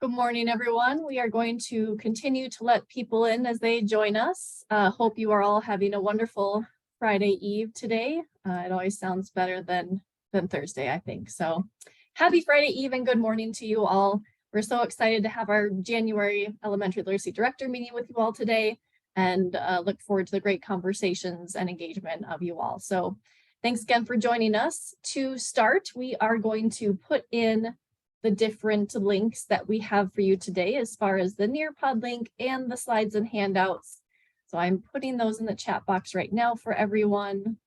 Good morning, everyone. We are going to continue to let people in as they join us. Hope you are all having a wonderful Friday Eve today. It always sounds better than Thursday, I think. So happy Friday Eve and good morning to you all. We're so excited to have our January Elementary Literacy Director meeting with you all today and look forward to the great conversations and engagement of you all. So thanks again for joining us. To start, we are going to put in the different links that we have for you today as far as the Nearpod link and the slides and handouts. So I'm putting those in the chat box right now for everyone.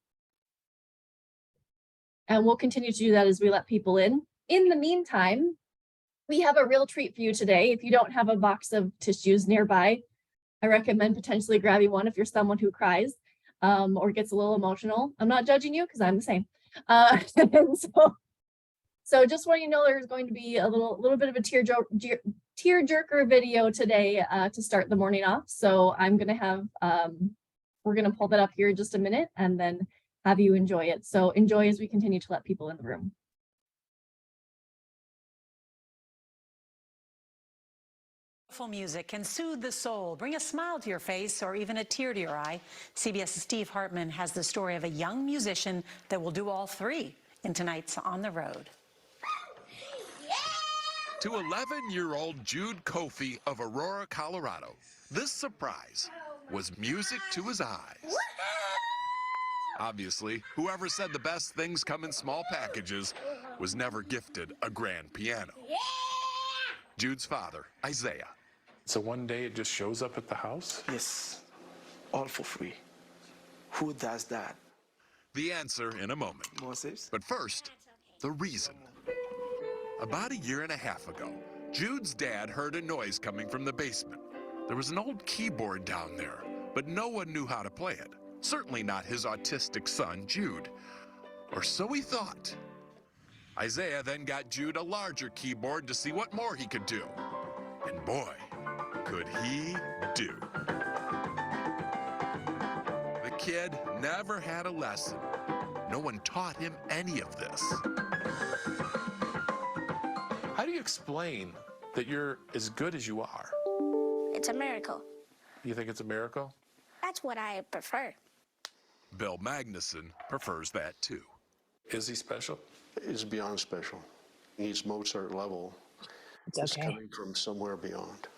And we'll continue to do that as we let people in. In the meantime, we have a real treat for you today. If you don't have a box of tissues nearby, I recommend potentially grabbing one if you're someone who cries or gets a little emotional. I'm not judging you because I'm the same. So just want you to know there's going to be a little bit of a tear jerker video today to start the morning off. So I'm going to have, we're going to pull that up here in just a minute and then have you enjoy it. So enjoy as we continue to let people in the room. Music can soothe the soul, bring a smile to your face, or even a tear to your eye. CBS's Steve Hartman has the story of a young musician that will do all three in tonight's On the Road. To 11-year-old Jude Kofi of Aurora, Colorado, this surprise was music to his eyes. Obviously, whoever said the best things come in small packages was never gifted a grand piano. Jude's father, Isaiah. So one day it just shows up at the house? Yes, all for free. Who does that? The answer in a moment. Moses? But first, the reason. About a year and a half ago, Jude's dad heard a noise coming from the basement. There was an old keyboard down there, but no one knew how to play it. Certainly not his autistic son, Jude. Or so he thought. Isaiah then got Jude a larger keyboard to see what more he could do. And boy, could he do. The kid never had a lesson. No one taught him any of this. How do you explain that you're as good as you are? It's a miracle. You think it's a miracle? That's what I prefer. Bill Magnuson prefers that too. Is he special? Is beyond special. He's Mozart level. It's okay. Coming from somewhere beyond.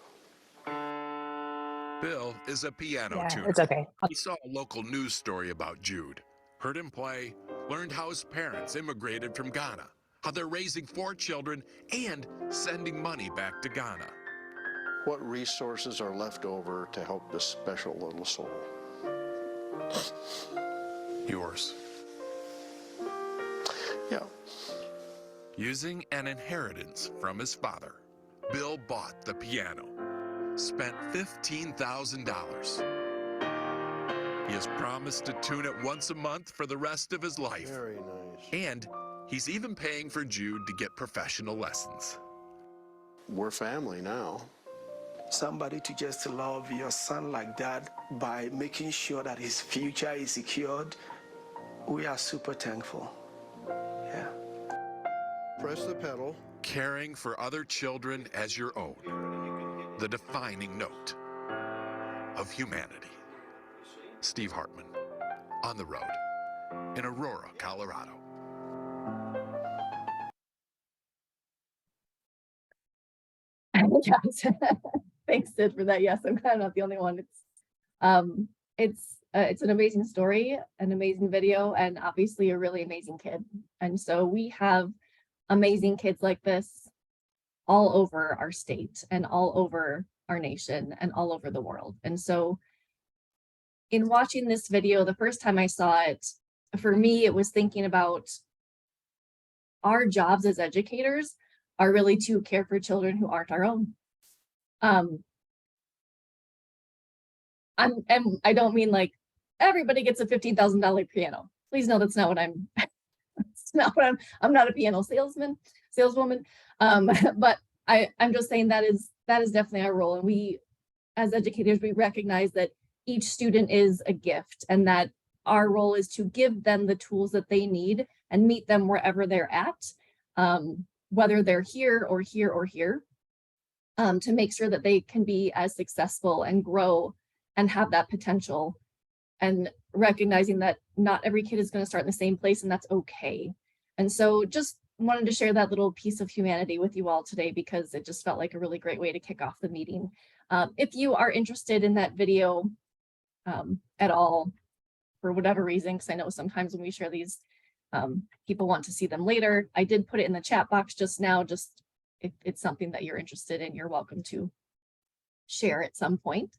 Bill is a piano tuner. It's okay. He saw a local news story about Jude, heard him play, learned how his parents immigrated from Ghana, how they're raising 4 children and sending money back to Ghana. What resources are left over to help this special little soul? Yours. Yeah. Using an inheritance from his father, Bill bought the piano, spent $15,000. He has promised to tune it once a month for the rest of his life. Very nice. And he's even paying for Jude to get professional lessons. We're family now. Somebody to just love your son like that by making sure that his future is secured. We are super thankful. Yeah. Press the pedal. Caring for other children as your own. The defining note of humanity. Steve Hartman, On the Road, in Aurora, Colorado. Yes. Thanks, Sid, for that. Yes, I'm kind of not the only one. It's an amazing story, an amazing video, and obviously a really amazing kid. And so we have amazing kids like this all over our state and all over our nation and all over the world. And so in watching this video, the first time I saw it, for me, it was thinking about our jobs as educators are really to care for children who aren't our own. I don't mean like everybody gets a $15,000 piano. Please know that's not what I'm. It's not what I'm not a piano saleswoman. But I'm just saying that is definitely our role. And we, as educators, we recognize that each student is a gift, and that our role is to give them the tools that they need and meet them wherever they're at, whether they're here or here or here. to make sure that they can be as successful and grow and have that potential, and recognizing that not every kid is going to start in the same place, and that's okay. And so just wanted to share that little piece of humanity with you all today, because it just felt like a really great way to kick off the meeting. If you are interested in that video at all, for whatever reason, because I know sometimes when we share these, people want to see them later. I did put it in the chat box just now. Just if it's something that you're interested in, you're welcome to share at some point.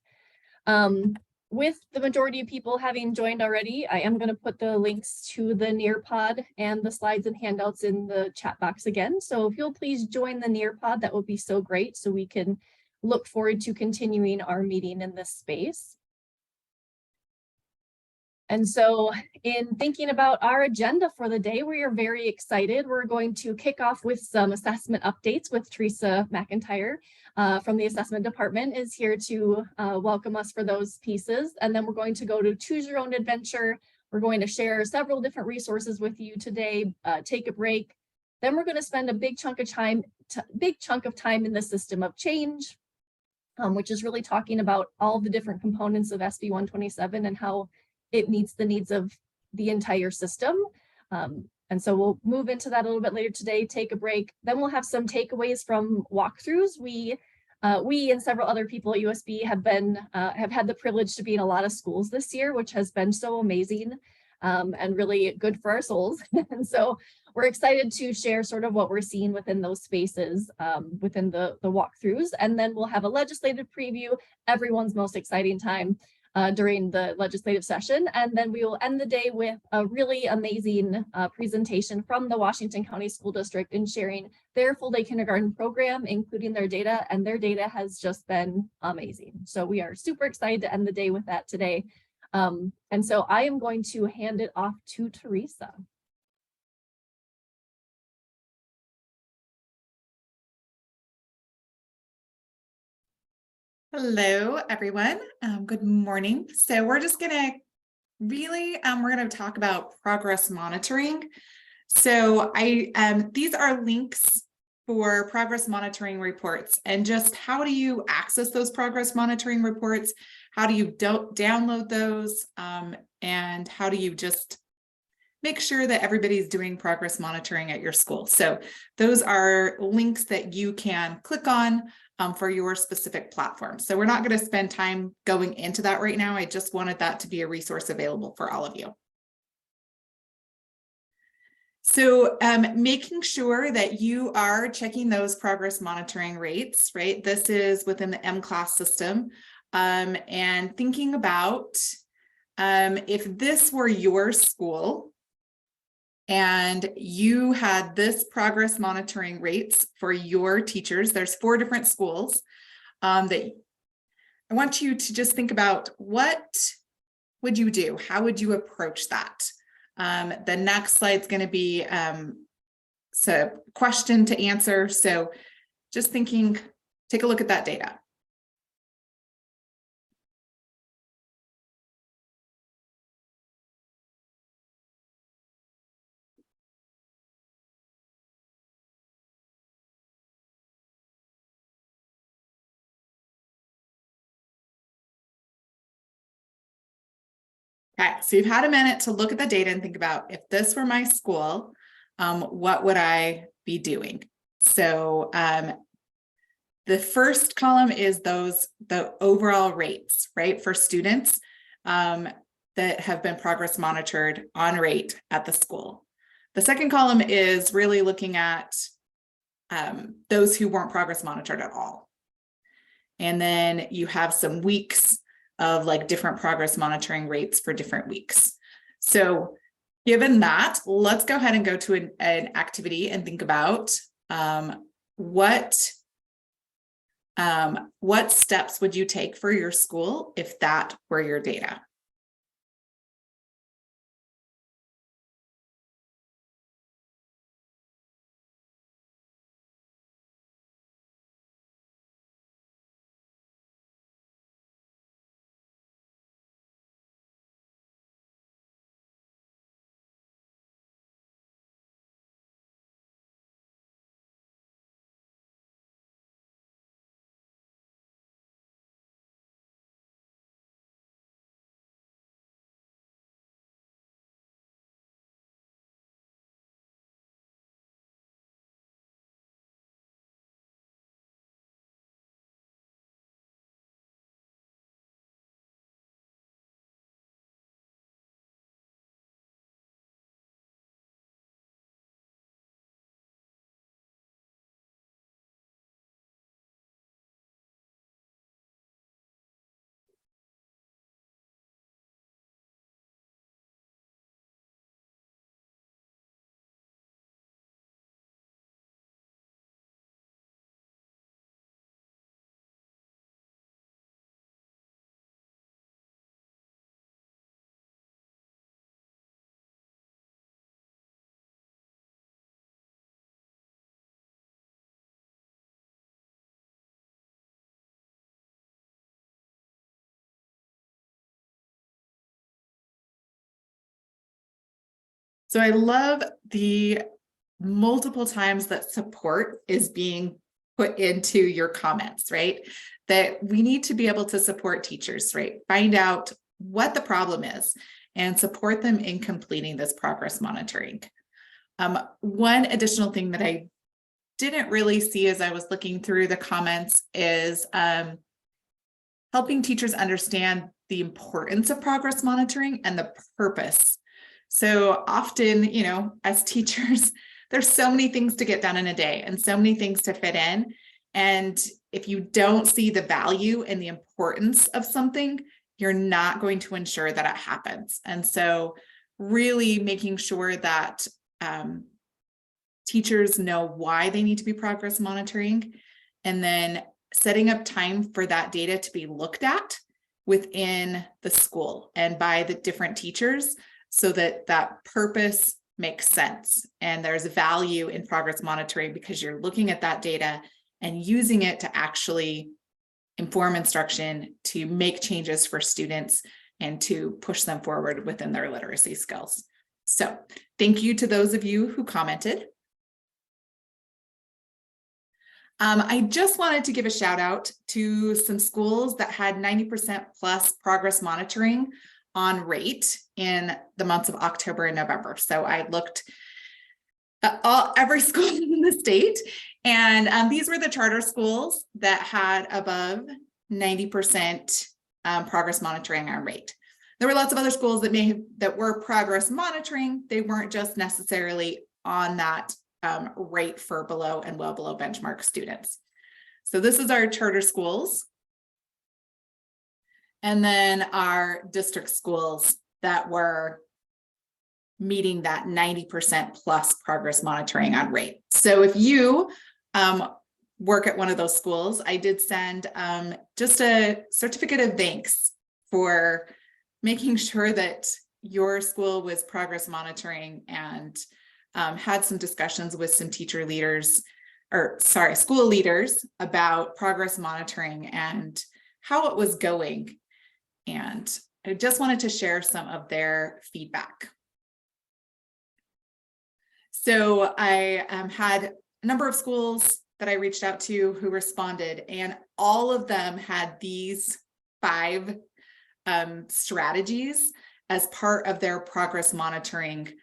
With the majority of people having joined already, I am going to put the links to the Nearpod and the slides and handouts in the chat box again. So if you'll please join the Nearpod, that would be so great, so we can look forward to continuing our meeting in this space. And so in thinking about our agenda for the day, we are very excited. We're going to kick off with some assessment updates with Teresa McIntyre from the assessment department is here to welcome us for those pieces. And then we're going to go to Choose Your Own Adventure. We're going to share several different resources with you today, take a break. Then we're going to spend a big chunk of time in the system of change, which is really talking about all the different components of SB 127 and how it meets the needs of the entire system. And so we'll move into that a little bit later today, take a break. Then we'll have some takeaways from walkthroughs. We and several other people at USB have had the privilege to be in a lot of schools this year, which has been so amazing and really good for our souls. And so we're excited to share sort of what we're seeing within those spaces, within the walkthroughs. And then we'll have a legislative preview, everyone's most exciting time during the legislative session. And then we will end the day with a really amazing presentation from the Washington County School District in sharing their full day kindergarten program, including their data, and their data has just been amazing. So we are super excited to end the day with that today. And so I am going to hand it off to Teresa. Hello, everyone. Good morning. So we're just going to we're going to talk about progress monitoring. So these are links for progress monitoring reports, and just how do you access those progress monitoring reports? How do you download those? And how do you just make sure that everybody's doing progress monitoring at your school? So those are links that you can click on for your specific platform. So we're not going to spend time going into that right now. I just wanted that to be a resource available for all of you. So making sure that you are checking those progress monitoring rates, right? This is within the M-Class system, and thinking about if this were your school and you had this progress monitoring rates for your teachers. There's 4 different schools that I want you to just think about. What would you do? How would you approach that? The next slide is going to be a question to answer. So just thinking, take a look at that data. Okay, so you've had a minute to look at the data and think about, if this were my school, what would I be doing? So the first column is the overall rates, right, for students that have been progress monitored on rate at the school. The second column is really looking at those who weren't progress monitored at all. And then you have some weeks of like different progress monitoring rates for different weeks. So given that, let's go ahead and go to an activity and think about what steps would you take for your school if that were your data? So I love the multiple times that support is being put into your comments, right? That we need to be able to support teachers, right? Find out what the problem is and support them in completing this progress monitoring. One additional thing that I didn't really see as I was looking through the comments is helping teachers understand the importance of progress monitoring and the purpose. So often, you know, as teachers, there's so many things to get done in a day and so many things to fit in. And if you don't see the value and the importance of something, you're not going to ensure that it happens. And so really making sure that teachers know why they need to be progress monitoring, and then setting up time for that data to be looked at within the school and by the different teachers, so that that purpose makes sense and there's value in progress monitoring because you're looking at that data and using it to actually inform instruction, to make changes for students and to push them forward within their literacy skills. So thank you to those of you who commented. I just wanted to give a shout out to some schools that had 90% plus progress monitoring on rate in the months of October and November. So I looked at every school in the state, and these were the charter schools that had above 90% progress monitoring on rate. There were lots of other schools that were progress monitoring. They weren't just necessarily on that rate for below and well below benchmark students. So this is our charter schools. And then our district schools that were meeting that 90% plus progress monitoring on rate. So if you work at one of those schools, I did send just a certificate of thanks for making sure that your school was progress monitoring, and had some discussions with some teacher leaders, school leaders, about progress monitoring and how it was going. And I just wanted to share some of their feedback. So I had a number of schools that I reached out to who responded, and all of them had these 5 strategies as part of their progress monitoring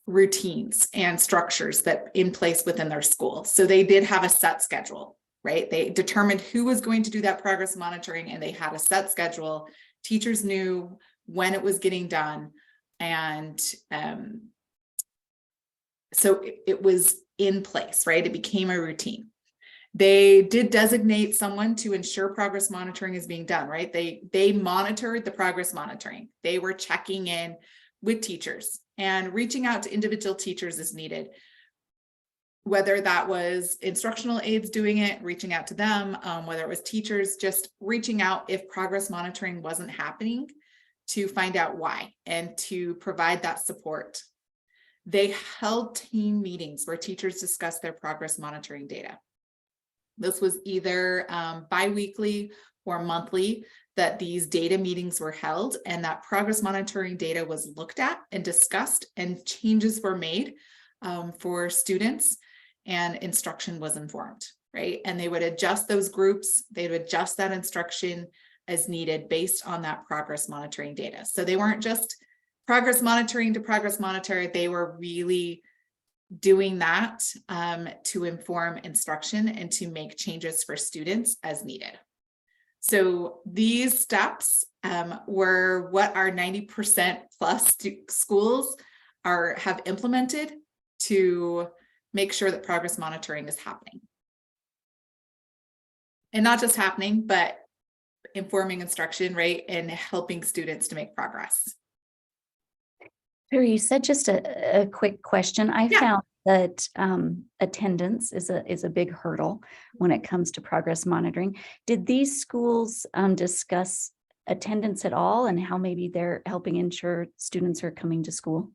routines and structures that in place within their school. So they did have a set schedule, right? They determined who was going to do that progress monitoring, and they had a set schedule. Teachers knew when it was getting done. And so it was in place, right? It became a routine. They did designate someone to ensure progress monitoring is being done, right? They monitored the progress monitoring. They were checking in with teachers and reaching out to individual teachers as needed, whether that was instructional aides doing it, reaching out to them, whether it was teachers just reaching out if progress monitoring wasn't happening, to find out why and to provide that support. They held team meetings where teachers discussed their progress monitoring data. This was either bi-weekly or monthly that these data meetings were held, and that progress monitoring data was looked at and discussed, and changes were made for students, and instruction was informed, right? And they would adjust those groups, they would adjust that instruction as needed based on that progress monitoring data. So they weren't just progress monitoring to progress monitor, they were really doing that to inform instruction and to make changes for students as needed. So these steps were what our 90% plus schools have implemented to make sure that progress monitoring is happening. And not just happening, but informing instruction, right? And helping students to make progress. Terry, you said just a quick question. I found that attendance is a big hurdle when it comes to progress monitoring. Did these schools discuss attendance at all, and how maybe they're helping ensure students are coming to school?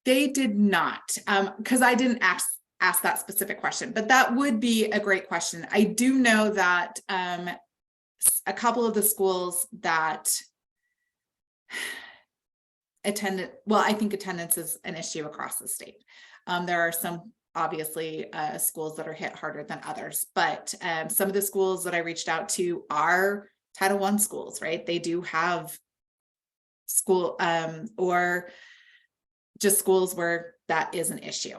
They did not, because I didn't ask that specific question, but that would be a great question. I do know that a couple of the schools that I think attendance is an issue across the state. There are some obviously schools that are hit harder than others, but some of the schools that I reached out to are Title I schools, right? They do have school or just schools where that is an issue.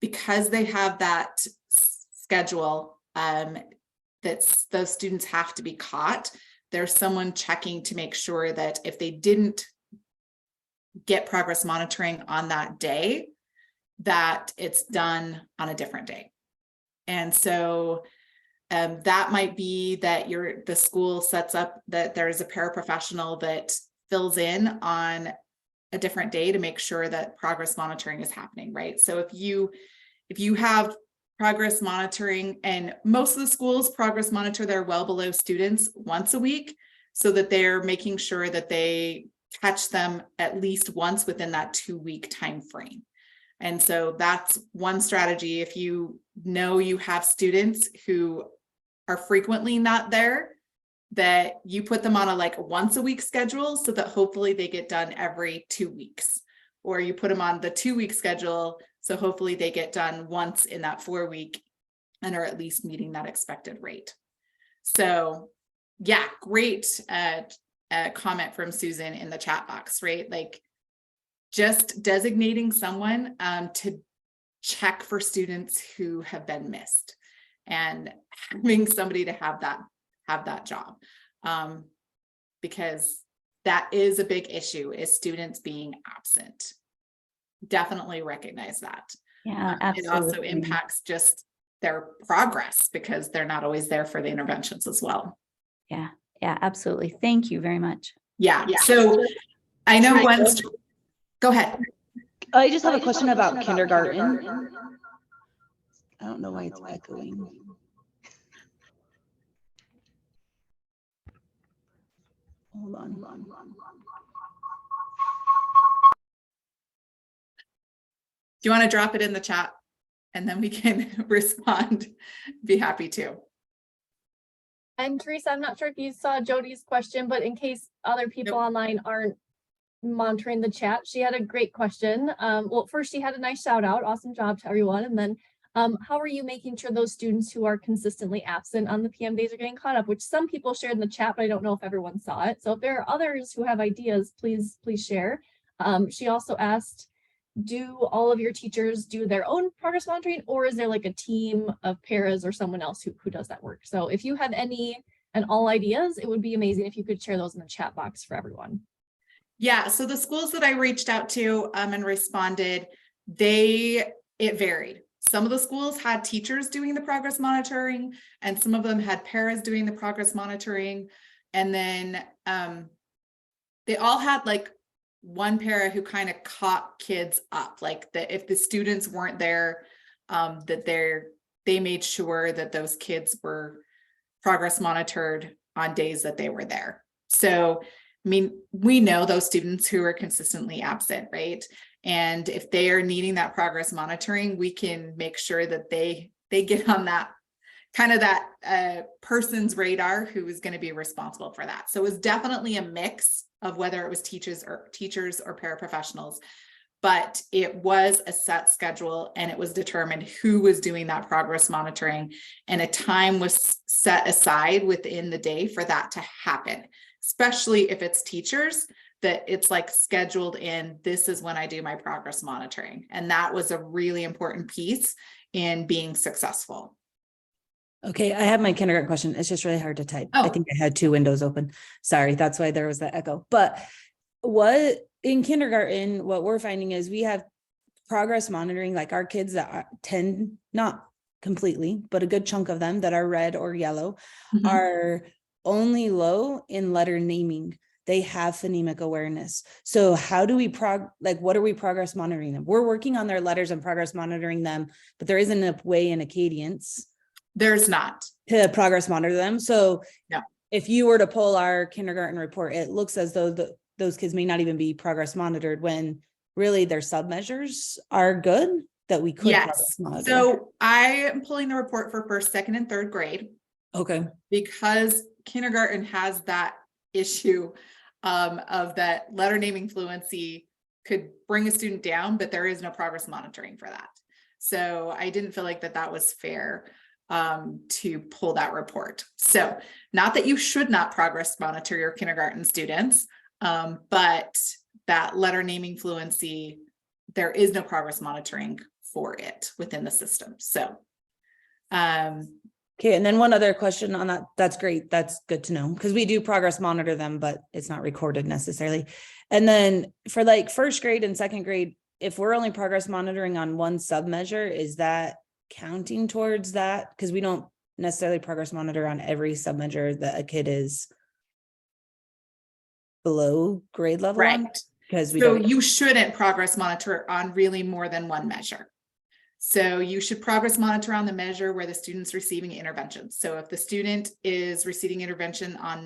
Because they have that schedule, that's those students have to be caught. There's someone checking to make sure that if they didn't get progress monitoring on that day, that it's done on a different day. And so that might be that the school sets up that there's a paraprofessional that fills in on a different day to make sure that progress monitoring is happening, right? So if you have progress monitoring, and most of the schools progress monitor their well below students once a week, so that they're making sure that they catch them at least once within that 2-week time frame. And so that's one strategy. If you know you have students who are frequently not there, that you put them on a once a week schedule, so that hopefully they get done every 2 weeks, or you put them on the 2-week schedule, so hopefully they get done once in that 4-week and are at least meeting that expected rate. So yeah, great comment from Susan in the chat box, right? Like just designating someone to check for students who have been missed, and having somebody to have that job, because that is a big issue, is students being absent. Definitely recognize that. Yeah, It also absolutely. impacts just their progress because they're not always there for the interventions as well. Yeah, absolutely. Thank you very much. Yeah. So I know go ahead. I just have a question about kindergarten. I don't know why it's echoing. Hold on. Do you want to drop it in the chat and then we can respond? Be happy to. And Teresa, I'm not sure if you saw Jody's question, but in case other people online aren't monitoring the chat, she had a great question. Well, first she had a nice shout out. Awesome job to everyone. And then how are you making sure those students who are consistently absent on the PM days are getting caught up, which some people shared in the chat, but I don't know if everyone saw it. So if there are others who have ideas, please share. She also asked, do all of your teachers do their own progress monitoring, or is there like a team of paras or someone else who does that work? So if you have any and all ideas, it would be amazing if you could share those in the chat box for everyone. Yeah, so the schools that I reached out to and responded, it varied. Some of the schools had teachers doing the progress monitoring, and some of them had paras doing the progress monitoring. And then they all had like one para who kind of caught kids up, like that if the students weren't there, that they made sure that those kids were progress monitored on days that they were there. So, I mean, we know those students who are consistently absent, right? And if they are needing that progress monitoring, we can make sure that they get on that kind of that person's radar who is going to be responsible for that. So it was definitely a mix of whether it was teachers or paraprofessionals, but it was a set schedule, and it was determined who was doing that progress monitoring, and a time was set aside within the day for that to happen, especially if it's teachers, that it's like scheduled in, this is when I do my progress monitoring. And that was a really important piece in being successful. Okay, I have my kindergarten question. It's just really hard to type. I think I had 2 windows open. Sorry, that's why there was that echo. But in kindergarten, what we're finding is we have progress monitoring, like our kids that tend, not completely, but a good chunk of them that are red or yellow are only low in letter naming. They have phonemic awareness. So how do we what are we progress monitoring them? We're working on their letters and progress monitoring them, but there isn't a way in Acadience. There's not. To progress monitor them. So yeah, if you were to pull our kindergarten report, it looks as though those kids may not even be progress monitored, when really their sub measures are good that we could. Yes. So I am pulling the report for 1st, 2nd, and 3rd grade. Okay. Because kindergarten has that issue of that letter naming fluency could bring a student down, but there is no progress monitoring for that. So I didn't feel like that was fair to pull that report. So not that you should not progress monitor your kindergarten students, but that letter naming fluency, there is no progress monitoring for it within the system. So, okay. And then one other question on that. That's great. That's good to know, because we do progress monitor them, but it's not recorded necessarily. And then for like first grade and second grade, if we're only progress monitoring on one sub measure, is that counting towards that? Because we don't necessarily progress monitor on every sub measure that a kid is below grade level. right. Because So you shouldn't progress monitor on really more than one measure. So you should progress monitor on the measure where the student's receiving intervention. So if the student is receiving intervention on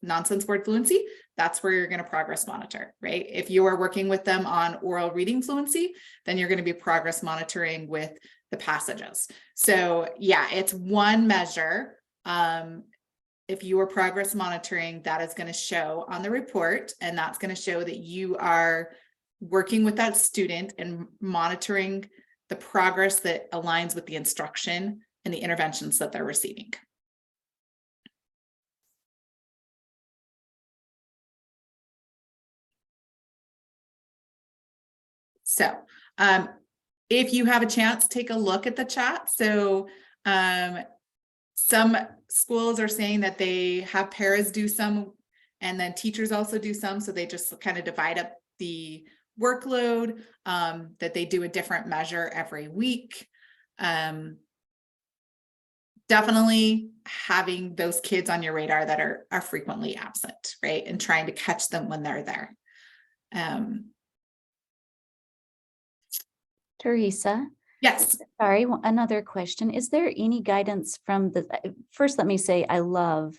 nonsense word fluency, that's where you're going to progress monitor, right? If you are working with them on oral reading fluency, then you're going to be progress monitoring with the passages. So yeah, it's one measure. If you are progress monitoring, that is going to show on the report, and that's going to show that you are working with that student and monitoring the progress that aligns with the instruction and the interventions that they're receiving. So if you have a chance, take a look at the chat. So some schools are saying that they have paras do some, and then teachers also do some. So they just kind of divide up the workload, that they do a different measure every week. Definitely having those kids on your radar that are frequently absent, right? And trying to catch them when they're there. Teresa? Yes. Sorry, another question. Is there any guidance from first, let me say, I love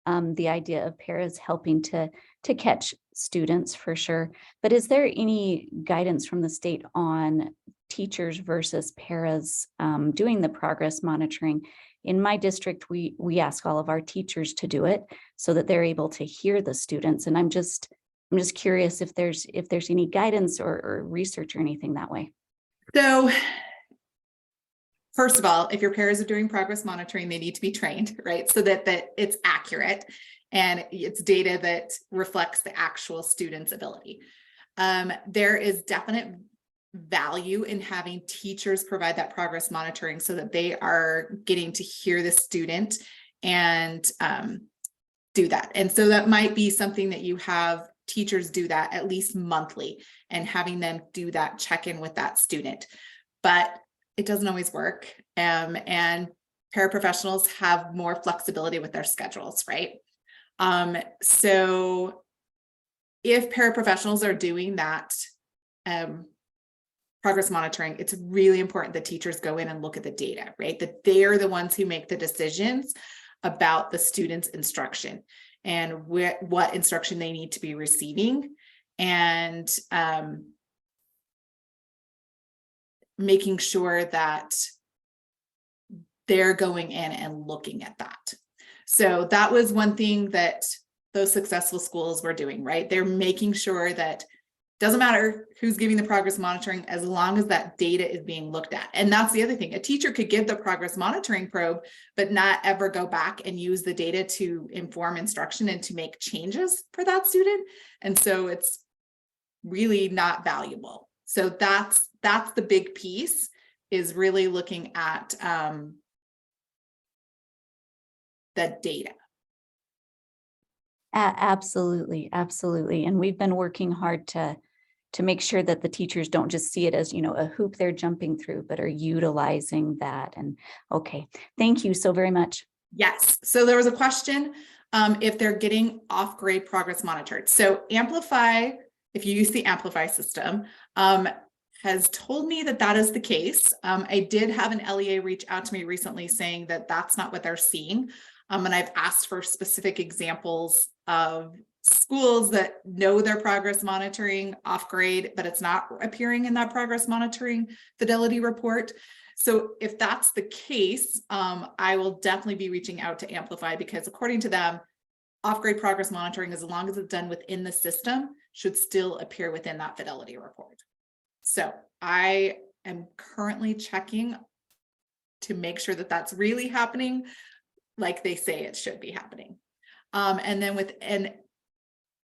the idea of paras helping to catch students for sure. But is there any guidance from the state on teachers versus paras doing the progress monitoring? In my district, we ask all of our teachers to do it so that they're able to hear the students. And I'm just curious if there's any guidance or research or anything that way. So first of all, if your paras are doing progress monitoring, they need to be trained, right? So that it's accurate and it's data that reflects the actual student's ability. There is definite value in having teachers provide that progress monitoring so that they are getting to hear the student and do that. And so that might be something that you have teachers do that at least monthly and having them do that check-in with that student. But it doesn't always work. And paraprofessionals have more flexibility with their schedules, right? So if paraprofessionals are doing that progress monitoring, it's really important that teachers go in and look at the data, right? That they're the ones who make the decisions about the student's instruction and what instruction they need to be receiving, and making sure that they're going in and looking at that. So that was one thing that those successful schools were doing, right? They're making sure that doesn't matter who's giving the progress monitoring as long as that data is being looked at. And that's the other thing. A teacher could give the progress monitoring probe, but not ever go back and use the data to inform instruction and to make changes for that student. And so it's really not valuable. So that's the big piece, is really looking at that data. Absolutely. And we've been working hard to make sure that the teachers don't just see it as, a hoop they're jumping through, but are utilizing that. And okay, thank you so very much. Yes. So there was a question if they're getting off grade progress monitored. So Amplify, if you use the Amplify system, has told me that is the case. I did have an LEA reach out to me recently saying that that's not what they're seeing. And I've asked for specific examples of schools that know their progress monitoring off grade, but it's not appearing in that progress monitoring fidelity report. So if that's the case, I will definitely be reaching out to Amplify, because according to them, off-grade progress monitoring, as long as it's done within the system, should still appear within that fidelity report. So I am currently checking to make sure that that's really happening like they say it should be happening. And then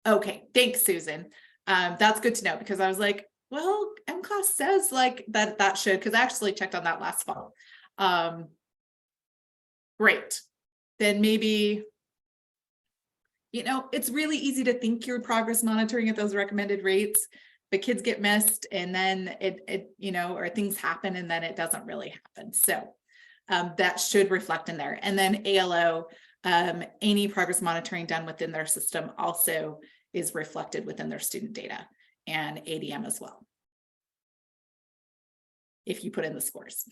okay, thanks, Susan. That's good to know, because I was like, well, MCAS says like that should, because I actually checked on that last fall. Great. Then maybe, it's really easy to think you're progress monitoring at those recommended rates, but kids get missed, and then or things happen and then it doesn't really happen. So that should reflect in there. And then ALO, any progress monitoring done within their system also is reflected within their student data, and ADM as well, if you put in the scores.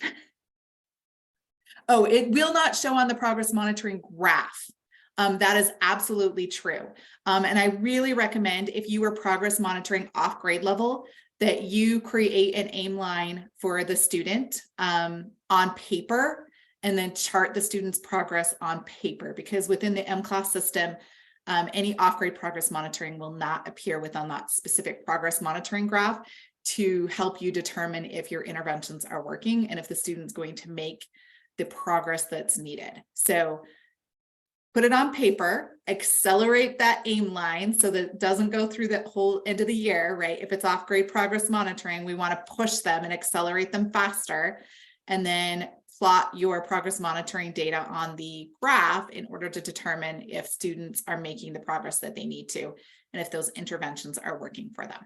Oh, it will not show on the progress monitoring graph. That is absolutely true. And I really recommend, if you are progress monitoring off grade level, that you create an aim line for the student on paper, and then chart the student's progress on paper, because within the MClass system, any off-grade progress monitoring will not appear within that specific progress monitoring graph to help you determine if your interventions are working and if the student's going to make the progress that's needed. So put it on paper, accelerate that aim line so that it doesn't go through the whole end of the year, right? If it's off-grade progress monitoring, we want to push them and accelerate them faster, and then plot your progress monitoring data on the graph in order to determine if students are making the progress that they need to, and if those interventions are working for them.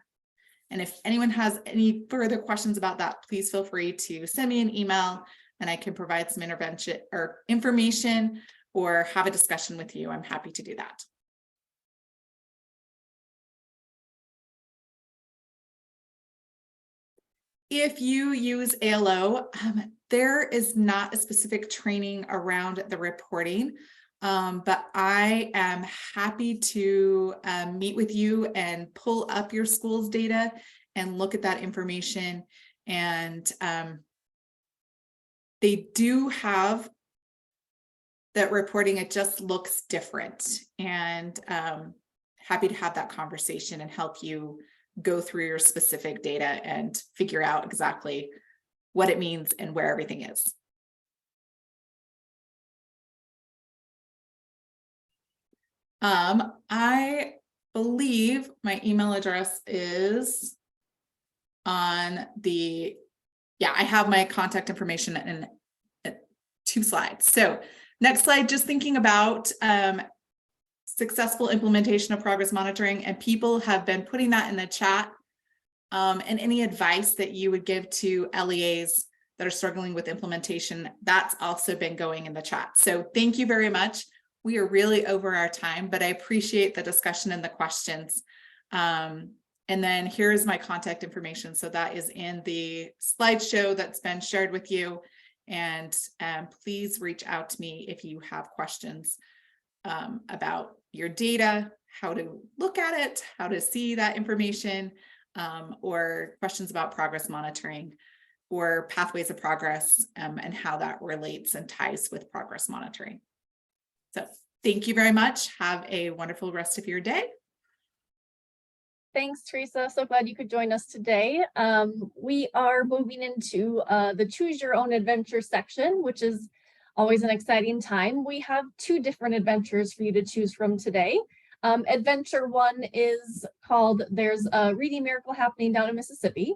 And if anyone has any further questions about that, please feel free to send me an email and I can provide some intervention or information or have a discussion with you. I'm happy to do that. If you use ALO, there is not a specific training around the reporting, but I am happy to meet with you and pull up your school's data and look at that information. And they do have that reporting, it just looks different, and happy to have that conversation and help you go through your specific data and figure out exactly what it means and where everything is. I believe my email address is on the, I have my contact information in 2 slides. So next slide, just thinking about successful implementation of progress monitoring, and people have been putting that in the chat, and any advice that you would give to LEAs that are struggling with implementation, that's also been going in the chat. So thank you very much. We are really over our time, but I appreciate the discussion and the questions. And then here's my contact information. So that is in the slideshow that's been shared with you. And please reach out to me if you have questions about your data, how to look at it, how to see that information, or questions about progress monitoring or pathways of progress, and how that relates and ties with progress monitoring. So thank you very much. Have a wonderful rest of your day. Thanks, Teresa. So glad you could join us today. We are moving into the Choose Your Own Adventure section, which is always an exciting time. We have 2 different adventures for you to choose from today. Adventure 1 is called There's a Reading Miracle Happening Down in Mississippi.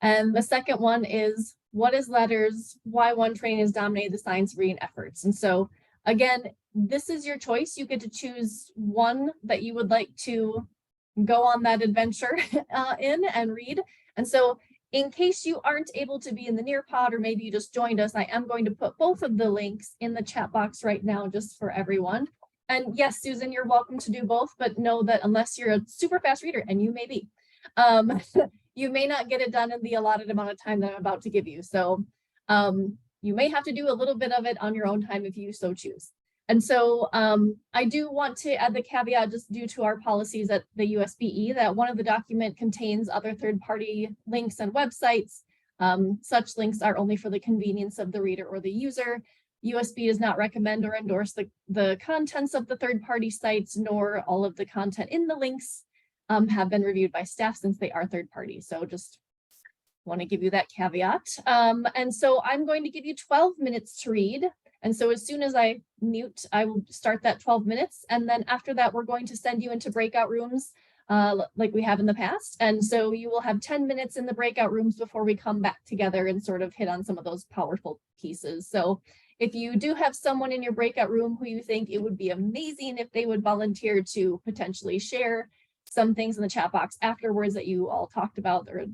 And the second one is What is Letters? Why One Train is Dominating the Science Reading Efforts. And so again, this is your choice. You get to choose one that you would like to go on that adventure in and read. And so in case you aren't able to be in the Nearpod, or maybe you just joined us, I am going to put both of the links in the chat box right now just for everyone. And yes, Susan, you're welcome to do both, but know that unless you're a super fast reader, and you may be, you may not get it done in the allotted amount of time that I'm about to give you. So you may have to do a little bit of it on your own time if you so choose. And so I do want to add the caveat, just due to our policies at the USBE, that one of the document contains other third-party links and websites. Such links are only for the convenience of the reader or the user. USB does not recommend or endorse the contents of the third-party sites, nor all of the content in the links have been reviewed by staff since they are third party. So just want to give you that caveat. And so I'm going to give you 12 minutes to read. And so as soon as I mute, I will start that 12 minutes. And then after that, we're going to send you into breakout rooms like we have in the past. And so you will have 10 minutes in the breakout rooms before we come back together and sort of hit on some of those powerful pieces. So if you do have someone in your breakout room who you think it would be amazing if they would volunteer to potentially share some things in the chat box afterwards that you all talked about, there are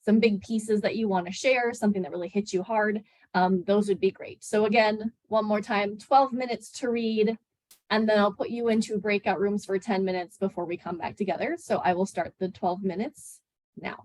some big pieces that you want to share, something that really hits you hard, those would be great. So again, one more time, 12 minutes to read, and then I'll put you into breakout rooms for 10 minutes before we come back together. So I will start the 12 minutes now.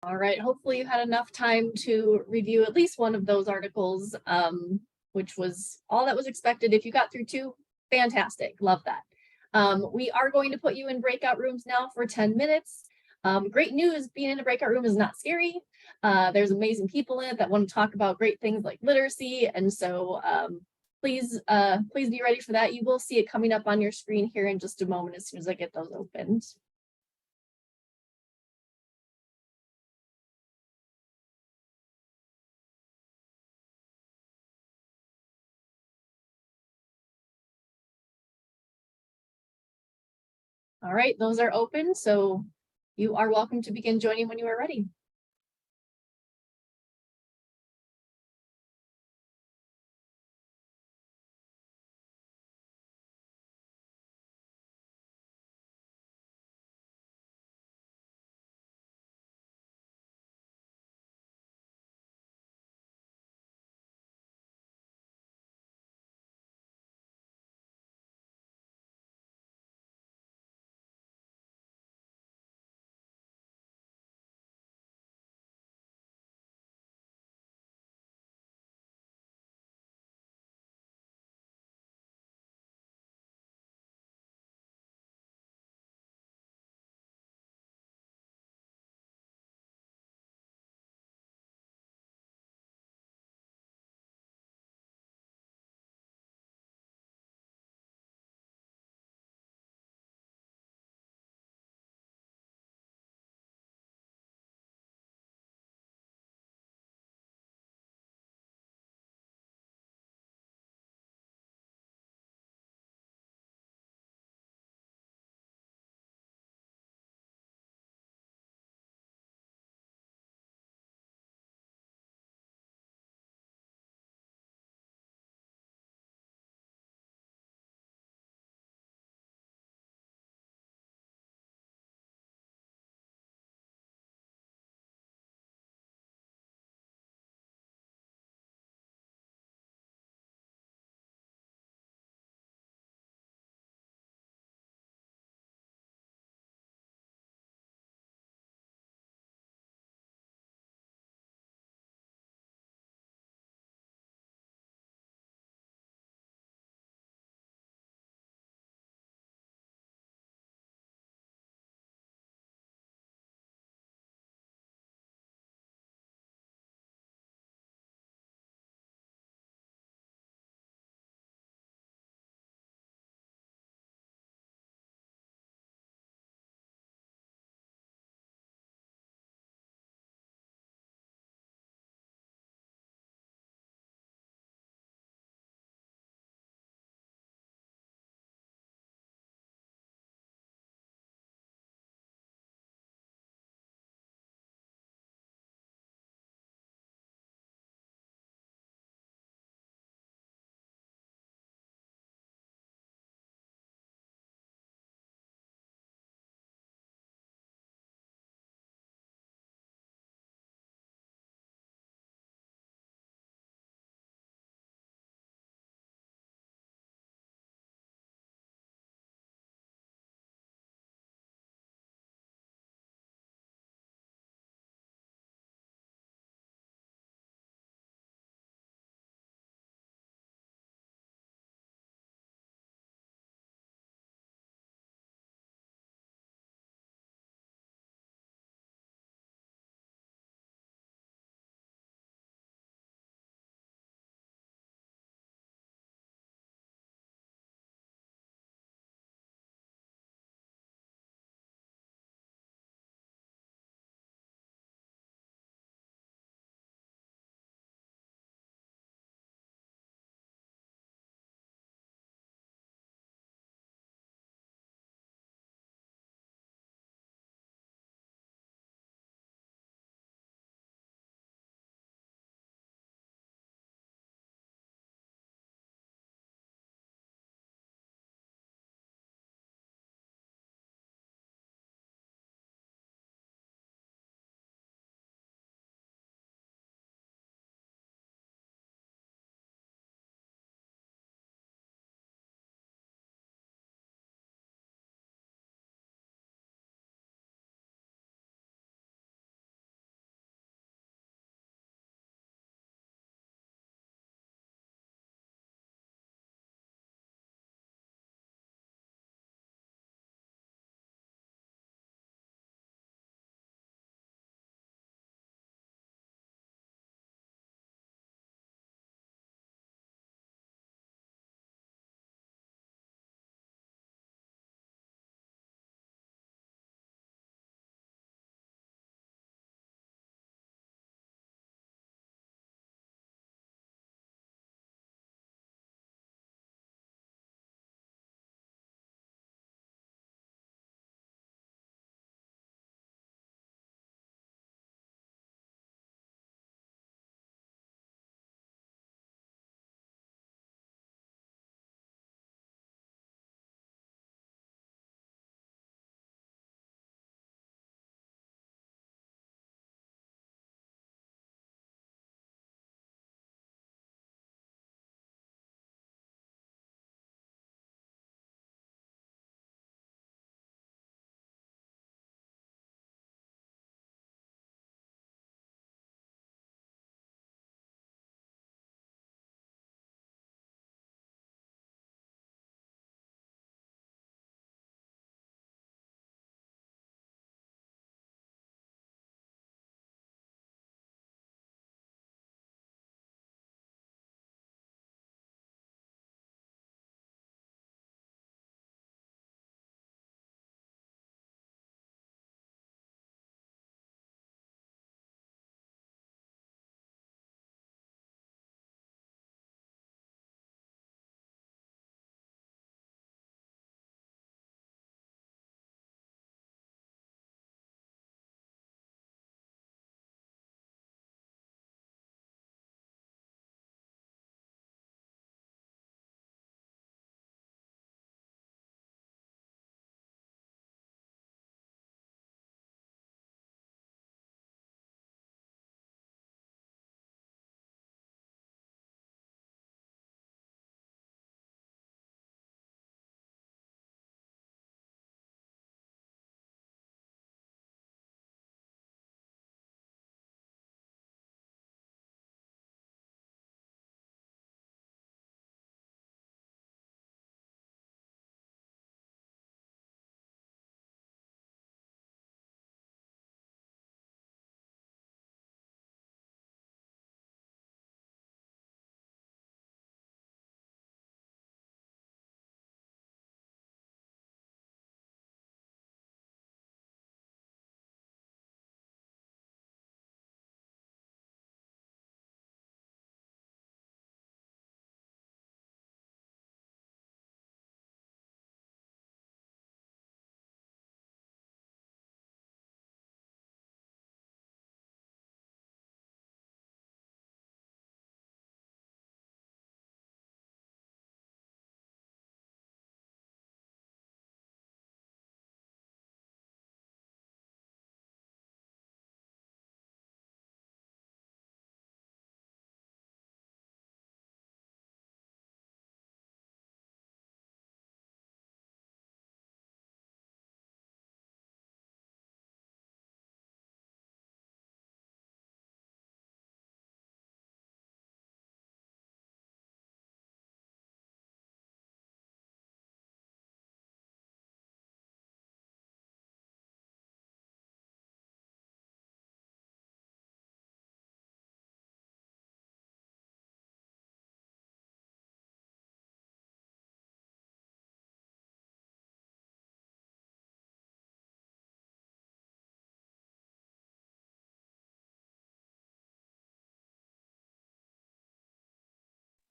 All right, hopefully you had enough time to review at least one of those articles, which was all that was expected. If you got through two, fantastic, love that. We are going to put you in breakout rooms now for 10 minutes. Great news, being in a breakout room is not scary. There's amazing people in it that want to talk about great things like literacy. And so please be ready for that. You will see it coming up on your screen here in just a moment as soon as I get those opened. All right, those are open, so you are welcome to begin joining when you are ready.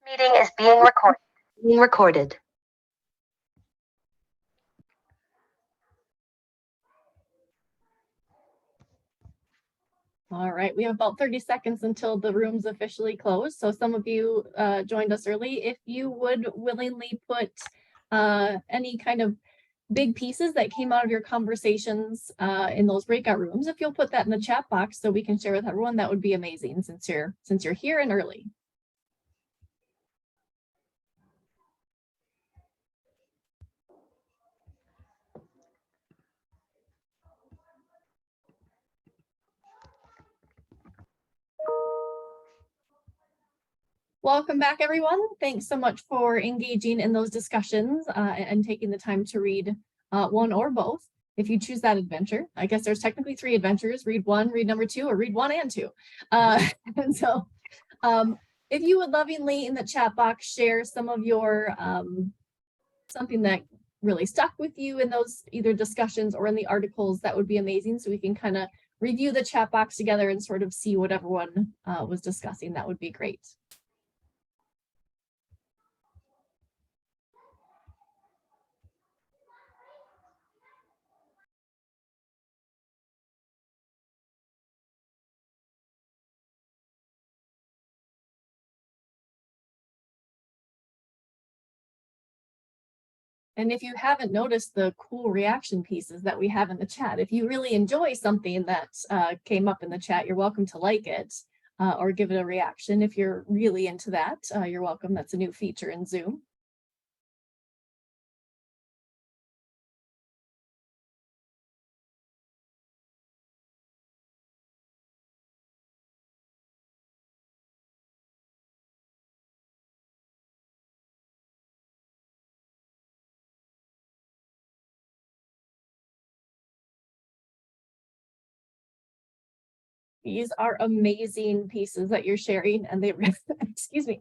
Meeting is being recorded. Being recorded. All right, we have about 30 seconds until the room's officially closed. So some of you joined us early. If you would willingly put any kind of big pieces that came out of your conversations in those breakout rooms, if you'll put that in the chat box so we can share with everyone, that would be amazing since you're here and early. Welcome back, everyone. Thanks so much for engaging in those discussions and taking the time to read one or both. If you choose that adventure, I guess there's technically 3 adventures: read 1, read number 2, or read 1 and 2. And so if you would lovingly in the chat box share some of your something that really stuck with you in those either discussions or in the articles, that would be amazing. So we can kind of review the chat box together and sort of see what everyone was discussing. That would be great. And if you haven't noticed the cool reaction pieces that we have in the chat, if you really enjoy something that came up in the chat, you're welcome to like it or give it a reaction. If you're really into that, you're welcome. That's a new feature in Zoom. These are amazing pieces that you're sharing, and they, excuse me,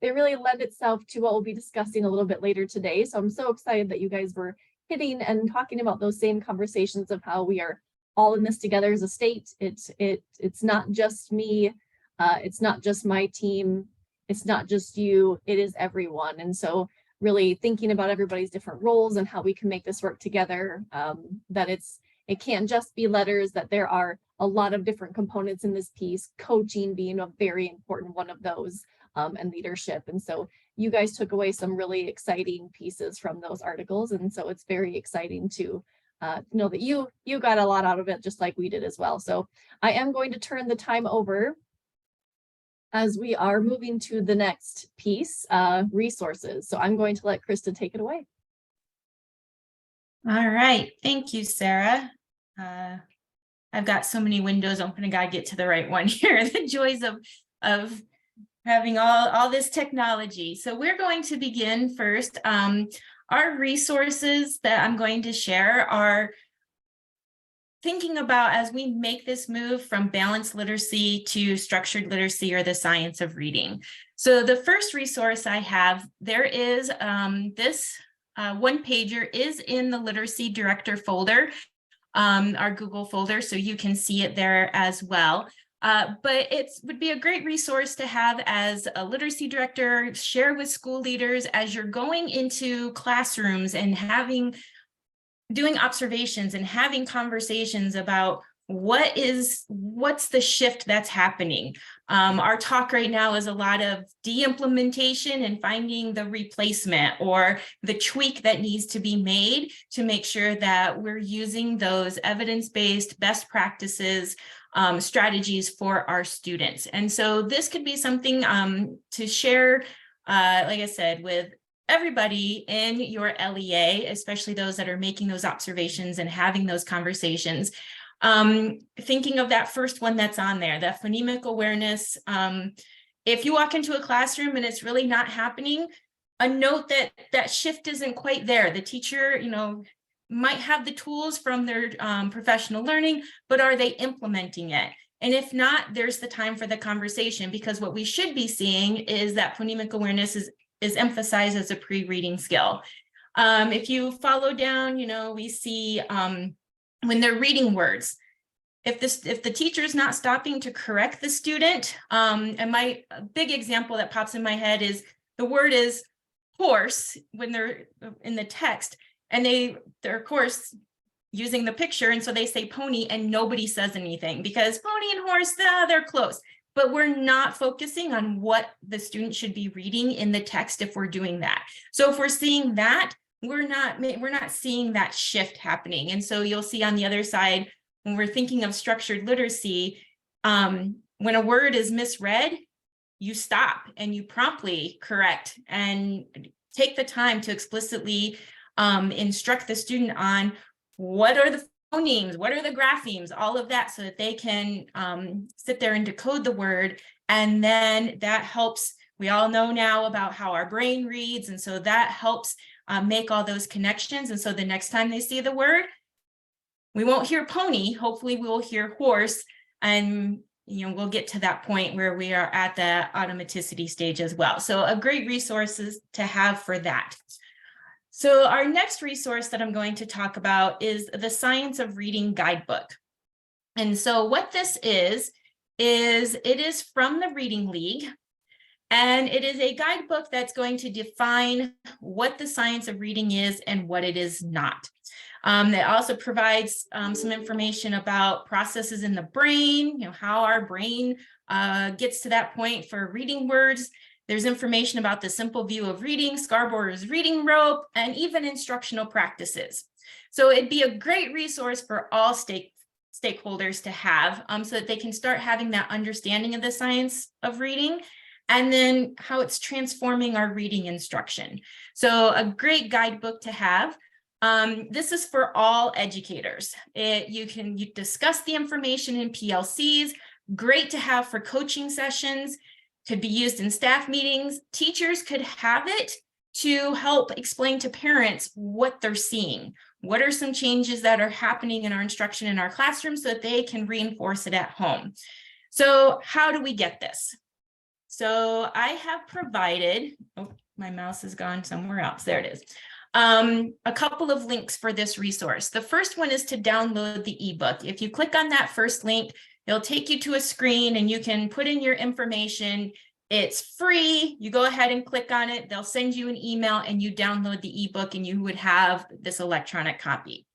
they really lend itself to what we'll be discussing a little bit later today. So I'm so excited that you guys were hitting and talking about those same conversations of how we are all in this together as a state. It's not just me, it's not just my team, it's not just you, it is everyone. And so really thinking about everybody's different roles and how we can make this work together, that it can't just be letters, that there are a lot of different components in this piece, coaching being a very important one of those, and leadership. And so you guys took away some really exciting pieces from those articles. And so it's very exciting to know that you got a lot out of it, just like we did as well. So I am going to turn the time over as we are moving to the next piece, resources. So I'm going to let Krista take it away. All right, thank you, Sarah. I've got so many windows open, I gotta get to the right one here. The joys of having all this technology. So we're going to begin first. Our resources that I'm going to share are thinking about as we make this move from balanced literacy to structured literacy, or the science of reading. So the first resource I have, there is this one pager is in the Literacy Director folder, our Google folder, so you can see it there as well. But it would be a great resource to have as a literacy director, share with school leaders as you're going into classrooms and doing observations and having conversations about what's the shift that's happening. Our talk right now is a lot of de-implementation and finding the replacement or the tweak that needs to be made to make sure that we're using those evidence-based best practices, strategies for our students. And so this could be something to share, like I said, with everybody in your LEA, especially those that are making those observations and having those conversations. Thinking of that first one that's on there, that phonemic awareness. If you walk into a classroom and it's really not happening, a note that shift isn't quite there. The teacher, might have the tools from their professional learning, but are they implementing it? And if not, there's the time for the conversation, because what we should be seeing is that phonemic awareness is emphasized as a pre-reading skill. If you follow down, we see when they're reading words, if the teacher is not stopping to correct the student, and my big example that pops in my head is the word is horse when they're in the text, and they're of course using the picture, and so they say pony and nobody says anything because pony and horse, they're close. But we're not focusing on what the student should be reading in the text if we're doing that. So if we're seeing that, we're not seeing that shift happening. And so you'll see on the other side, when we're thinking of structured literacy, when a word is misread, you stop and you promptly correct and take the time to explicitly instruct the student on what are the phonemes, what are the graphemes, all of that, so that they can sit there and decode the word. And then that helps, we all know now about how our brain reads. And so that helps make all those connections. And so the next time they see the word, we won't hear pony, hopefully we will hear horse. And we'll get to that point where we are at the automaticity stage as well. So a great resources to have for that. So our next resource that I'm going to talk about is the Science of Reading Guidebook. And so what this is it is from the Reading League, and it is a guidebook that's going to define what the science of reading is and what it is not. It also provides some information about processes in the brain, how our brain gets to that point for reading words. There's information about the simple view of reading, Scarborough's reading rope, and even instructional practices. So it'd be a great resource for all stakeholders to have so that they can start having that understanding of the science of reading and then how it's transforming our reading instruction. So a great guidebook to have. This is for all educators. You discuss the information in PLCs, great to have for coaching sessions, could be used in staff meetings. Teachers could have it to help explain to parents what they're seeing. What are some changes that are happening in our instruction in our classroom so that they can reinforce it at home? So how do we get this? So I have provided, oh, my mouse has gone somewhere else. There it is. A couple of links for this resource. The first one is to download the ebook. If you click on that first link, it'll take you to a screen and you can put in your information. It's free. You go ahead and click on it. They'll send you an email and you download the ebook and you would have this electronic copy.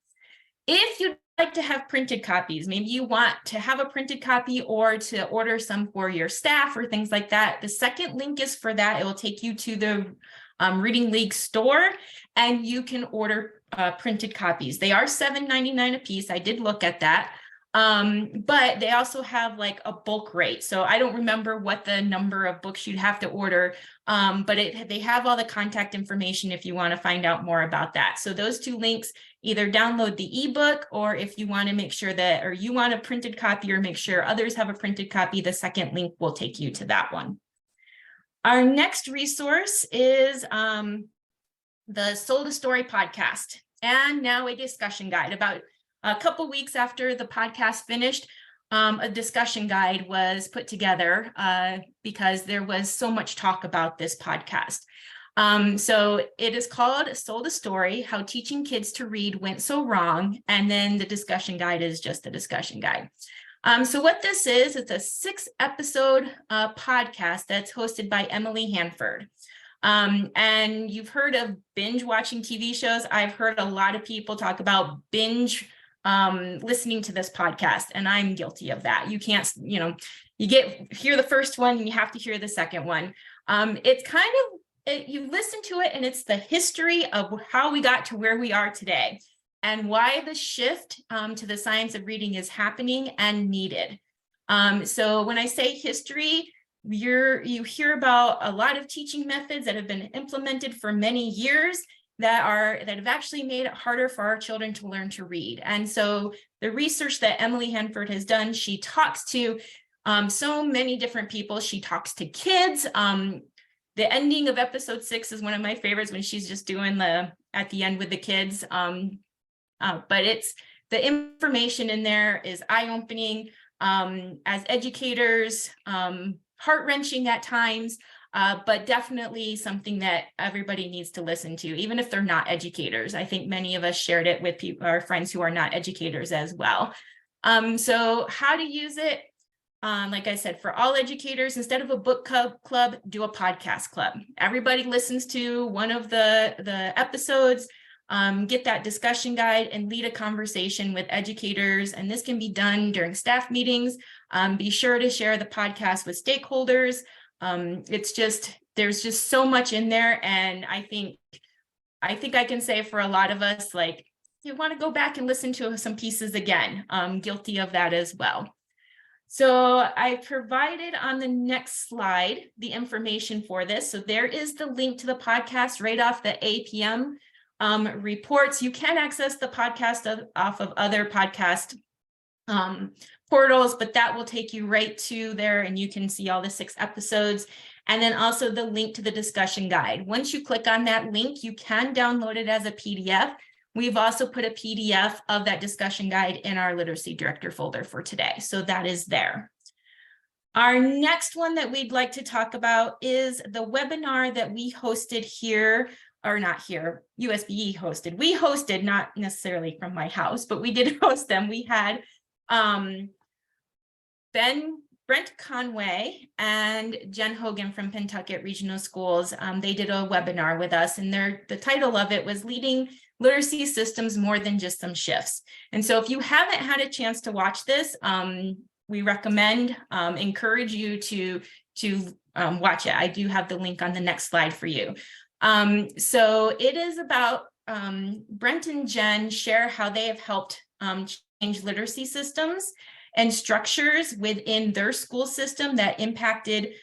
If you'd like to have printed copies, maybe you want to have a printed copy or to order some for your staff or things like that, the second link is for that. It will take you to the Reading League store and you can order printed copies. They are $7.99 a piece. I did look at that. But they also have like a bulk rate. So I don't remember what the number of books you'd have to order, but they have all the contact information if you want to find out more about that. So those two links, either download the ebook, or if you want to make sure that, or you want a printed copy or make sure others have a printed copy, the second link will take you to that one. Our next resource is the Sold a Story podcast, and now a discussion guide. About a couple weeks after the podcast finished, a discussion guide was put together because there was so much talk about this podcast. So it is called Sold a Story, How Teaching Kids to Read Went So Wrong. And then the discussion guide is just a discussion guide. So what this is, it's a 6-episode podcast that's hosted by Emily Hanford. And you've heard of binge watching TV shows. I've heard a lot of people talk about binge listening to this podcast, and I'm guilty of that. You can't, you hear the first one and you have to hear the second one. It's kind of, you listen to it and it's the history of how we got to where we are today and why the shift to the science of reading is happening and needed. So when I say history, you hear about a lot of teaching methods that have been implemented for many years that have actually made it harder for our children to learn to read. And so the research that Emily Hanford has done, she talks to so many different people. She talks to kids. The ending of episode 6 is one of my favorites when she's just doing at the end with the kids. But it's the information in there is eye-opening as educators, heart-wrenching at times. But definitely something that everybody needs to listen to, even if they're not educators. I think many of us shared it with our friends who are not educators as well. So how to use it? like I said, for all educators, instead of a book club, do a podcast club. Everybody listens to one of the episodes, get that discussion guide and lead a conversation with educators. And this can be done during staff meetings. Be sure to share the podcast with stakeholders. There's just so much in there. And I think I can say for a lot of us, like, you want to go back and listen to some pieces again. I'm guilty of that as well. So I provided on the next slide the information for this. So there is the link to the podcast right off the APM reports. You can access the podcast off of other podcast portals, but that will take you right to there and you can see all the 6 episodes. And then also the link to the discussion guide. Once you click on that link, you can download it as a PDF. We've also put a PDF of that discussion guide in our Literacy Director folder for today. So that is there. Our next one that we'd like to talk about is the webinar that we hosted here, or not here, USBE hosted. We hosted, not necessarily from my house, but we did host them. We had Brent Conway and Jen Hogan from Pentucket Regional Schools. They did a webinar with us, and the title of it was Leading Literacy Systems More Than Just Some Shifts. And so if you haven't had a chance to watch this, we recommend, encourage you to watch it. I do have the link on the next slide for you. So it is about Brent and Jen share how they have helped change literacy systems and structures within their school system that impacted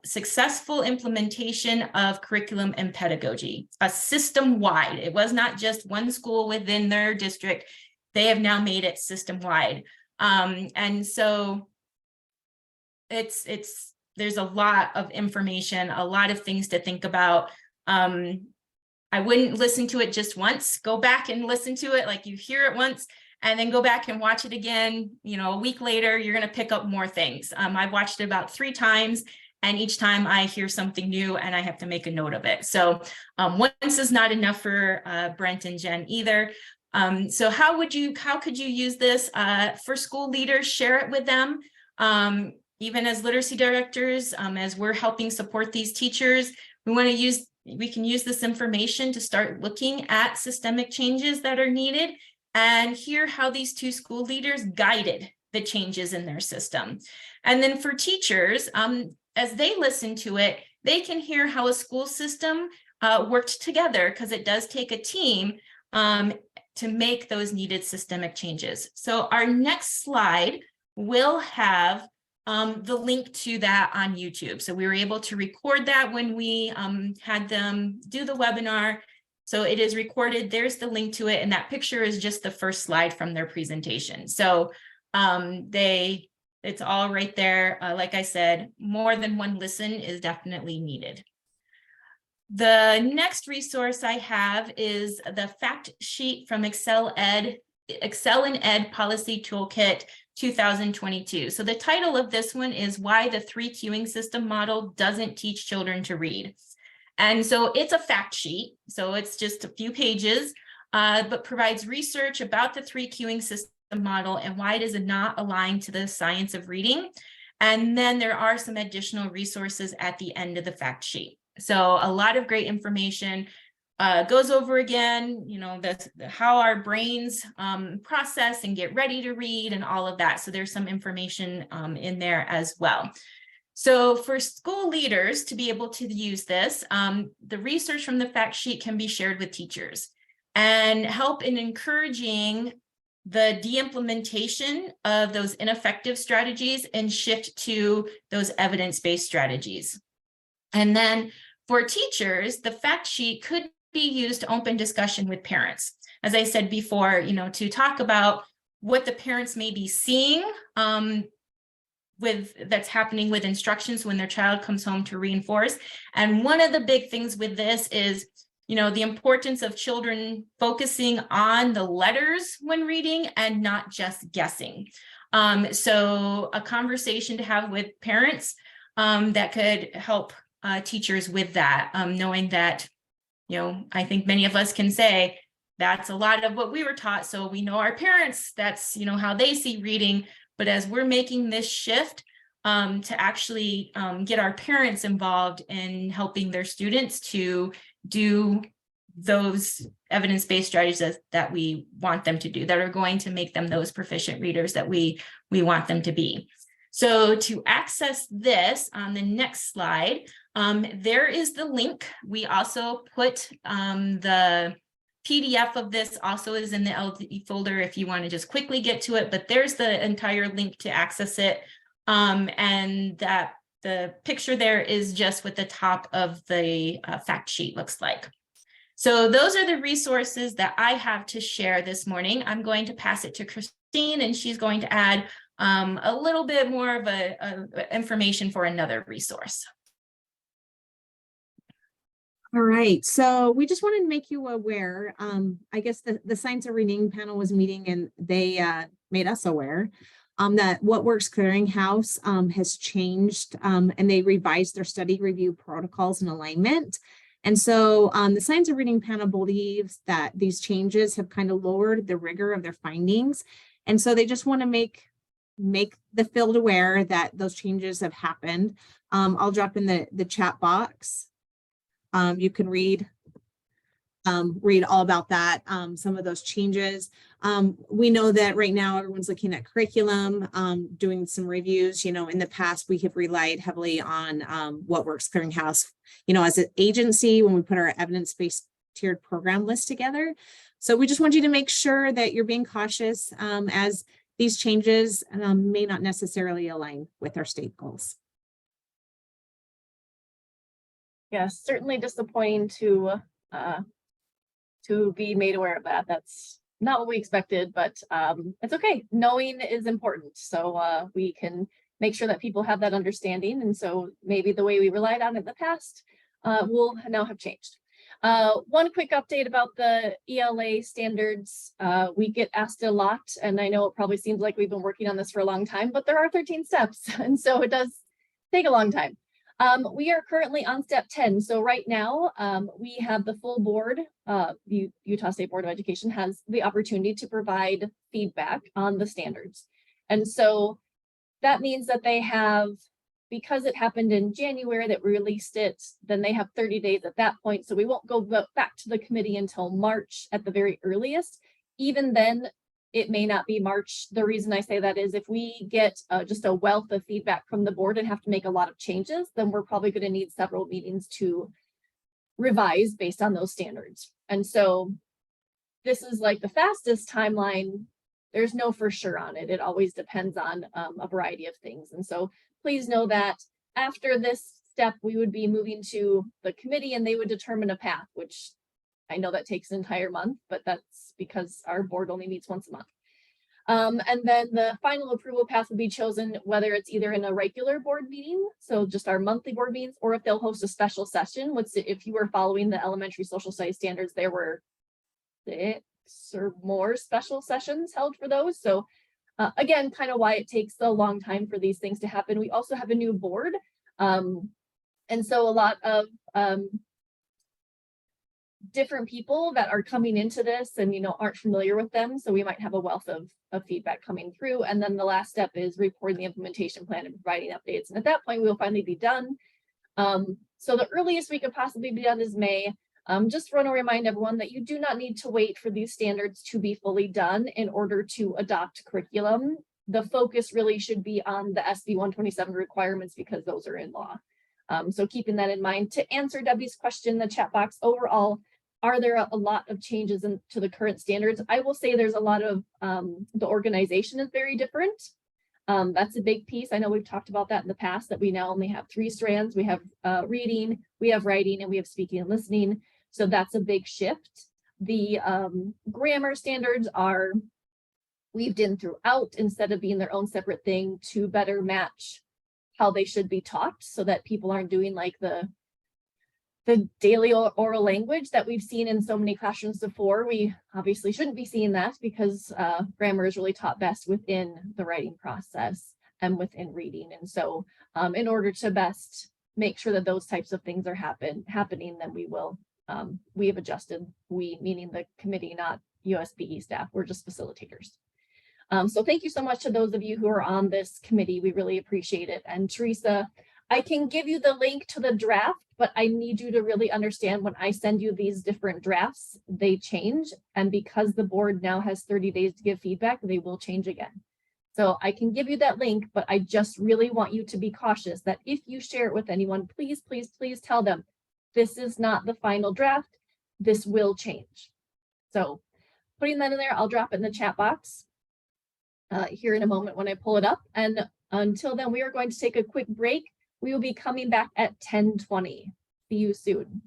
successful implementation of curriculum and pedagogy, a system-wide. It was not just one school within their district. They have now made it system-wide. And so there's a lot of information, a lot of things to think about. I wouldn't listen to it just once. Go back and listen to it, like you hear it once, and then go back and watch it again. You know, a week later, you're going to pick up more things. I watched it about 3 times, and each time I hear something new and I have to make a note of it. So once is not enough for Brent and Jen either. So how could you use this for school leaders? Share it with them. Even as literacy directors, as we're helping support these teachers, we can use this information to start looking at systemic changes that are needed and hear how these 2 school leaders guided the changes in their system. And then for teachers, as they listen to it, they can hear how a school system worked together, because it does take a team to make those needed systemic changes. So our next slide will have the link to that on YouTube. So we were able to record that when we had them do the webinar. So it is recorded. There's the link to it. And that picture is just the first slide from their presentation. So it's all right there. Like I said, more than one listen is definitely needed. The next resource I have is the fact sheet from Excel and Ed Policy Toolkit 2022. So the title of this one is Why the 3 Queuing System Model Doesn't Teach Children to Read. And so it's a fact sheet. So it's just a few pages, but provides research about the 3 queuing system model and why it is not aligned to the science of reading. And then there are some additional resources at the end of the fact sheet. So a lot of great information. Goes over again, you know, how our brains process and get ready to read and all of that. So there's some information in there as well. So for school leaders to be able to use this, the research from the fact sheet can be shared with teachers and help in encouraging the de-implementation of those ineffective strategies and shift to those evidence-based strategies. And then for teachers, the fact sheet could be used to open discussion with parents. As I said before, you know, to talk about what the parents may be seeing that's happening with instructions when their child comes home to reinforce. And one of the big things with this is, you know, the importance of children focusing on the letters when reading and not just guessing. So a conversation to have with parents that could help teachers with that, knowing that, you know, I think many of us can say that's a lot of what we were taught. So we know our parents, that's, you know, how they see reading, But as we're making this shift to actually get our parents involved in helping their students to do those evidence-based strategies that we want them to do, that are going to make them those proficient readers that we want them to be. So to access this on the next slide, there is the link. We also put the PDF of this also is in the LD folder if you want to just quickly get to it, but there's the entire link to access it. And that the picture there is just what the top of the fact sheet looks like. So those are the resources that I have to share this morning. I'm going to pass it to Christine, and she's going to add a little bit more of information for another resource. All right, so we just wanted to make you aware. I guess the Science of Reading panel was meeting, and they made us aware that What Works Clearinghouse has changed, and they revised their study review protocols and alignment. And so the Science of Reading panel believes that these changes have kind of lowered the rigor of their findings. And so they just want to make the field aware that those changes have happened. I'll drop in the chat box. You can read all about that, some of those changes. We know that right now everyone's looking at curriculum, doing some reviews. You know, in the past, we have relied heavily on What Works Clearinghouse, you know, as an agency when we put our evidence-based tiered program list together. So we just want you to make sure that you're being cautious as these changes may not necessarily align with our state goals. Yes, certainly disappointing to be made aware of that. That's not what we expected, but it's okay. Knowing is important, so we can make sure that people have that understanding. And so maybe the way we relied on it in the past will now have changed. One quick update about the ELA standards. We get asked a lot, and I know it probably seems like we've been working on this for a long time, but there are 13 steps, and so it does take a long time. We are currently on step 10. So right now, we have the full board, Utah State Board of Education has the opportunity to provide feedback on the standards. And so that means that they have, because it happened in January that we released it, then they have 30 days at that point. So we won't go back to the committee until March at the very earliest. Even then, it may not be March. The reason I say that is if we get just a wealth of feedback from the board and have to make a lot of changes, then we're probably going to need several meetings to revise based on those standards. And so this is like the fastest timeline. There's no for sure on it. It always depends on a variety of things. And so please know that after this step, we would be moving to the committee and they would determine a path, which I know that takes an entire month, but that's because our board only meets once a month. And then the final approval path will be chosen, whether it's either in a regular board meeting, so just our monthly board meetings, or if they'll host a special session. If you were following the elementary social studies standards, there were 6 or more special sessions held for those. So again, kind of why it takes a long time for these things to happen. We also have a new board. And so a lot of different people that are coming into this and, you know, aren't familiar with them. So we might have a wealth of feedback coming through. And then the last step is reporting the implementation plan and providing updates. And at that point, we'll finally be done. So the earliest we could possibly be done is May. Just want to remind everyone that you do not need to wait for these standards to be fully done in order to adopt curriculum. The focus really should be on the SB 127 requirements because those are in law. So keeping that in mind. To answer Debbie's question in the chat box, overall, are there a lot of changes to the current standards? I will say there's a lot of, the organization is very different. That's a big piece. I know we've talked about that in the past, that we now only have 3 strands. We have reading, we have writing, and we have speaking and listening. So that's a big shift. The grammar standards are weaved in throughout instead of being their own separate thing to better match how they should be taught so that people aren't doing like the daily oral language that we've seen in so many classrooms before. We obviously shouldn't be seeing that because grammar is really taught best within the writing process and within reading. And so in order to best make sure that those types of things are happening, then we have adjusted, we meaning the committee, not USBE staff, we're just facilitators. So thank you so much to those of you who are on this committee. We really appreciate it. And Teresa, I can give you the link to the draft, but I need you to really understand when I send you these different drafts, they change. And because the board now has 30 days to give feedback, they will change again. So I can give you that link, but I just really want you to be cautious that if you share it with anyone, please, please, please tell them this is not the final draft. This will change. So putting that in there, I'll drop it in the chat box here in a moment when I pull it up. And until then, we are going to take a quick break. We will be coming back at 10:20. See you soon.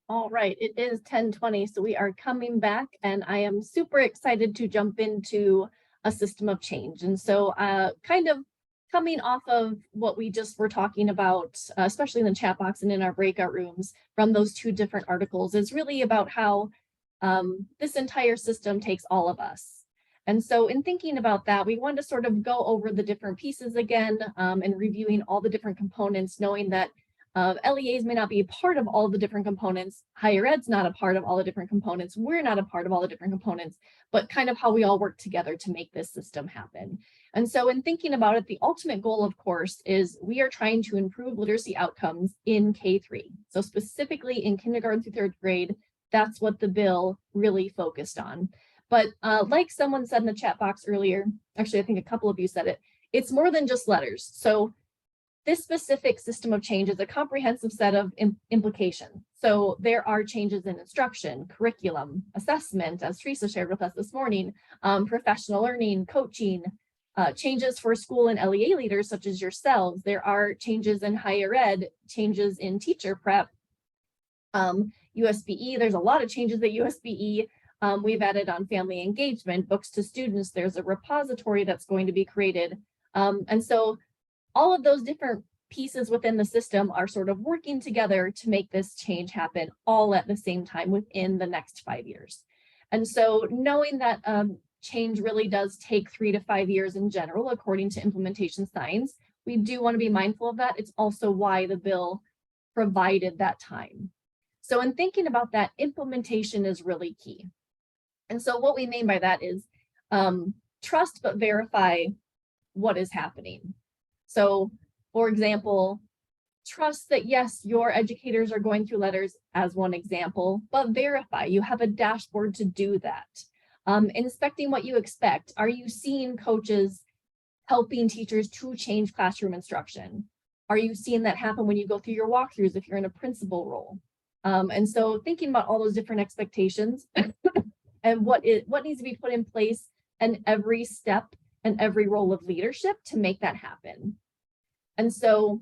All right, it is 10:20, so we are coming back, and I am super excited to jump into a system of change. And so kind of coming off of what we just were talking about, especially in the chat box and in our breakout rooms from those two different articles, is really about how this entire system takes all of us. And so in thinking about that, we wanted to sort of go over the different pieces again and reviewing all the different components, knowing that LEAs may not be a part of all the different components. Higher ed's not a part of all the different components. We're not a part of all the different components, but kind of how we all work together to make this system happen. And so in thinking about it, the ultimate goal, of course, is we are trying to improve literacy outcomes in K-3. So specifically in kindergarten through third grade, that's what the bill really focused on. But like someone said in the chat box earlier, actually, I think a couple of you said it, it's more than just letters. So this specific system of change is a comprehensive set of implications. So there are changes in instruction, curriculum, assessment, as Teresa shared with us this morning, professional learning, coaching, changes for school and LEA leaders such as yourselves. There are changes in higher ed, changes in teacher prep, USBE. There's a lot of changes at USBE. We've added on family engagement, books to students. There's a repository that's going to be created. And so all of those different pieces within the system are sort of working together to make this change happen all at the same time within the next 5 years. And so knowing that change really does take 3 to 5 years in general, according to implementation science, we do want to be mindful of that. It's also why the bill provided that time. So in thinking about that, implementation is really key. And so what we mean by that is trust but verify what is happening. So, for example, trust that, yes, your educators are going through letters as one example, but verify. You have a dashboard to do that. Inspecting what you expect. Are you seeing coaches helping teachers to change classroom instruction? Are you seeing that happen when you go through your walkthroughs if you're in a principal role? And so thinking about all those different expectations and what needs to be put in place in every step and every role of leadership to make that happen. And so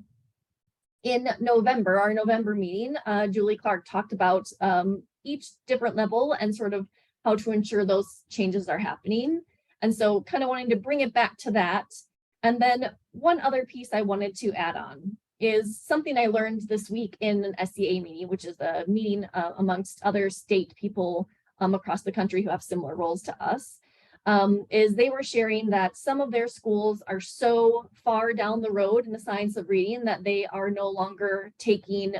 in November, our November meeting, Julie Clark talked about each different level and sort of how to ensure those changes are happening. And so kind of wanting to bring it back to that. And then one other piece I wanted to add on is something I learned this week in an SEA meeting, which is a meeting amongst other state people across the country who have similar roles to us. Is they were sharing that some of their schools are so far down the road in the science of reading that they are no longer taking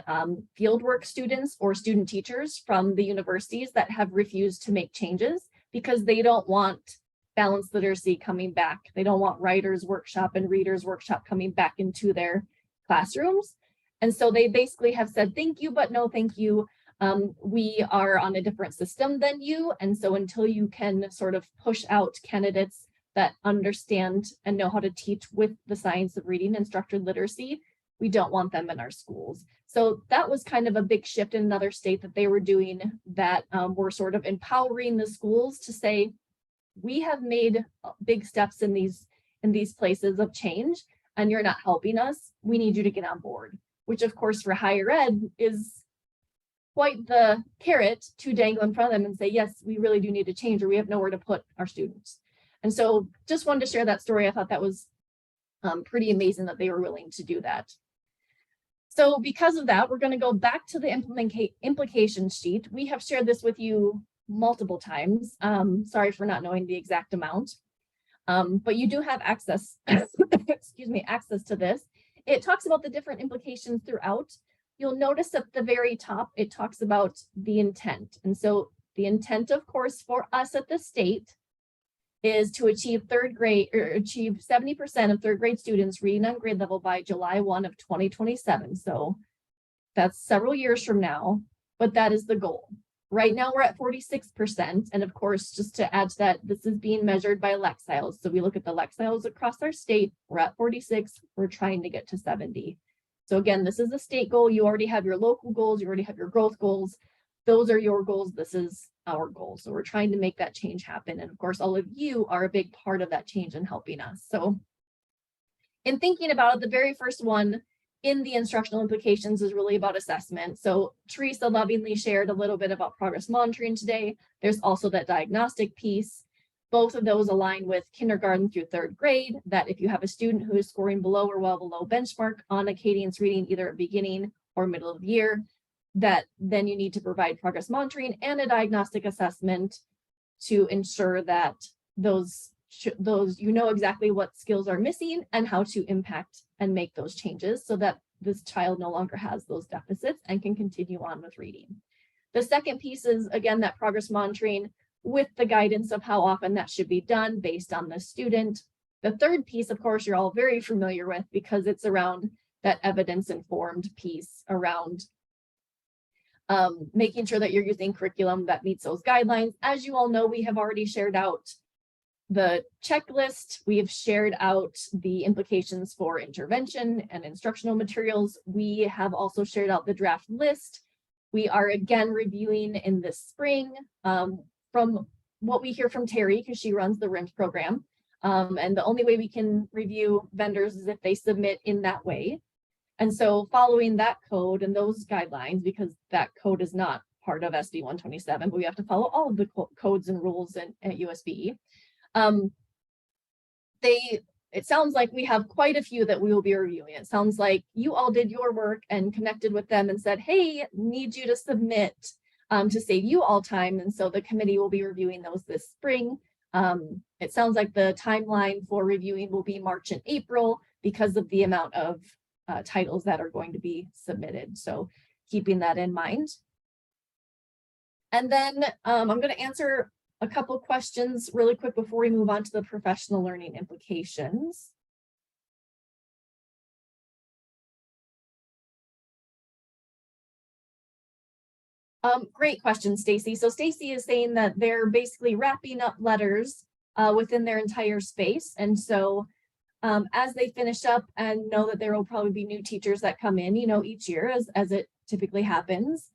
fieldwork students or student teachers from the universities that have refused to make changes because they don't want balanced literacy coming back. They don't want writers workshop and readers workshop coming back into their classrooms. And so they basically have said, thank you, but no, thank you. We are on a different system than you. And so until you can sort of push out candidates that understand and know how to teach with the science of reading and structured literacy, we don't want them in our schools. So that was kind of a big shift in another state that they were doing, that were sort of empowering the schools to say, we have made big steps in these places of change and you're not helping us. We need you to get on board, which of course for higher ed is quite the carrot to dangle in front of them and say, yes, we really do need to change or we have nowhere to put our students. And so just wanted to share that story. I thought that was pretty amazing that they were willing to do that. So because of that, we're going to go back to the implication sheet. We have shared this with you multiple times. Sorry for not knowing the exact amount, but you do have access, excuse me, access to this. It talks about the different implications throughout. You'll notice at the very top, it talks about the intent. And so the intent, of course, for us at the state is to achieve third grade or achieve 70% of third grade students reading on grade level by July 1 of 2027. So that's several years from now, but that is the goal. Right now we're at 46%. And of course, just to add to that, this is being measured by Lexiles. So we look at the Lexiles across our state, we're at 46, we're trying to get to 70. So again, this is a state goal. You already have your local goals. You already have your growth goals. Those are your goals. This is our goal. So we're trying to make that change happen. And of course, all of you are a big part of that change and helping us. So in thinking about it, the very first one in the instructional implications is really about assessment. So Teresa lovingly shared a little bit about progress monitoring today. There's also that diagnostic piece. Both of those align with kindergarten through 3rd grade, that if you have a student who is scoring below or well below benchmark on a cadence reading, either at beginning or middle of the year, that then you need to provide progress monitoring and a diagnostic assessment to ensure that those you know exactly what skills are missing and how to impact and make those changes so that this child no longer has those deficits and can continue on with reading. The second piece is, again, that progress monitoring with the guidance of how often that should be done based on the student. The third piece, of course, you're all very familiar with because it's around that evidence-informed piece around making sure that you're using curriculum that meets those guidelines. As you all know, we have already shared out the checklist. We have shared out the implications for intervention and instructional materials. We have also shared out the draft list. We are again reviewing in the spring from what we hear from Terry, because she runs the RIMS program. And the only way we can review vendors is if they submit in that way. And so following that code and those guidelines, because that code is not part of SB 127, but we have to follow all of the codes and rules at USBE. It sounds like we have quite a few that we will be reviewing. It sounds like you all did your work and connected with them and said, hey, need you to submit to save you all time. And so the committee will be reviewing those this spring. It sounds like the timeline for reviewing will be March and April because of the amount of titles that are going to be submitted. So keeping that in mind. And then I'm going to answer a couple questions really quick before we move on to the professional learning implications. Great question, Stacy. So Stacy is saying that they're basically wrapping up letters within their entire space. And so as they finish up and know that there will probably be new teachers that come in, you know, each year as it typically happens.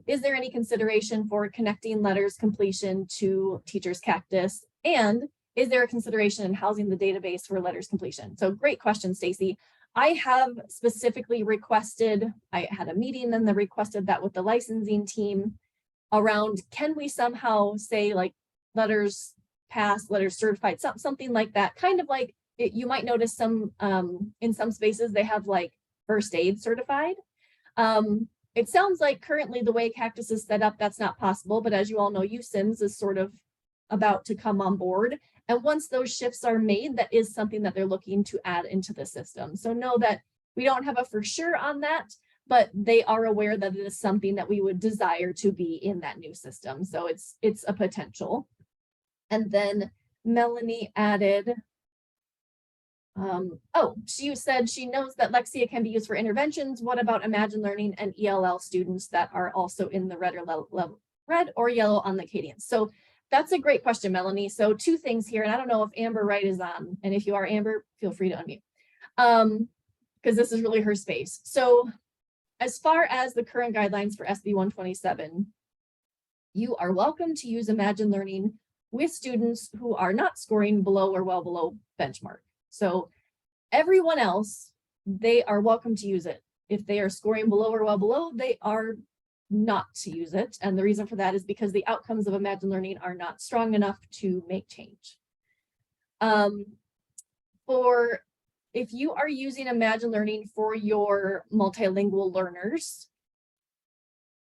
Is there any consideration for connecting letters completion to Teachers Cactus? And is there a consideration in housing the database for letters completion? So great question, Stacy. I have specifically requested, I had a meeting and then requested that with the licensing team around, can we somehow say like letters passed, letters certified, something like that, kind of like you might notice some in some spaces they have like first aid certified. It sounds like currently the way Cactus is set up, that's not possible, but as you all know, USIMS is sort of about to come on board. And once those shifts are made, that is something that they're looking to add into the system. So know that we don't have a for sure on that, but they are aware that it is something that we would desire to be in that new system. So it's a potential. And then Melanie added, she said she knows that Lexia can be used for interventions. What about Imagine Learning and ELL students that are also in the red or yellow on the cadence? So that's a great question, Melanie. So two things here, and I don't know if Amber Wright is on, and if you are Amber, feel free to unmute, because this is really her space. So as far as the current guidelines for SB 127, you are welcome to use Imagine Learning with students who are not scoring below or well below benchmark. So everyone else, they are welcome to use it. If they are scoring below or well below, they are not to use it. And the reason for that is because the outcomes of Imagine Learning are not strong enough to make change. If you are using Imagine Learning for your multilingual learners,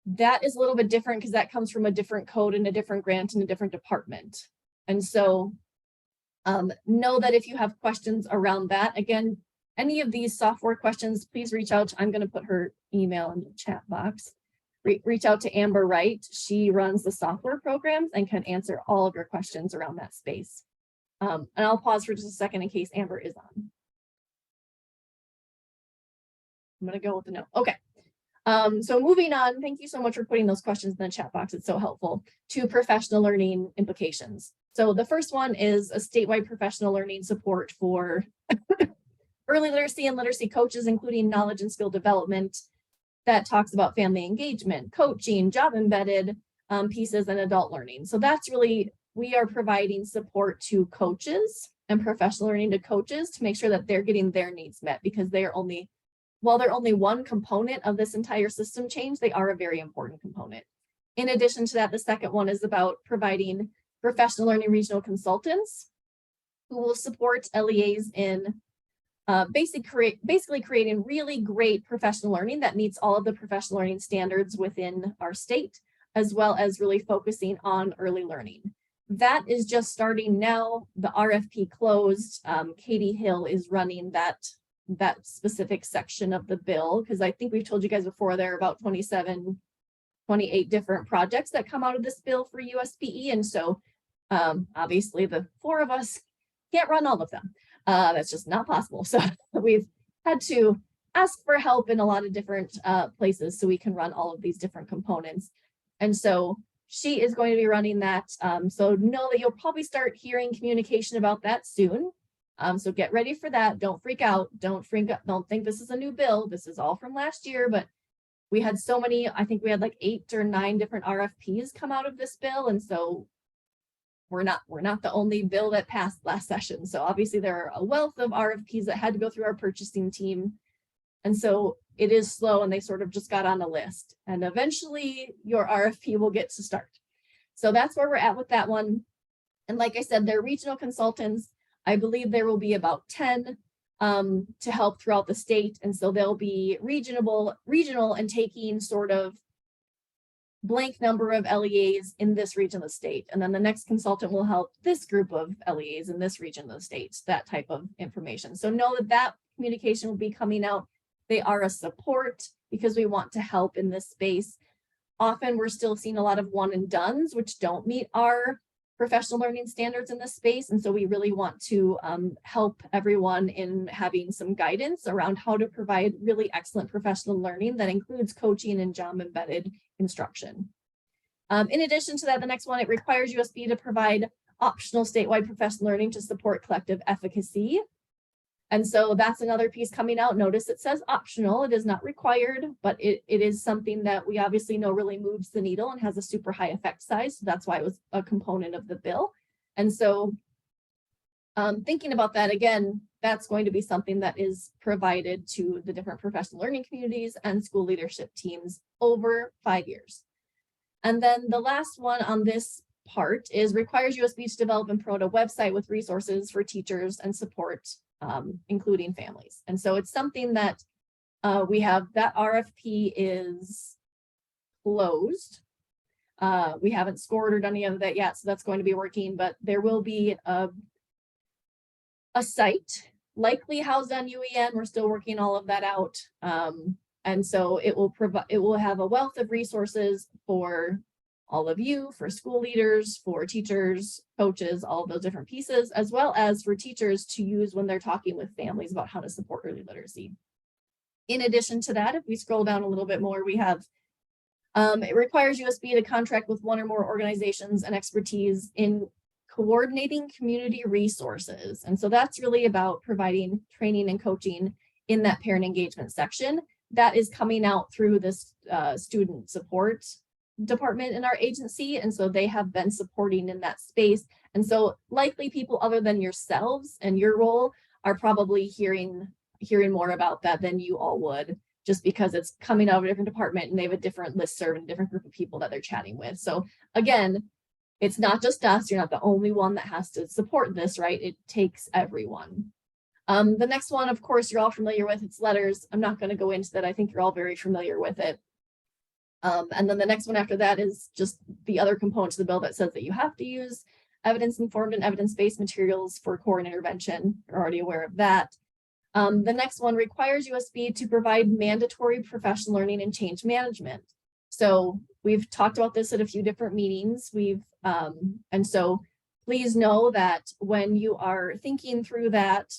that is a little bit different because that comes from a different code and a different grant and a different department. And so know that if you have questions around that, again, any of these software questions, please reach out. I'm going to put her email in the chat box. Reach out to Amber Wright. She runs the software programs and can answer all of your questions around that space. And I'll pause for just a second in case Amber is on. I'm going to go with the no. Okay. So moving on, thank you so much for putting those questions in the chat box. It's so helpful to professional learning implications. So the first one is a statewide professional learning support for early literacy and literacy coaches, including knowledge and skill development that talks about family engagement, coaching, job embedded pieces, and adult learning. So that's really, we are providing support to coaches and professional learning to coaches to make sure that they're getting their needs met because they are only while they're only one component of this entire system change, they are a very important component. In addition to that, the second one is about providing professional learning regional consultants who will support LEAs in basically creating really great professional learning that meets all of the professional learning standards within our state, as well as really focusing on early learning. That is just starting now. The RFP closed. Katie Hill is running that specific section of the bill, because I think we've told you guys before there are about 28 different projects that come out of this bill for USBE. And so obviously the four of us can't run all of them. That's just not possible. So we've had to ask for help in a lot of different places so we can run all of these different components. And so she is going to be running that. So know that you'll probably start hearing communication about that soon. So get ready for that. Don't freak out. Don't think this is a new bill. This is all from last year, but we had so many, I think we had like 8 or 9 different RFPs come out of this bill. And so we're not the only bill that passed last session. So obviously there are a wealth of RFPs that had to go through our purchasing team. And so it is slow, and they sort of just got on the list, and eventually your RFP will get to start. So that's where we're at with that one. And like I said, they're regional consultants. I believe there will be about 10 to help throughout the state. And so they'll be regional and taking sort of blank number of LEAs in this region of the state. And then the next consultant will help this group of LEAs in this region of the state, that type of information. So know that communication will be coming out. They are a support because we want to help in this space. Often we're still seeing a lot of one and dones, which don't meet our professional learning standards in this space. And so we really want to help everyone in having some guidance around how to provide really excellent professional learning that includes coaching and job embedded instruction. In addition to that, the next one, it requires USB to provide optional statewide professional learning to support collective efficacy. And so that's another piece coming out. Notice it says optional. It is not required, but it is something that we obviously know really moves the needle and has a super high effect size. So that's why it was a component of the bill. And so thinking about that again, that's going to be something that is provided to the different professional learning communities and school leadership teams over 5 years. And then the last one on this part is requires USB to develop and promote a website with resources for teachers and support, including families. And so it's something that we have, that RFP is closed. We haven't scored or done any of that yet, so that's going to be working, but there will be a site likely housed on UEN. We're still working all of that out. And so it will have a wealth of resources for all of you, for school leaders, for teachers, coaches, all of those different pieces, as well as for teachers to use when they're talking with families about how to support early literacy. In addition to that, if we scroll down a little bit more, we have, it requires USB to contract with one or more organizations and expertise in coordinating community resources. And so that's really about providing training and coaching in that parent engagement section. That is coming out through this student support department in our agency. And so they have been supporting in that space. And so likely people other than yourselves and your role are probably hearing more about that than you all would, just because it's coming out of a different department and they have a different listserv and a different group of people that they're chatting with. So again, it's not just us. You're not the only one that has to support this, right? It takes everyone. The next one, of course, you're all familiar with. It's letters. I'm not going to go into that. I think you're all very familiar with it. And then the next one after that is just the other component of the bill that says that you have to use evidence-informed and evidence-based materials for core and intervention. You're already aware of that. The next one requires USB to provide mandatory professional learning and change management. So we've talked about this at a few different meetings. And so please know that when you are thinking through that,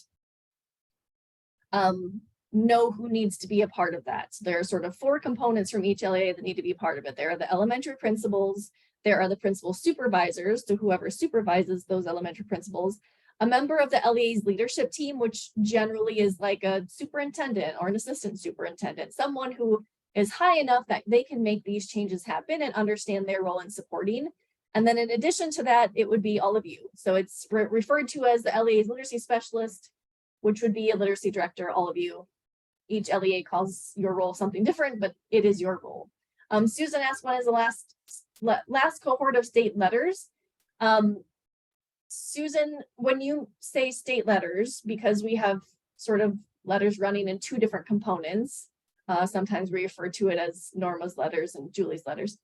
know who needs to be a part of that. So there are sort of 4 components from each LEA that need to be part of it. There are the elementary principals, there are the principal supervisors, so whoever supervises those elementary principals, a member of the LEA's leadership team, which generally is like a superintendent or an assistant superintendent, someone who is high enough that they can make these changes happen and understand their role in supporting. And then in addition to that, it would be all of you. So it's referred to as the LEA's literacy specialist, which would be a literacy director, all of you. each LEA calls your role something different, but it is your role. Susan asked, when is the last cohort of state letters? Susan, when you say state letters, because we have sort of letters running in two different components, sometimes we refer to it as Norma's letters and Julie's letters.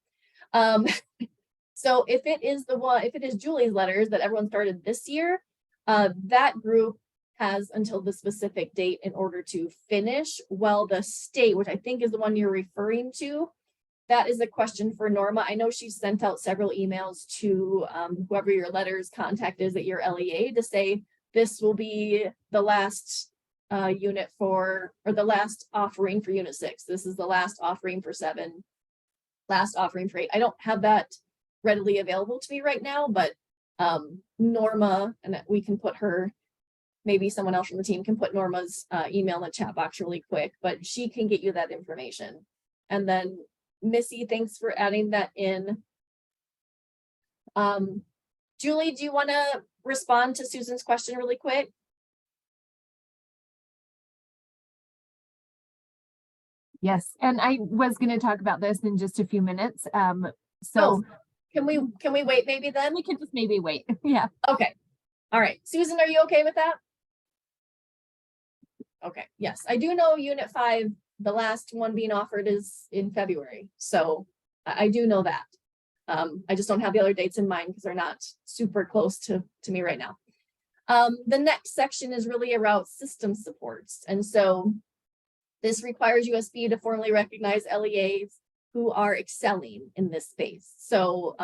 So if it is Julie's letters that everyone started this year, that group has until the specific date in order to finish, while the state, which I think is the one you're referring to, that is a question for Norma. I know she sent out several emails to whoever your letters contact is at your LEA to say this will be the last unit for, or the last offering for unit 6. This is the last offering for 7, last offering for 8. I don't have that readily available to me right now, but Norma, and we can put her, maybe someone else from the team can put Norma's email in the chat box really quick, but she can get you that information. And then Missy, thanks for adding that in. Julie, do you want to respond to Susan's question really quick? Yes, and I was going to talk about this in just a few minutes. Can we wait maybe then? We can just maybe wait. Yeah. Okay. All right. Susan, are you okay with that? Okay. Yes, I do know unit 5, the last one being offered is in February. So I do know that. I just don't have the other dates in mind because they're not super close to me right now. The next section is really about system supports. And so this requires USB to formally recognize LEAs who are excelling in this space. So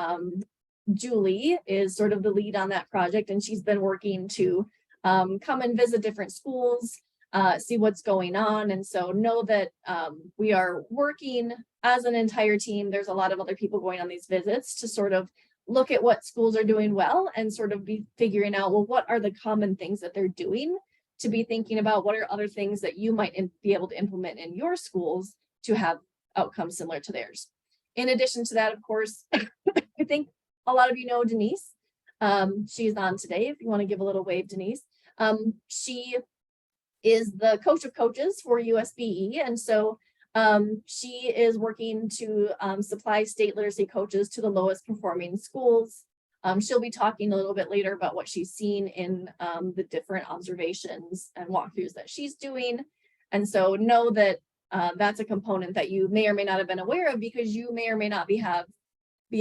Julie is sort of the lead on that project, and she's been working to come and visit different schools, see what's going on. And so know that we are working as an entire team. There's a lot of other people going on these visits to sort of look at what schools are doing well and sort of be figuring out, well, what are the common things that they're doing, to be thinking about what are other things that you might be able to implement in your schools to have outcomes similar to theirs. In addition to that, of course, I think a lot of you know Denise. She's on today. If you want to give a little wave, Denise. She is the coach of coaches for USBE. And so she is working to supply state literacy coaches to the lowest performing schools. She'll be talking a little bit later about what she's seen in the different observations and walkthroughs that she's doing. And so know that that's a component that you may or may not have been aware of, because you may or may not be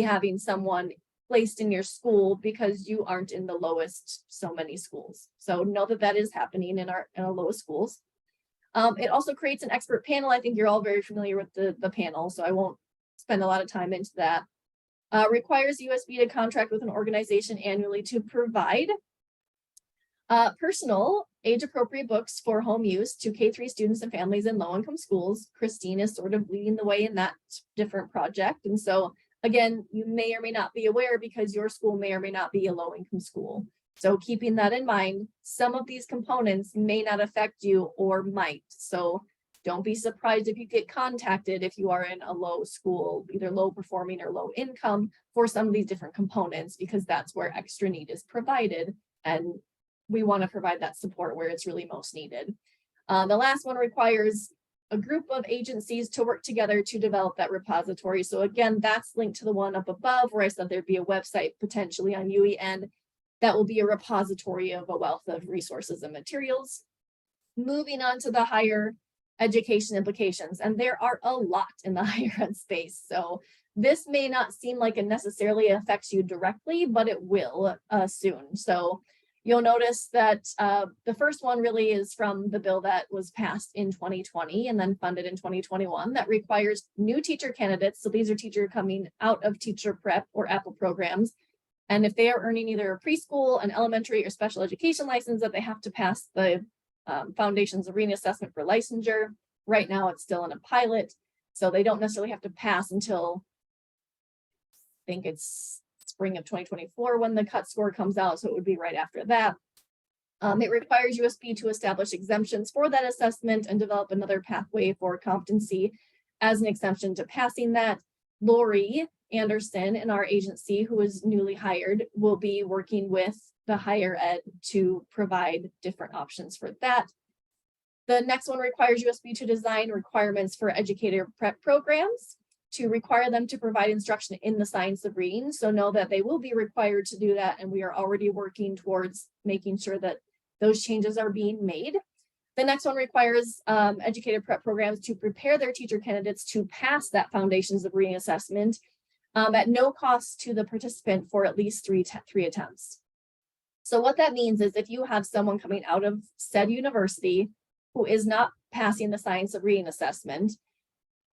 having someone placed in your school because you aren't in the lowest so many schools. So know that that is happening in our lowest schools. It also creates an expert panel. I think you're all very familiar with the panel, so I won't spend a lot of time into that. Requires USB to contract with an organization annually to provide personal age-appropriate books for home use to K-3 students and families in low-income schools. Christine is sort of leading the way in that different project. And so, again, you may or may not be aware because your school may or may not be a low-income school. So keeping that in mind, some of these components may not affect you or might. So don't be surprised if you get contacted if you are in a low school, either low performing or low income, for some of these different components, because that's where extra need is provided. And we want to provide that support where it's really most needed. The last one requires a group of agencies to work together to develop that repository. So again, that's linked to the one up above where I said there'd be a website potentially on UEN that will be a repository of a wealth of resources and materials. Moving on to the higher education implications, and there are a lot in the higher ed space. So this may not seem like it necessarily affects you directly, but it will soon. So you'll notice that the first one really is from the bill that was passed in 2020 and then funded in 2021 that requires new teacher candidates. So these are teachers coming out of teacher prep or Apple programs. And if they are earning either a preschool, an elementary, or special education license, that they have to pass the Foundations of Reading Assessment for licensure. Right now, it's still in a pilot, so they don't necessarily have to pass until, I think it's spring of 2024 when the cut score comes out, so it would be right after that. It requires USB to establish exemptions for that assessment and develop another pathway for competency as an exemption to passing that. Lori Anderson in our agency, who is newly hired, will be working with the higher ed to provide different options for that. The next one requires USB to design requirements for educator prep programs to require them to provide instruction in the science of reading. So know that they will be required to do that, and we are already working towards making sure that those changes are being made. The next one requires educator prep programs to prepare their teacher candidates to pass that Foundations of Reading assessment at no cost to the participant for at least three attempts. So what that means is if you have someone coming out of said university who is not passing the Science of Reading assessment,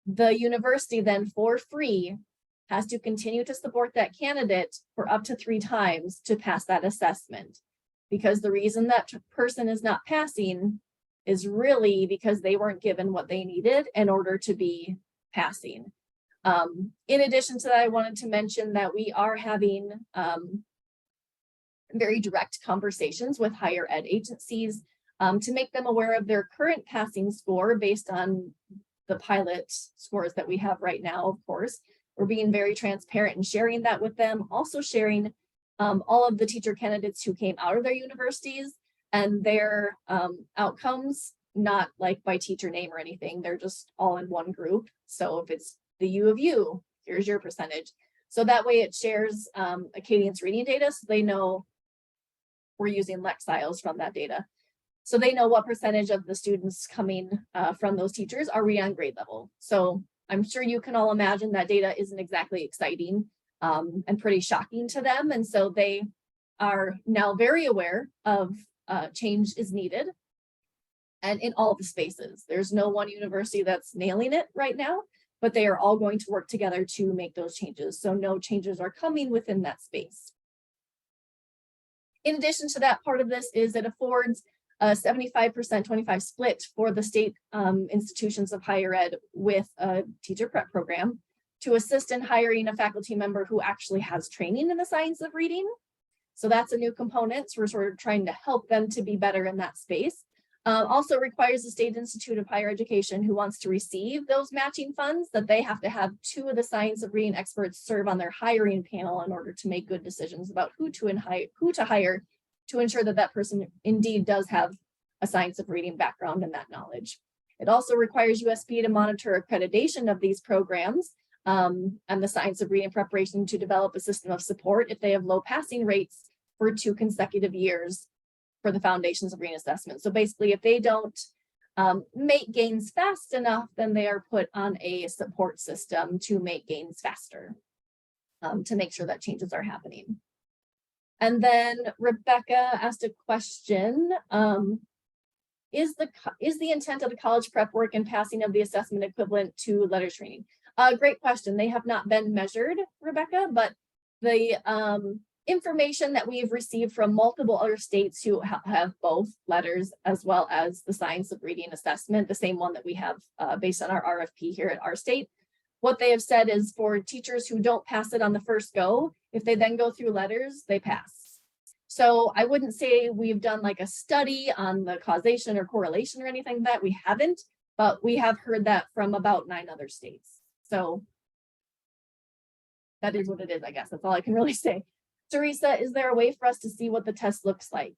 the university then for free has to continue to support that candidate for up to 3 times to pass that assessment. Because the reason that person is not passing is really because they weren't given what they needed in order to be passing. In addition to that, I wanted to mention that we are having very direct conversations with higher ed agencies to make them aware of their current passing score based on the pilot scores that we have right now. Of course, we're being very transparent and sharing that with them, also sharing all of the teacher candidates who came out of their universities and their outcomes, not like by teacher name or anything. They're just all in one group. So if it's the U of U, here's your percentage. So that way it shares Acadian's reading data, so they know we're using Lexiles from that data. So they know what percentage of the students coming from those teachers are reading on grade level. So I'm sure you can all imagine that data isn't exactly exciting and pretty shocking to them. And so they are now very aware of change is needed. And in all the spaces, there's no one university that's nailing it right now, but they are all going to work together to make those changes. So no changes are coming within that space. In addition to that, part of this is it affords a 75% 25 split for the state institutions of higher ed with a teacher prep program to assist in hiring a faculty member who actually has training in the science of reading. So that's a new component. So we're sort of trying to help them to be better in that space. Also requires the State Institute of Higher Education who wants to receive those matching funds that they have to have 2 of the science of reading experts serve on their hiring panel in order to make good decisions about who to hire to ensure that that person indeed does have a science of reading background and that knowledge. It also requires USB to monitor accreditation of these programs and the science of reading preparation to develop a system of support if they have low passing rates for 2 consecutive years for the Foundations of Reading assessment. So basically, if they don't make gains fast enough, then they are put on a support system to make gains faster to make sure that changes are happening. And then Rebecca asked a question. Is the intent of the college prep work and passing of the assessment equivalent to letters training? Great question. They have not been measured, Rebecca, but the information that we've received from multiple other states who have both letters as well as the science of reading assessment, the same one that we have based on our RFP here at our state. What they have said is for teachers who don't pass it on the first go, if they then go through letters, they pass. So I wouldn't say we've done like a study on the causation or correlation or anything like that. We haven't, but we have heard that from about 9 other states. So that is what it is, I guess. That's all I can really say. Teresa, is there a way for us to see what the test looks like?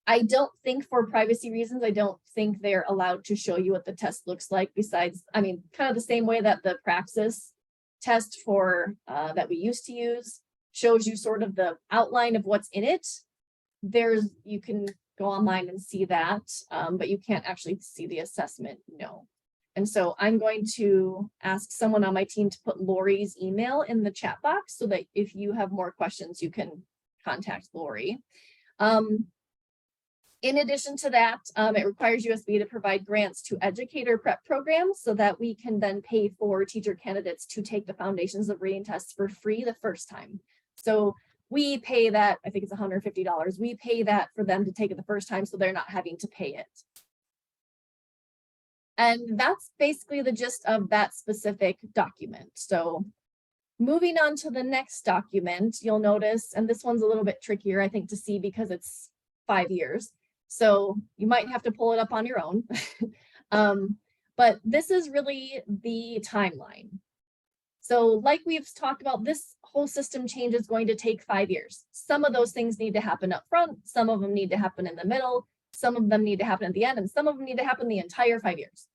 I don't think, for privacy reasons, I don't think they're allowed to show you what the test looks like, besides, I mean, kind of the same way that the Praxis test for that we used to use shows you sort of the outline of what's in it. You can go online and see that, but you can't actually see the assessment, no. And so I'm going to ask someone on my team to put Lori's email in the chat box so that if you have more questions, you can contact Lori. In addition to that, it requires USB to provide grants to educator prep programs so that we can then pay for teacher candidates to take the Foundations of Reading tests for free the first time. So we pay that, I think it's $150. We pay that for them to take it the first time so they're not having to pay it. And that's basically the gist of that specific document. So moving on to the next document, you'll notice, and this one's a little bit trickier, I think, to see because it's 5 years. So you might have to pull it up on your own. But this is really the timeline. So like we've talked about, this whole system change is going to take 5 years. Some of those things need to happen up front. Some of them need to happen in the middle. Some of them need to happen at the end, and some of them need to happen the entire 5 years.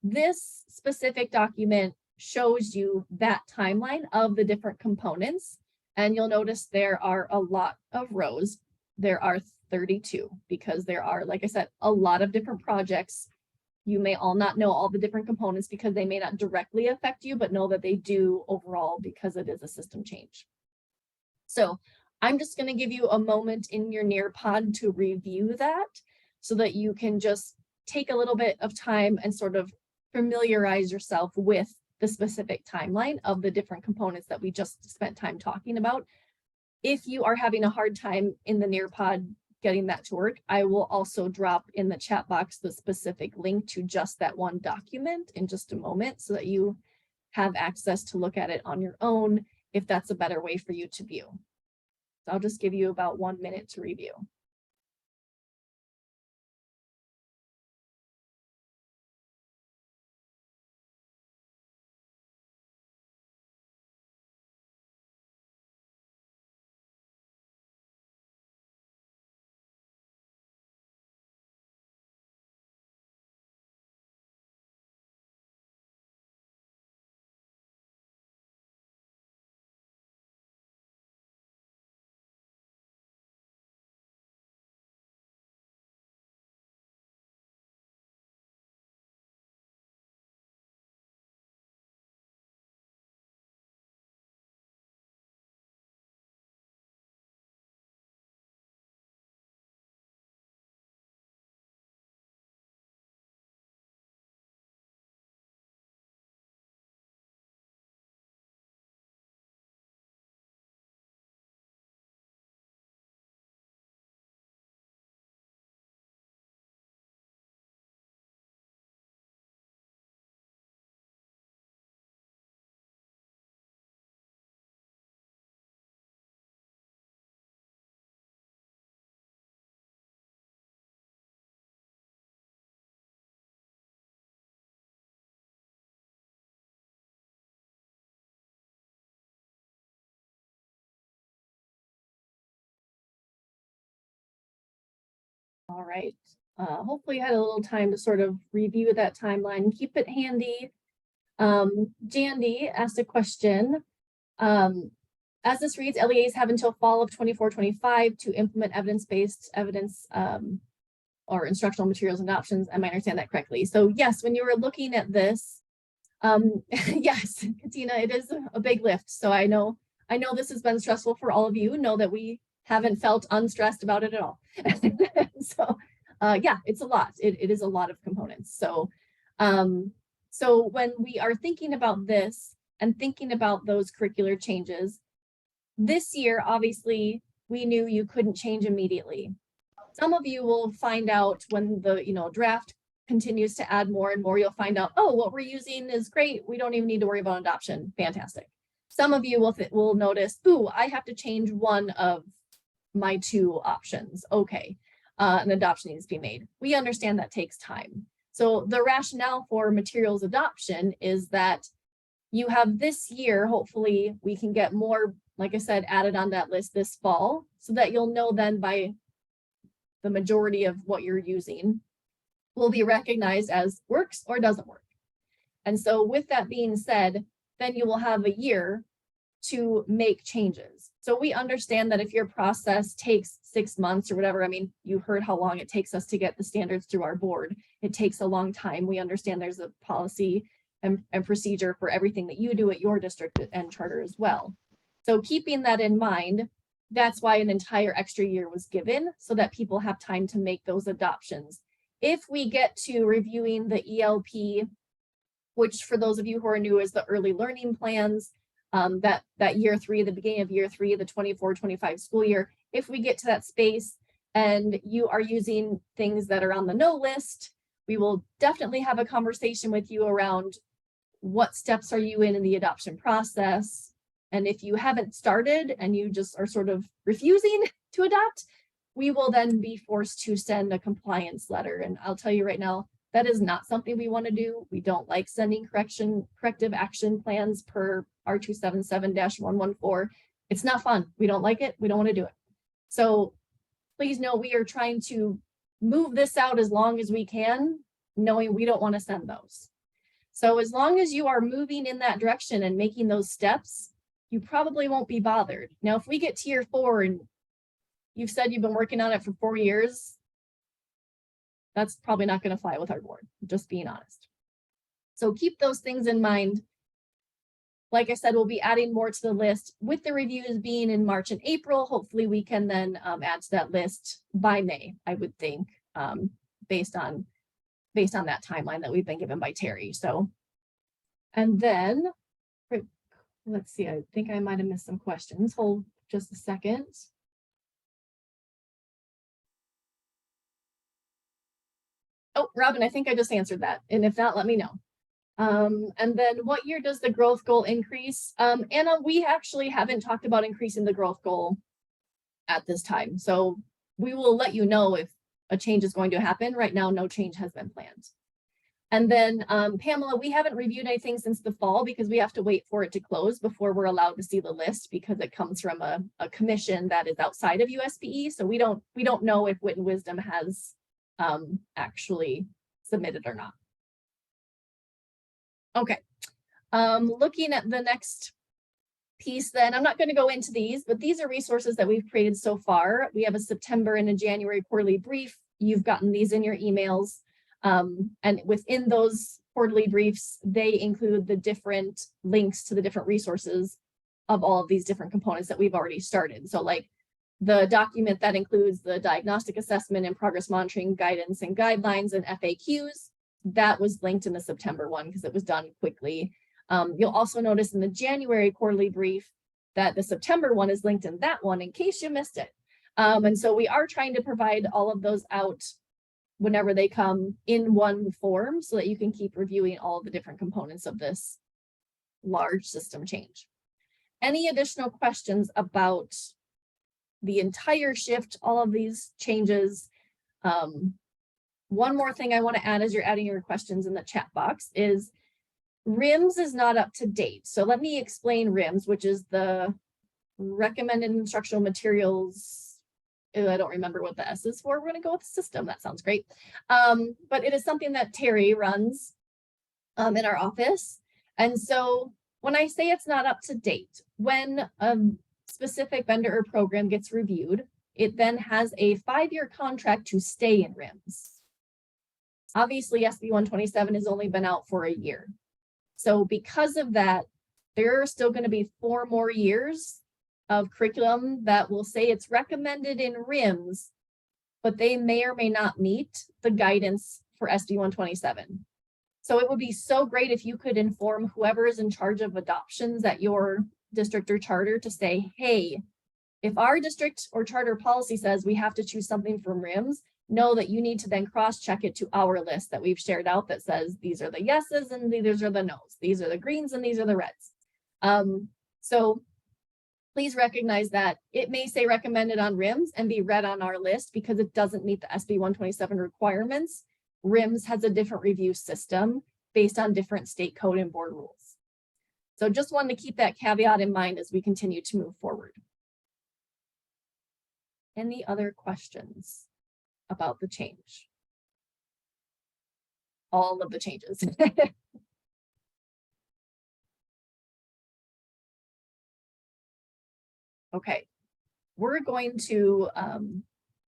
This specific document shows you that timeline of the different components, and you'll notice there are a lot of rows. There are 32 because there are, like I said, a lot of different projects. You may all not know all the different components because they may not directly affect you, but know that they do overall because it is a system change. So I'm just going to give you a moment in your Nearpod to review that so that you can just take a little bit of time and sort of familiarize yourself with the specific timeline of the different components that we just spent time talking about. If you are having a hard time in the Nearpod getting that to work, I will also drop in the chat box the specific link to just that one document in just a moment so that you have access to look at it on your own if that's a better way for you to view. So I'll just give you about 1 minute to review. All right. Hopefully you had a little time to sort of review that timeline. Keep it handy. Jandy asked a question. As this reads, LEAs have until fall of 24-25 to implement evidence-based evidence or instructional materials and options. Am I understand that correctly? So yes, when you were looking at this, yes, Katina, it is a big lift. So I know this has been stressful for all of you. Know that we haven't felt unstressed about it at all. So yeah, it's a lot. It is a lot of components. So so when we are thinking about this and thinking about those curricular changes, this year, obviously, we knew you couldn't change immediately. Some of you will find out when the draft continues to add more and more, you'll find out, oh, what we're using is great. We don't even need to worry about adoption. Fantastic. Some of you will notice, ooh, I have to change one of my 2 options. Okay, an adoption needs to be made. We understand that takes time. So the rationale for materials adoption is that you have this year, hopefully we can get more, like I said, added on that list this fall so that you'll know then by the majority of what you're using will be recognized as works or doesn't work. And so with that being said, then you will have a year to make changes. So we understand that if your process takes 6 months or whatever, I mean, you heard how long it takes us to get the standards through our board. It takes a long time. We understand there's a policy and procedure for everything that you do at your district and charter as well. So keeping that in mind, that's why an entire extra year was given so that people have time to make those adoptions. If we get to reviewing the ELP, which for those of you who are new is the early learning plans, that year 3, the beginning of year 3, the 24-25 school year, if we get to that space and you are using things that are on the no list, we will definitely have a conversation with you around what steps are you in the adoption process. And if you haven't started and you just are sort of refusing to adopt, we will then be forced to send a compliance letter. And I'll tell you right now, that is not something we want to do. We don't like sending corrective action plans per R277-114. It's not fun. We don't like it. We don't want to do it. So please know we are trying to move this out as long as we can, knowing we don't want to send those. So as long as you are moving in that direction and making those steps, you probably won't be bothered. Now, if we get tier 4 and you've said you've been working on it for 4 years, that's probably not going to fly with our board, just being honest. So keep those things in mind. Like I said, we'll be adding more to the list with the reviews being in March and April. Hopefully we can then add to that list by May, I would think, based on that timeline that we've been given by Terry. So, and then, let's see, I think I might have missed some questions. Hold just a second. Oh, Robin, I think I just answered that. And if not, let me know. And then what year does the growth goal increase? Anna, we actually haven't talked about increasing the growth goal at this time. So we will let you know if a change is going to happen. Right now, no change has been planned. And then Pamela, we haven't reviewed anything since the fall because we have to wait for it to close before we're allowed to see the list because it comes from a commission that is outside of USPE. So we don't know if Wit and Wisdom has actually submitted or not. Okay, looking at the next piece then, I'm not going to go into these, but these are resources that we've created so far. We have a September and a January quarterly brief. You've gotten these in your emails. And within those quarterly briefs, they include the different links to the different resources of all of these different components that we've already started. So like the document that includes the diagnostic assessment and progress monitoring guidance and guidelines and FAQs, that was linked in the September one because it was done quickly. You'll also notice in the January quarterly brief that the September one is linked in that one in case you missed it. And so we are trying to provide all of those out whenever they come in one form so that you can keep reviewing all the different components of this large system change. Any additional questions about the entire shift, all of these changes? One more thing I want to add as you're adding your questions in the chat box is RIMS is not up to date. So let me explain RIMS, which is the recommended instructional materials. I don't remember what the S is for. We're going to go with system. That sounds great. But it is something that Terry runs in our office. And so when I say it's not up to date, when a specific vendor or program gets reviewed, it then has a 5-year contract to stay in RIMS. Obviously, SB 127 has only been out for a year. So because of that, there are still going to be 4 more years of curriculum that will say it's recommended in RIMS, but they may or may not meet the guidance for SB 127. So it would be so great if you could inform whoever is in charge of adoptions at your district or charter to say, hey, if our district or charter policy says we have to choose something from RIMS, know that you need to then cross-check it to our list that we've shared out that says these are the yeses and these are the nos, these are the greens and these are the reds. So please recognize that it may say recommended on RIMS and be read on our list because it doesn't meet the SB 127 requirements. RIMS has a different review system based on different state code and board rules. So just wanted to keep that caveat in mind as we continue to move forward. Any other questions about the change? All of the changes. Okay, we're going to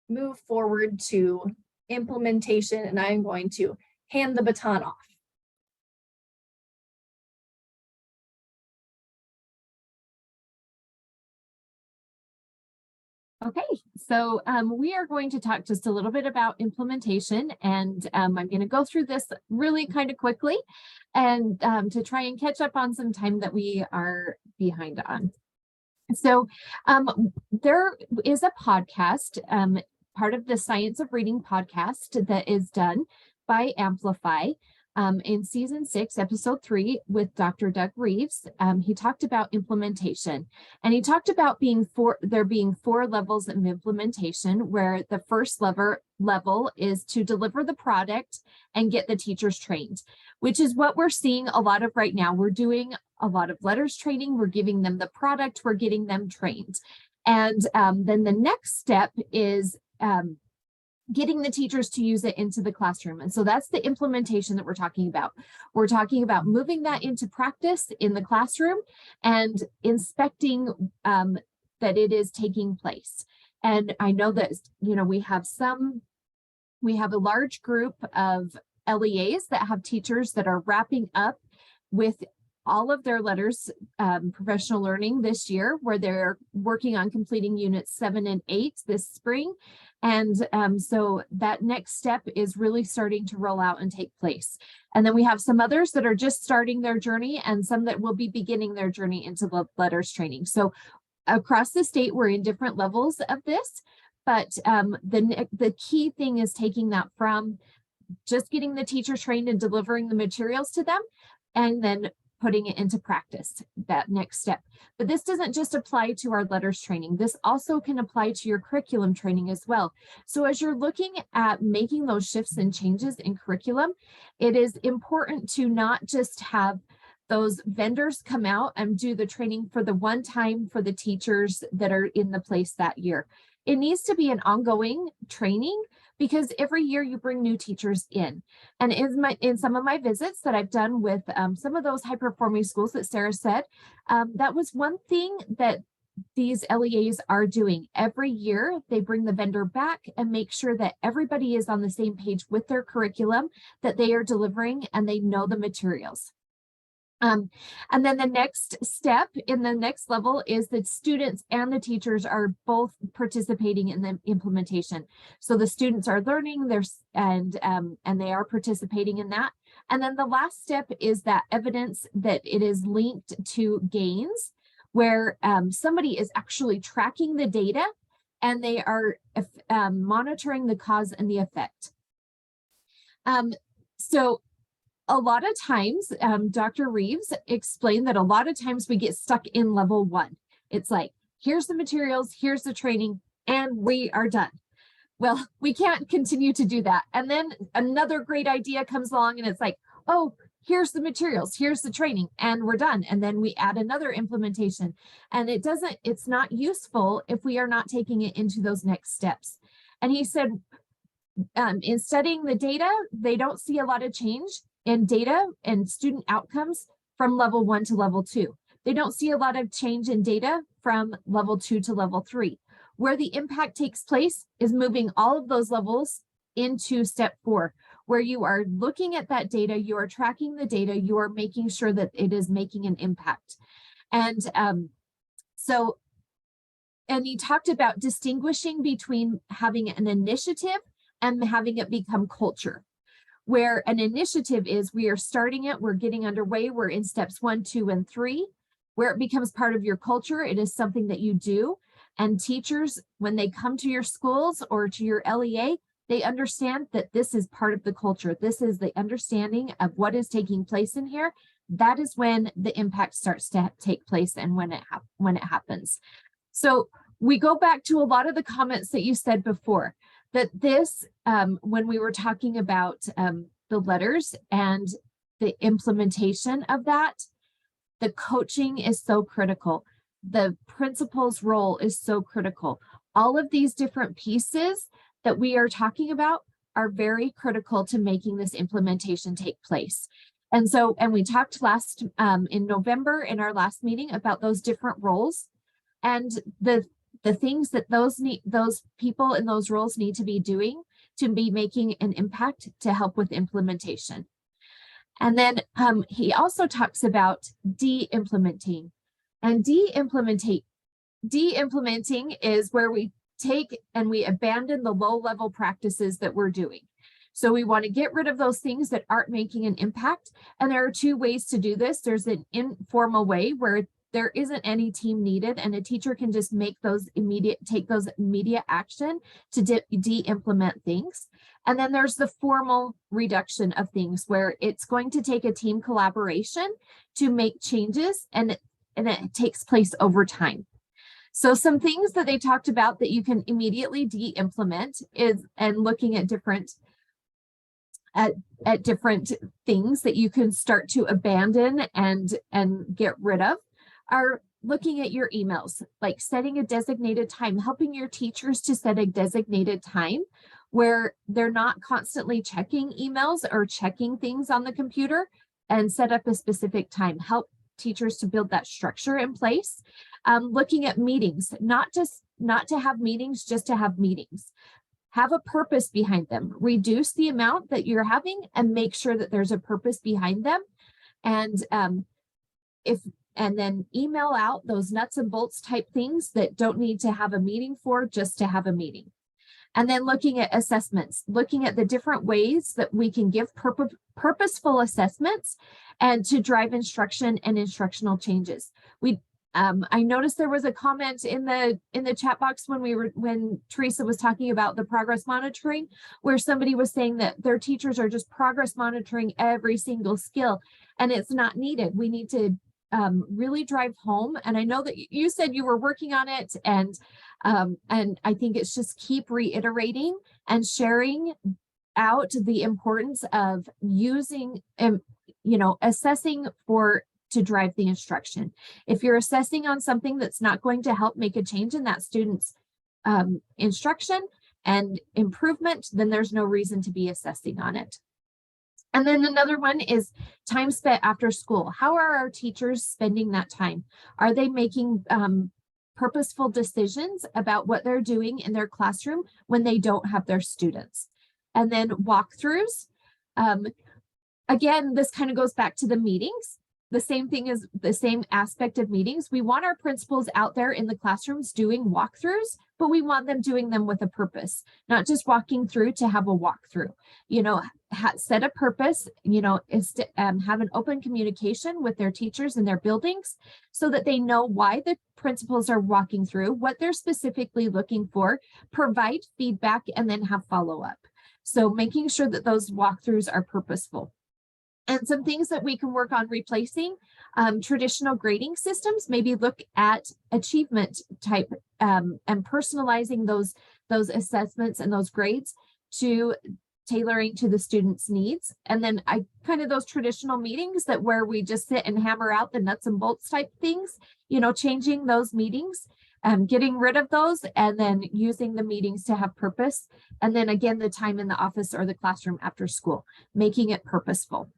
move forward to implementation, and I'm going to hand the baton off. Okay, so we are going to talk just a little bit about implementation, and I'm going to go through this really kind of quickly and to try and catch up on some time that we are behind on. So there is a podcast, part of the Science of Reading podcast that is done by Amplify in season 6, episode 3 with Dr. Doug Reeves. He talked about implementation, and he talked about there being 4 levels of implementation, where the first level is to deliver the product and get the teachers trained, which is what we're seeing a lot of right now. We're doing a lot of letters training. We're giving them the product. We're getting them trained. And then the next step is getting the teachers to use it into the classroom. And so that's the implementation that we're talking about. We're talking about moving that into practice in the classroom and inspecting that it is taking place. And I know that, you know, we have a large group of LEAs that have teachers that are wrapping up with all of their letters, professional learning this year, where they're working on completing units 7 and 8 this spring. And so that next step is really starting to roll out and take place. And then we have some others that are just starting their journey and some that will be beginning their journey into the letters training. So across the state, we're in different levels of this, but the key thing is taking that from just getting the teachers trained and delivering the materials to them, and then putting it into practice, that next step. But this doesn't just apply to our letters training. This also can apply to your curriculum training as well. So as you're looking at making those shifts and changes in curriculum, it is important to not just have those vendors come out and do the training for the one time for the teachers that are in the place that year. It needs to be an ongoing training, because every year you bring new teachers in. And in some of my visits that I've done with some of those high-performing schools that Sarah said, that was one thing that these LEAs are doing. Every year, they bring the vendor back and make sure that everybody is on the same page with their curriculum that they are delivering, and they know the materials. And then the next step in the next level is that students and the teachers are both participating in the implementation. So the students are learning, and they are participating in that. And then the last step is that evidence that it is linked to gains, where somebody is actually tracking the data and they are monitoring the cause and the effect. So a lot of times, Dr. Reeves explained that a lot of times we get stuck in level 1. It's like, here's the materials, here's the training, and we are done. Well, we can't continue to do that. And then another great idea comes along and it's like, oh, here's the materials, here's the training, and we're done. And then we add another implementation. And it's not useful if we are not taking it into those next steps. And he said, in studying the data, they don't see a lot of change in data and student outcomes from level 1 to level 2. They don't see a lot of change in data from level 2 to level 3. Where the impact takes place is moving all of those levels into step 4, where you are looking at that data, you are tracking the data, you are making sure that it is making an impact. And and he talked about distinguishing between having an initiative and having it become culture. Where an initiative is, we are starting it, we're getting underway, we're in steps 1, 2, and 3. Where it becomes part of your culture, it is something that you do. And teachers, when they come to your schools or to your LEA, they understand that this is part of the culture. This is the understanding of what is taking place in here. That is when the impact starts to take place and when it happens. So we go back to a lot of the comments that you said before, that this, when we were talking about the letters and the implementation of that, the coaching is so critical. The principal's role is so critical. All of these different pieces that we are talking about are very critical to making this implementation take place. And we talked last in November in our last meeting about those different roles and the things that those people in those roles need to be doing to be making an impact to help with implementation. And then he also talks about de-implementing. And de-implementing is where we take and we abandon the low-level practices that we're doing. So we want to get rid of those things that aren't making an impact. And there are 2 ways to do this. There's an informal way where there isn't any team needed and a teacher can just take those immediate action to de-implement things. And then there's the formal reduction of things where it's going to take a team collaboration to make changes, and it takes place over time. So some things that they talked about that you can immediately de-implement is, and looking at different things that you can start to abandon and get rid of, are looking at your emails, like setting a designated time, helping your teachers to set a designated time where they're not constantly checking emails or checking things on the computer, and set up a specific time. Help teachers to build that structure in place. Looking at meetings, not to have meetings just to have meetings. Have a purpose behind them. Reduce the amount that you're having and make sure that there's a purpose behind them. And then email out those nuts and bolts type things that don't need to have a meeting for, just to have a meeting. And then looking at assessments, looking at the different ways that we can give purposeful assessments and to drive instruction and instructional changes. I noticed there was a comment in the chat box when Teresa was talking about the progress monitoring, where somebody was saying that their teachers are just progress monitoring every single skill, and it's not needed. We need to really drive home. And I know that you said you were working on it, and I think it's just keep reiterating and sharing out the importance of using, assessing to drive the instruction. If you're assessing on something that's not going to help make a change in that student's instruction and improvement, then there's no reason to be assessing on it. And then another one is time spent after school. How are our teachers spending that time? Are they making purposeful decisions about what they're doing in their classroom when they don't have their students? And then walkthroughs. Again, this kind of goes back to the meetings. The same thing is the same aspect of meetings. We want our principals out there in the classrooms doing walkthroughs, but we want them doing them with a purpose, not just walking through to have a walkthrough. Set a purpose, have an open communication with their teachers in their buildings so that they know why the principals are walking through, what they're specifically looking for, provide feedback, and then have follow-up. So making sure that those walkthroughs are purposeful. And some things that we can work on replacing, traditional grading systems, maybe look at achievement type and personalizing those assessments and those grades to tailoring to the student's needs. And then those traditional meetings where we just sit and hammer out the nuts and bolts type things, changing those meetings, getting rid of those, and then using the meetings to have purpose. And then again, the time in the office or the classroom after school, making it purposeful.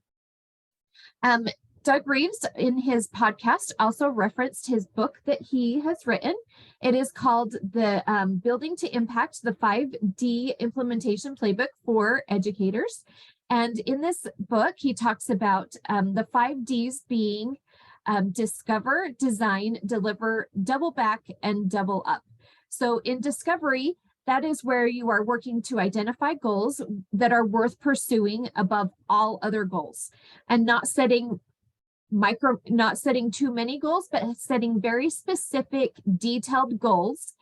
Doug Reeves in his podcast also referenced his book that he has written. It is called the Building to Impact, the 5D Implementation Playbook for Educators. And in this book, he talks about the 5 Ds being discover, design, deliver, double back, and double up. So in discovery, that is where you are working to identify goals that are worth pursuing above all other goals, and not setting too many goals, but setting very specific, detailed goals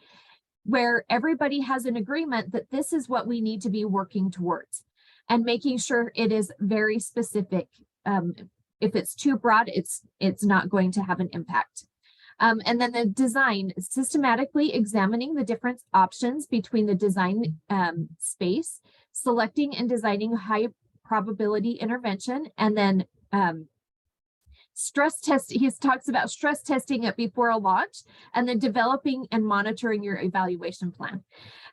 where everybody has an agreement that this is what we need to be working towards, and making sure it is very specific. If it's too broad, it's not going to have an impact. And then the design, systematically examining the different options between the design space, selecting and designing high probability intervention, and then stress test. He talks about stress testing it before a launch, and then developing and monitoring your evaluation plan.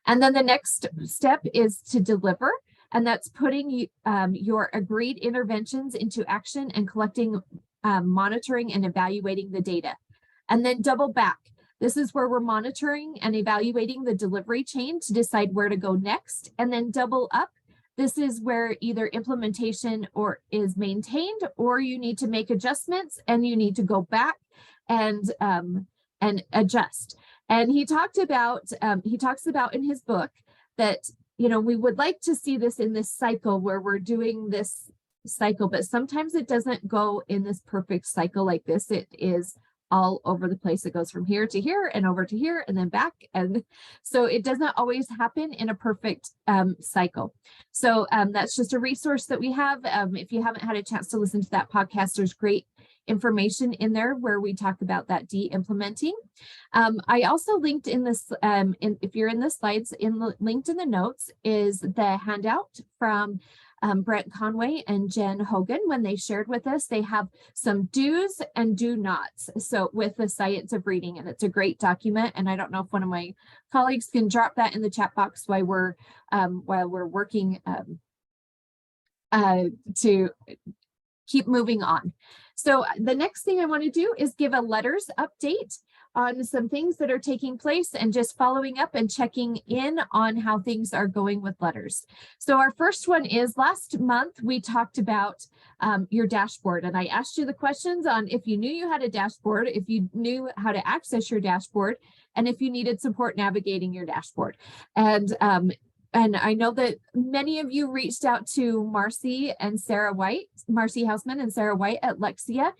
And then the next step is to deliver, and that's putting your agreed interventions into action and collecting, monitoring and evaluating the data. And then double back. This is where we're monitoring and evaluating the delivery chain to decide where to go next. And then double up. This is where either implementation is maintained, or you need to make adjustments and you need to go back and adjust. And he talks about in his book that, we would like to see this in this cycle where we're doing this cycle, but sometimes it doesn't go in this perfect cycle like this. It is all over the place. It goes from here to here and over to here and then back. And so it doesn't always happen in a perfect cycle. So that's just a resource that we have. If you haven't had a chance to listen to that podcast, there's great information in there where we talk about that de-implementing. I also linked in this, if you're in the slides, linked in the notes is the handout from Brent Conway and Jen Hogan, when they shared with us, they have some do's and do nots. So with the science of reading, and it's a great document. And I don't know if one of my colleagues can drop that in the chat box while we're working to keep moving on. So the next thing I want to do is give a letters update on some things that are taking place and just following up and checking in on how things are going with letters. So our first one is last month we talked about your dashboard, and I asked you the questions on if you knew you had a dashboard, if you knew how to access your dashboard, and if you needed support navigating your dashboard. And I know that many of you reached out to Marcy Hausman and Sarah White at Lexia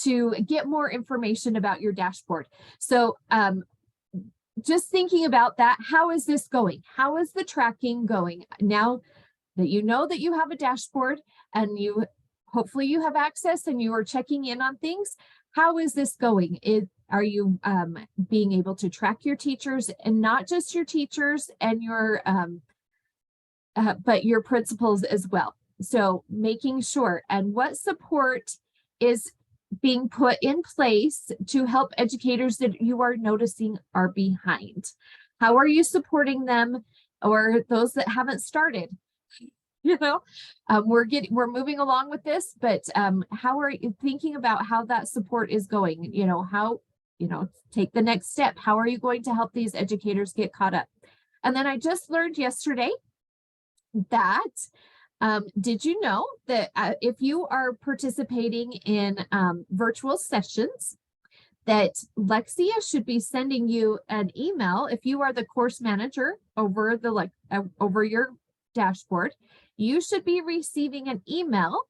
to get more information about your dashboard. So just thinking about that, how is this going? How is the tracking going? Now that you know that you have a dashboard and hopefully you have access and you are checking in on things, how is this going? Are you being able to track your teachers, and not just your teachers and your but your principals as well? So making sure, and what support is being put in place to help educators that you are noticing are behind? How are you supporting them, or those that haven't started? You know, we're moving along with this, but how are you thinking about how that support is going? You know, take the next step. How are you going to help these educators get caught up? And then I just learned yesterday that did you know that if you are participating in virtual sessions, that Lexia should be sending you an email. If you are the course manager over over your dashboard, you should be receiving an email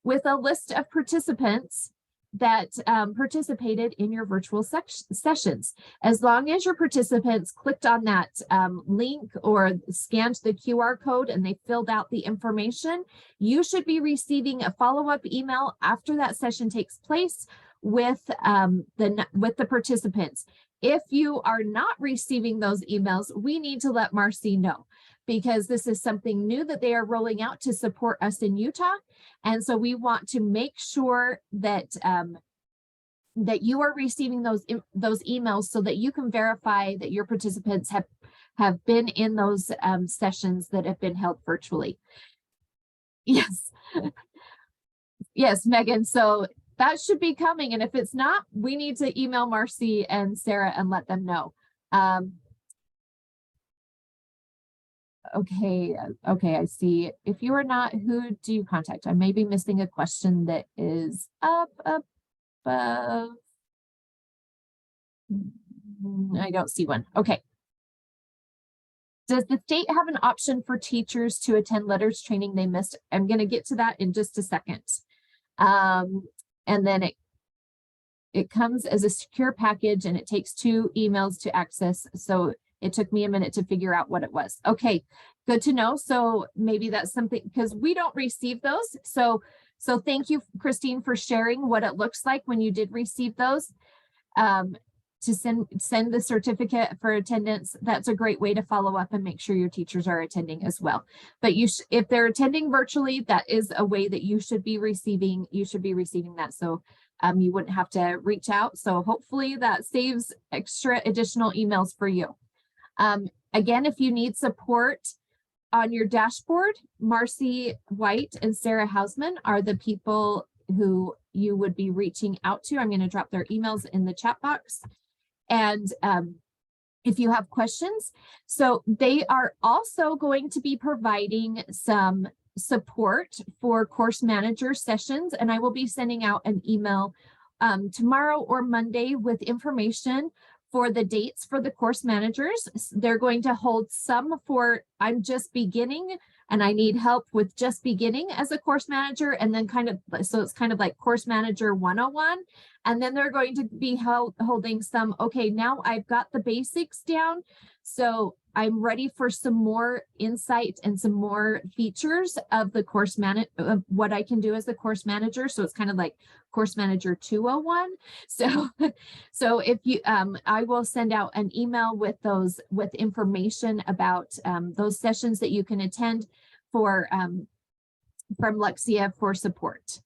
with a list of participants that participated in your virtual sessions. As long as your participants clicked on that link or scanned the QR code and they filled out the information, you should be receiving a follow-up email after that session takes place with the participants. If you are not receiving those emails, we need to let Marcy know, because this is something new that they are rolling out to support us in Utah. And so we want to make sure that that you are receiving those emails so that you can verify that your participants have been in those sessions that have been held virtually. Yes. Yes, Megan. So that should be coming. And if it's not, we need to email Marcy and Sarah and let them know. Okay, I see. If you are not, who do you contact? I may be missing a question that is up above. I don't see one. Okay. Does the state have an option for teachers to attend letters training they missed? I'm going to get to that in just a second. And then it comes as a secure package and it takes 2 emails to access. So it took me a minute to figure out what it was. Okay, good to know. So maybe that's something, because we don't receive those. So thank you, Christine, for sharing what it looks like when you did receive those. To send the certificate for attendance. That's a great way to follow up and make sure your teachers are attending as well. But if they're attending virtually, that is a way that you should be receiving. You should be receiving that. So you wouldn't have to reach out. So hopefully that saves additional emails for you. Again, if you need support on your dashboard, Marcy White and Sarah Hausman are the people who you would be reaching out to. I'm going to drop their emails in the chat box. And if you have questions, so they are also going to be providing some support for course manager sessions. And I will be sending out an email tomorrow or Monday with information for the dates for the course managers. They're going to hold some for I'm just beginning and I need help with just beginning as a course manager, and then so it's kind of like course manager 101. And then they're going to be holding some, okay, now I've got the basics down, so I'm ready for some more insight and some more features of the course of what I can do as the course manager. So it's kind of like course manager 201. So if you, I will send out an email with information about those sessions that you can attend for from Lexia for support.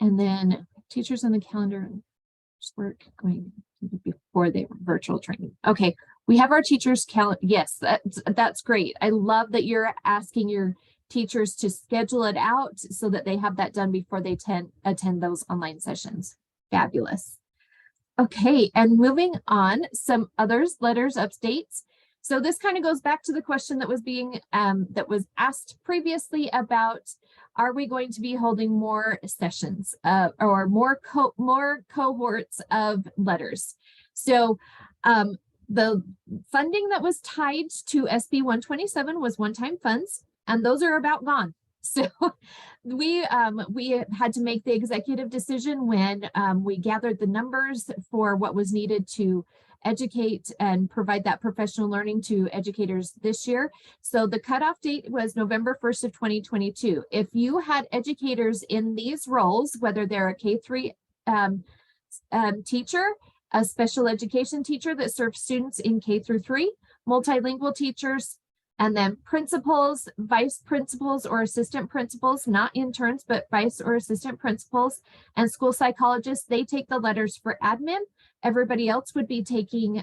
And then teachers on the calendar and work going before they were virtual training. Okay, we have our teachers calendar. Yes, that's great. I love that you're asking your teachers to schedule it out so that they have that done before they attend those online sessions. Fabulous. Okay, and moving on, some others, letters, updates. So this kind of goes back to the question that was being that was asked previously about, are we going to be holding more sessions or more cohorts of letters? So the funding that was tied to SB 127 was one-time funds, and those are about gone. So we had to make the executive decision when we gathered the numbers for what was needed to educate and provide that professional learning to educators this year. So the cutoff date was November 1st of 2022. If you had educators in these roles, whether they're a K-3 teacher, a special education teacher that serves students in K-3, multilingual teachers, and then principals, vice principals or assistant principals, not interns, but vice or assistant principals, and school psychologists, they take the letters for admin. Everybody else would be taking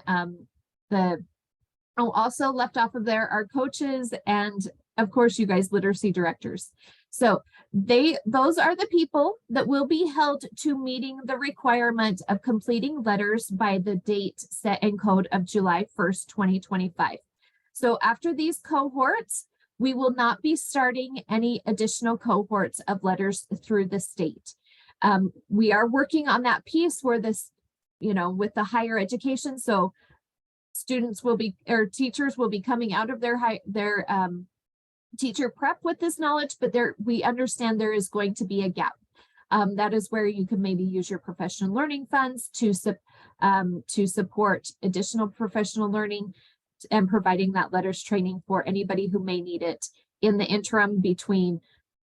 also left off of there are coaches and of course you guys, literacy directors. So those are the people that will be held to meeting the requirement of completing letters by the date set in code of July 1st, 2025. So after these cohorts, we will not be starting any additional cohorts of letters through the state. We are working on that piece where this, with the higher education. So students will be, or teachers will be coming out of their teacher prep with this knowledge, but we understand there is going to be a gap. That is where you can maybe use your professional learning funds to support additional professional learning and providing that letters training for anybody who may need it in the interim between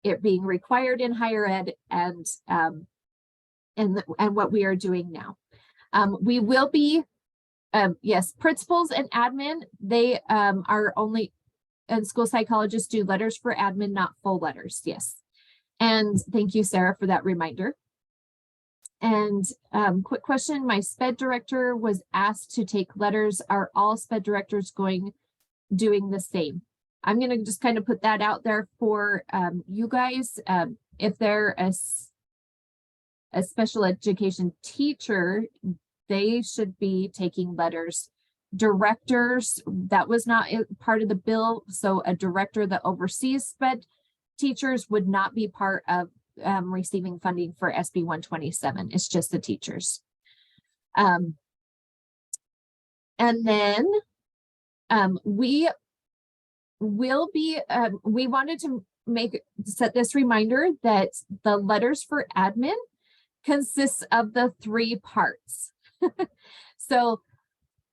it being required in higher ed and what we are doing now. We will be, yes, principals and admin, they are only, and school psychologists do letters for admin, not full letters, yes. And thank you, Sarah, for that reminder. And quick question, my SPED director was asked to take letters. Are all SPED directors doing the same? I'm going to just kind of put that out there for you guys. If they're a special education teacher, they should be taking letters. Directors, that was not part of the bill. So a director that oversees SPED teachers would not be part of receiving funding for SB 127. It's just the teachers. And then we will be, we wanted to set this reminder that the letters for admin consists of the 3 parts. So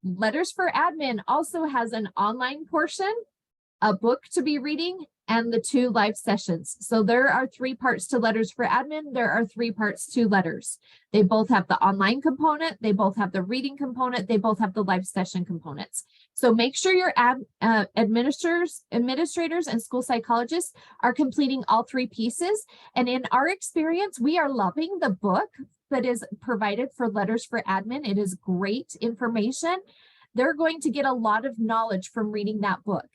letters for admin also has an online portion, a book to be reading, and the 2 live sessions. So there are 3 parts to letters for admin. There are 3 parts to letters. They both have the online component. They both have the reading component. They both have the live session components. So make sure your administrators and school psychologists are completing all 3 pieces. And in our experience, we are loving the book that is provided for letters for admin. It is great information. They're going to get a lot of knowledge from reading that book.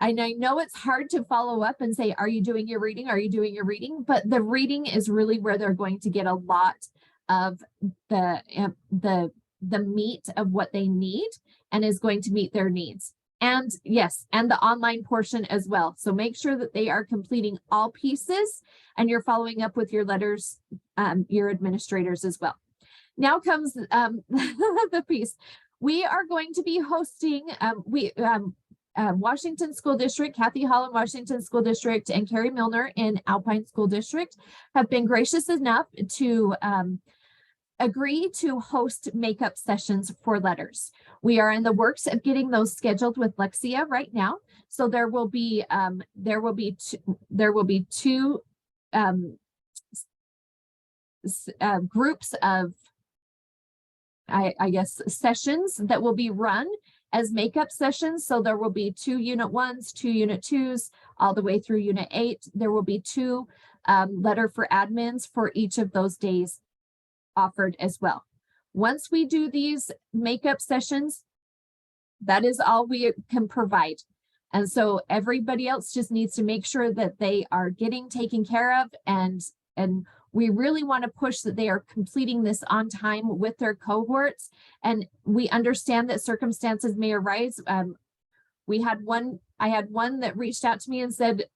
And I know it's hard to follow up and say, are you doing your reading? Are you doing your reading? But the reading is really where they're going to get a lot of the meat of what they need and is going to meet their needs. And yes, and the online portion as well. So make sure that they are completing all pieces and you're following up with your letters, your administrators as well. Now comes the piece. We are going to be hosting, Washington School District, Kathy Holland Washington School District, and Carrie Milner in Alpine School District have been gracious enough to agree to host makeup sessions for letters. We are in the works of getting those scheduled with Lexia right now. So there will be 2 groups of I guess sessions that will be run as makeup sessions. So there will be 2 unit 1s, 2 unit 2s, all the way through unit 8. There will be 2 letter for admins for each of those days offered as well. Once we do these makeup sessions, that is all we can provide. And so everybody else just needs to make sure that they are getting taken care of, and we really want to push that they are completing this on time with their cohorts. And we understand that circumstances may arise. I had one that reached out to me and said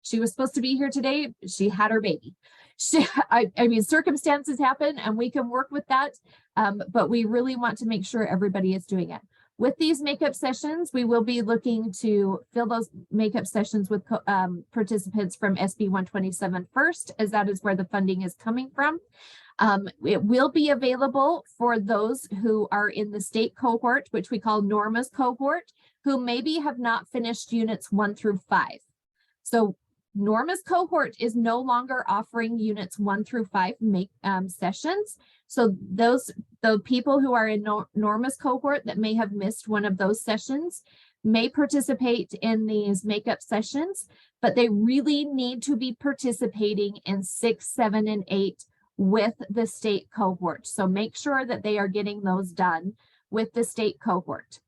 she was supposed to be here today. She had her baby. I mean, circumstances happen and we can work with that. But we really want to make sure everybody is doing it. With these makeup sessions, we will be looking to fill those makeup sessions with participants from SB 127 first, as that is where the funding is coming from. It will be available for those who are in the state cohort, which we call Norma's cohort, who maybe have not finished units 1 through 5. So Norma's cohort is no longer offering units 1 through 5 sessions. So the people who are in Norma's cohort that may have missed one of those sessions may participate in these makeup sessions, but they really need to be participating in 6, 7, and 8 with the state cohort. So make sure that they are getting those done with the state cohort.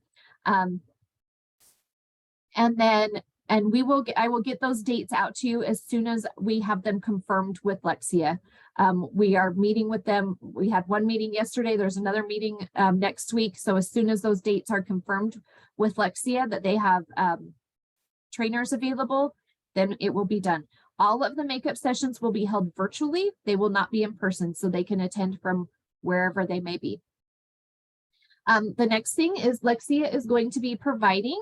I will get those dates out to you as soon as we have them confirmed with Lexia. We are meeting with them. We had one meeting yesterday. There's another meeting next week. So as soon as those dates are confirmed with Lexia that they have trainers available, then it will be done. All of the makeup sessions will be held virtually. They will not be in person, so they can attend from wherever they may be. The next thing is Lexia is going to be providing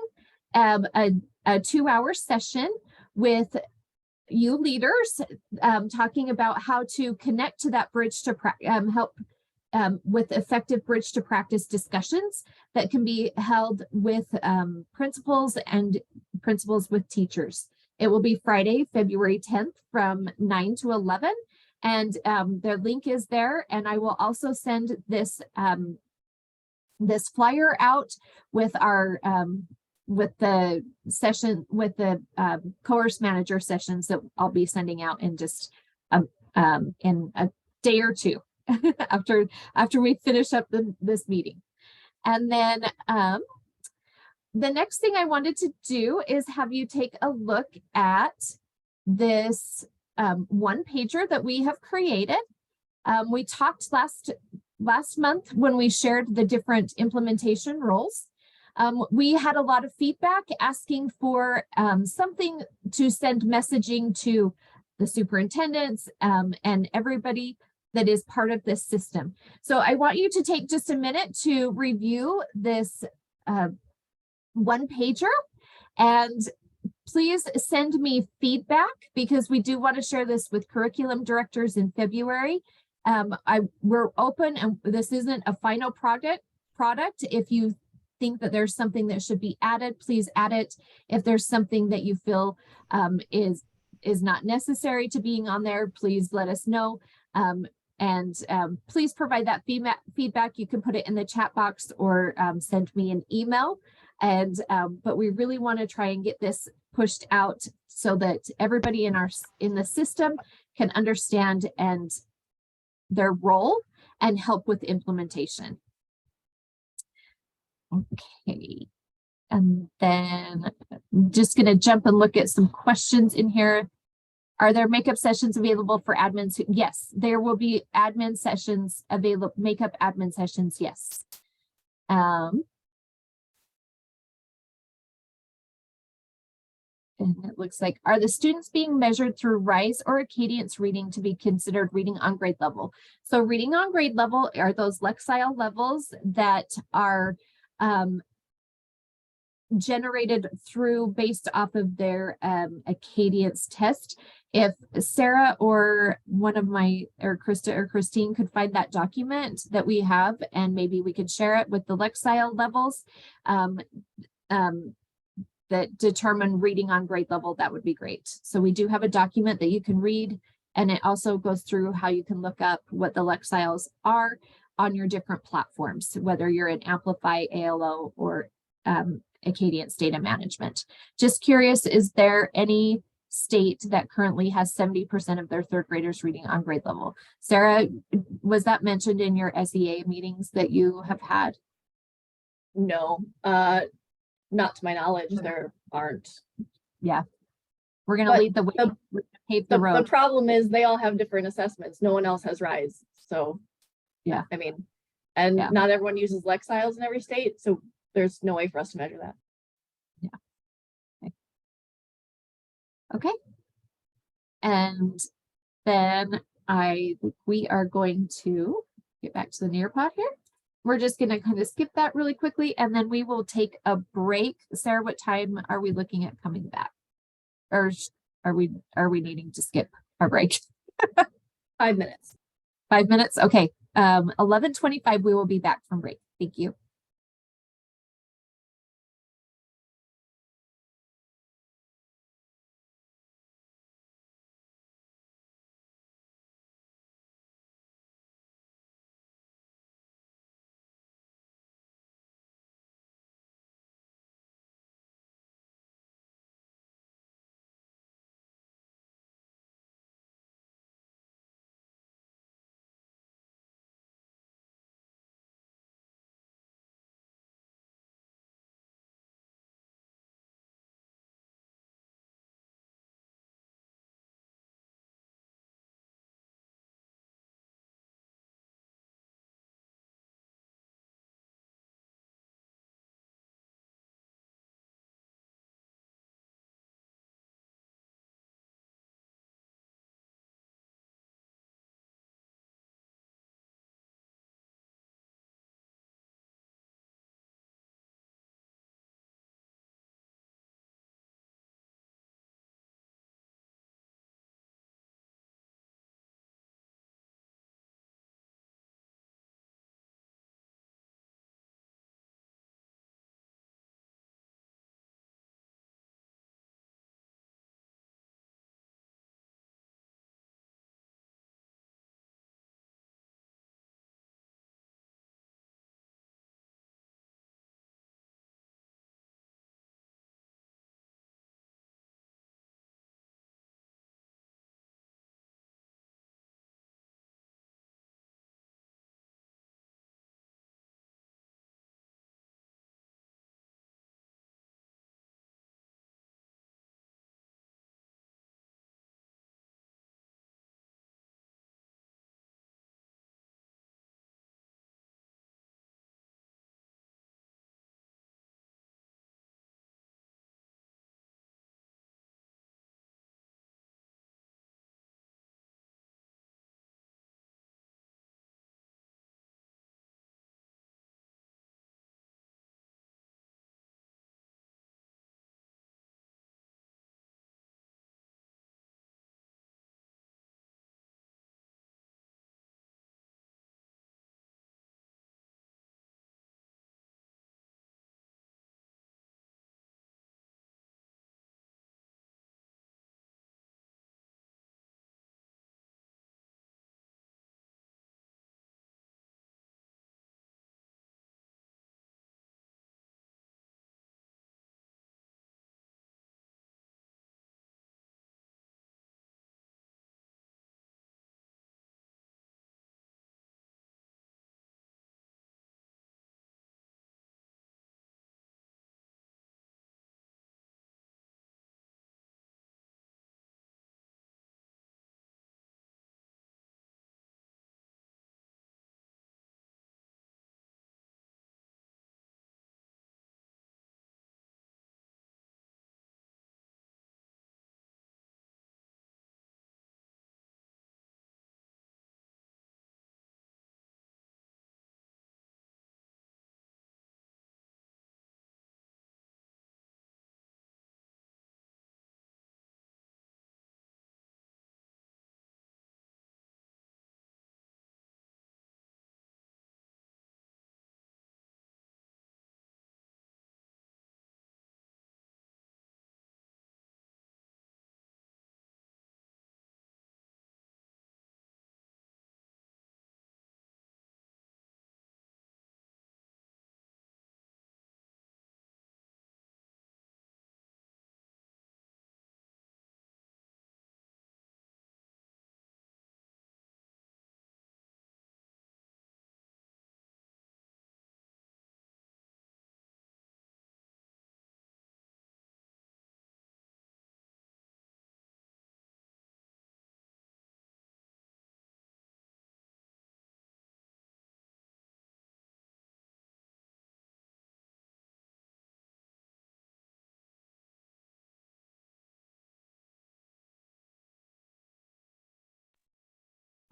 a 2-hour session with you leaders, talking about how to connect to that bridge to help with effective bridge to practice discussions that can be held with principals and principals with teachers. It will be Friday, February 10th from 9 to 11. And the link is there. And I will also send this, this flyer out with our with the session, with the course manager sessions that I'll be sending out in just in a day or two after we finish up this meeting. And then the next thing I wanted to do is have you take a look at this one pager that we have created. We talked last month when we shared the different implementation roles. We had a lot of feedback asking for something to send messaging to the superintendents and everybody that is part of this system. So I want you to take just a minute to review this one pager, and please send me feedback because we do want to share this with curriculum directors in February. We're open, and this isn't a final product. If you think that there's something that should be added, please add it. If there's something that you feel is not necessary to being on there, please let us know. Please provide that feedback. You can put it in the chat box or send me an email. But we really want to try and get this pushed out so that everybody in the system can understand and their role and help with implementation. Okay, and then I'm just going to jump and look at some questions in here. Are there makeup sessions available for admins? Yes, there will be admin sessions available, makeup admin sessions, yes. And it looks like, are the students being measured through RISE or Acadience reading to be considered reading on grade level? So reading on grade level are those Lexile levels that are generated through based off of their Acadience test. If Sarah or one of my, or Krista or Christine could find that document that we have, and maybe we could share it with the Lexile levels that determine reading on grade level, that would be great. So we do have a document that you can read, and it also goes through how you can look up what the Lexiles are on your different platforms, whether you're in Amplify, ALO, or Acadience Data Management. Just curious, is there any state that currently has 70% of their third graders reading on grade level? Sarah, was that mentioned in your SEA meetings that you have had? No, not to my knowledge, there aren't. Yeah. We're going to But lead the way, the- pave The the road. problem is they all have different assessments. No one else has RISE. So, Yeah. I mean, and Yeah. not everyone uses Lexiles in every state. So there's no way for us to measure that. Okay. And then I think we are going to get back to the Nearpod here. We're just going to kind of skip that really quickly, and then we will take a break. Sarah, what time are we looking at coming back? Or are we needing to skip our break? 5 minutes. 5 minutes? Okay. 11:25, we will be back from break. Thank you.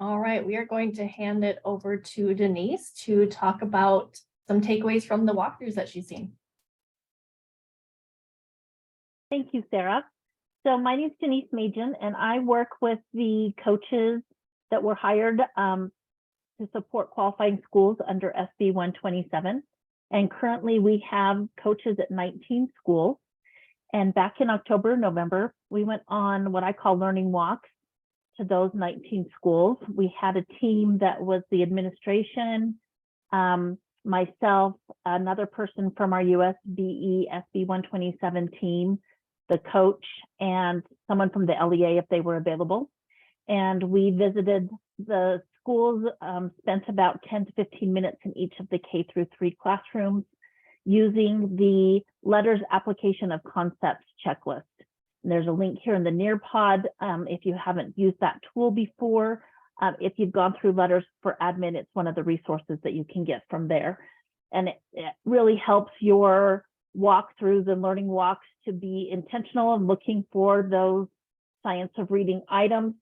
All right, we are going to hand it over to Denise to talk about some takeaways from the walkthroughs that she's seen. Thank you, Sarah. So my name is Denise Majan, and I work with the coaches that were hired to support qualifying schools under SB 127. And currently we have coaches at 19 schools. And back in October, November, we went on what I call learning walks to those 19 schools. We had a team that was the administration, myself, another person from our USBE SB 127 team, the coach, and someone from the LEA if they were available. And we visited the schools, spent about 10 to 15 minutes in each of the K-3 classrooms using the Letters Application of Concepts checklist. And there's a link here in the Nearpod if you haven't used that tool before. If you've gone through Letters for Admin, it's one of the resources that you can get from there. And it really helps your walkthroughs and learning walks to be intentional and looking for those science of reading items,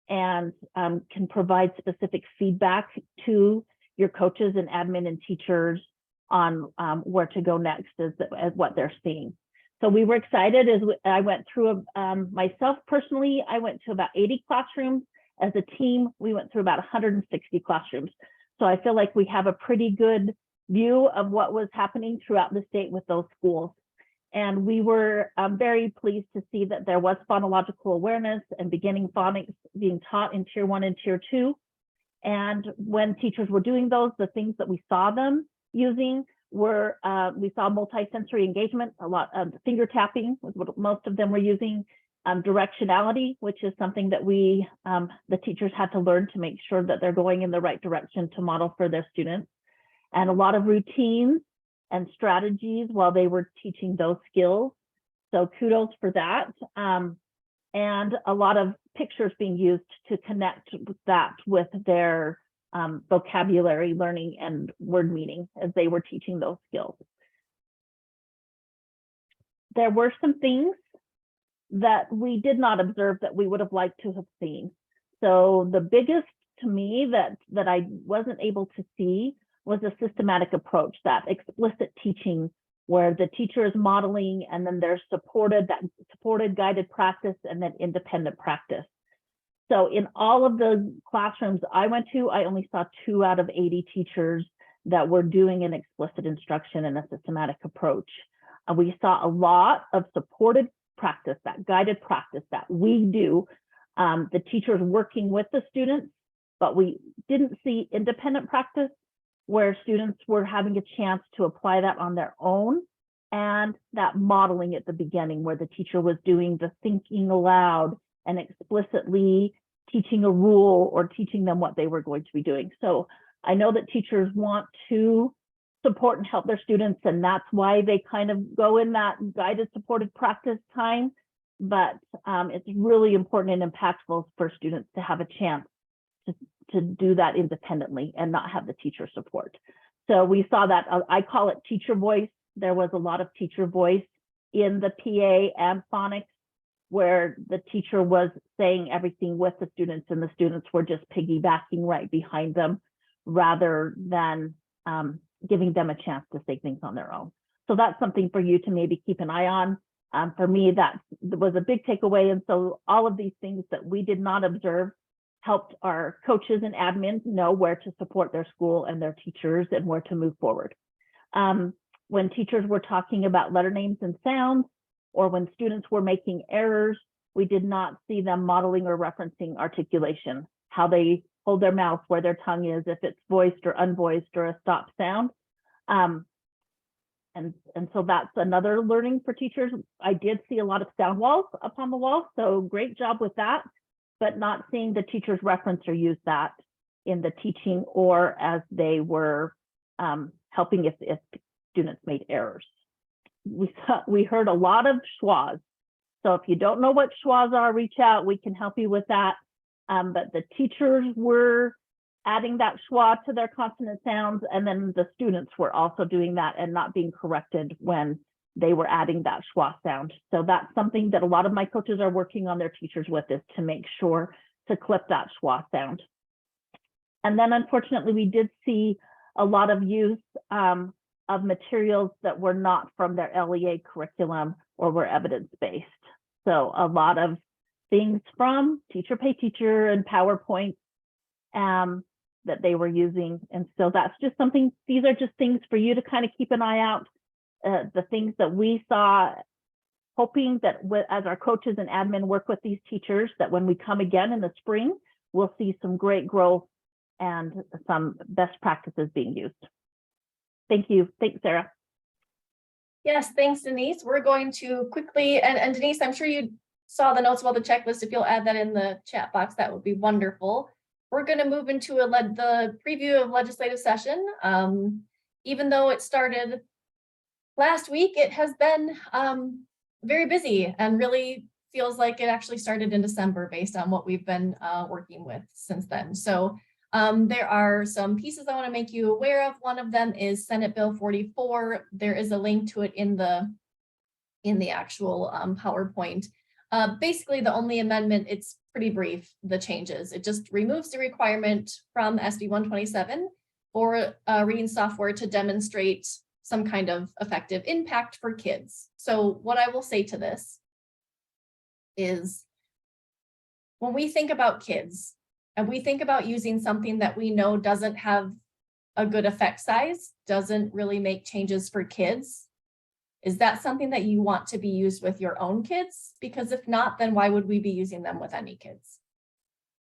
and can provide specific feedback to your coaches and admin and teachers on where to go next as what they're seeing. So we were excited as I went through myself personally, I went to about 80 classrooms. As a team, we went through about 160 classrooms. So I feel like we have a pretty good view of what was happening throughout the state with those schools. And we were very pleased to see that there was phonological awareness and beginning phonics being taught in Tier 1 and Tier 2. And when teachers were doing those, the things that we saw them using were, we saw multisensory engagement, a lot of finger tapping was what most of them were using, directionality, which is something that we, the teachers had to learn to make sure that they're going in the right direction to model for their students, and a lot of routines and strategies while they were teaching those skills. So kudos for that. And a lot of pictures being used to connect that with their vocabulary learning and word meaning as they were teaching those skills. There were some things that we did not observe that we would have liked to have seen. So the biggest to me that I wasn't able to see was a systematic approach, that explicit teaching where the teacher is modeling and then there's supported guided practice and then independent practice. So in all of the classrooms I went to, I only saw 2 out of 80 teachers that were doing an explicit instruction and a systematic approach. We saw a lot of supported practice, that guided practice that we do, the teachers working with the students, but we didn't see independent practice where students were having a chance to apply that on their own, and that modeling at the beginning where the teacher was doing the thinking aloud and explicitly teaching a rule or teaching them what they were going to be doing. So I know that teachers want to support and help their students, and that's why they kind of go in that guided supported practice time, but it's really important and impactful for students to have a chance to do that independently and not have the teacher support. So we saw that, I call it teacher voice. There was a lot of teacher voice in the PA and phonics where the teacher was saying everything with the students and the students were just piggybacking right behind them rather than giving them a chance to say things on their own. So that's something for you to maybe keep an eye on. For me, that was a big takeaway. And so all of these things that we did not observe helped our coaches and admins know where to support their school and their teachers and where to move forward. When teachers were talking about letter names and sounds, or when students were making errors, we did not see them modeling or referencing articulation, how they hold their mouth, where their tongue is, if it's voiced or unvoiced or a stop sound. And so that's another learning for teachers. I did see a lot of sound walls up on the wall, so great job with that, but not seeing the teachers reference or use that in the teaching or as they were helping if students made errors. We heard a lot of schwas. So if you don't know what schwas are, reach out, we can help you with that. But the teachers were adding that schwa to their consonant sounds, and then the students were also doing that and not being corrected when they were adding that schwa sound. So that's something that a lot of my coaches are working on their teachers with, is to make sure to clip that schwa sound. And then unfortunately, we did see a lot of use of materials that were not from their LEA curriculum or were evidence-based. So a lot of things from Teacher Pay Teacher and PowerPoint that they were using. And so that's just something, these are just things for you to kind of keep an eye out. The things that we saw, hoping that as our coaches and admin work with these teachers, that when we come again in the spring, we'll see some great growth and some best practices being used. Thank you. Thanks, Sarah. Yes, thanks, Denise. We're going to quickly, and Denise, I'm sure you saw the notes about the checklist. If you'll add that in the chat box, that would be wonderful. We're going to move into the preview of legislative session. Even though it started last week, it has been very busy and really feels like it actually started in December based on what we've been working with since then. So there are some pieces I want to make you aware of. One of them is Senate Bill 44. There is a link to it in the actual PowerPoint. Basically, the only amendment, it's pretty brief, the changes. It just removes the requirement from SB 127 for reading software to demonstrate some kind of effective impact for kids. So what I will say to this is when we think about kids and we think about using something that we know doesn't have a good effect size, doesn't really make changes for kids, is that something that you want to be used with your own kids? Because if not, then why would we be using them with any kids?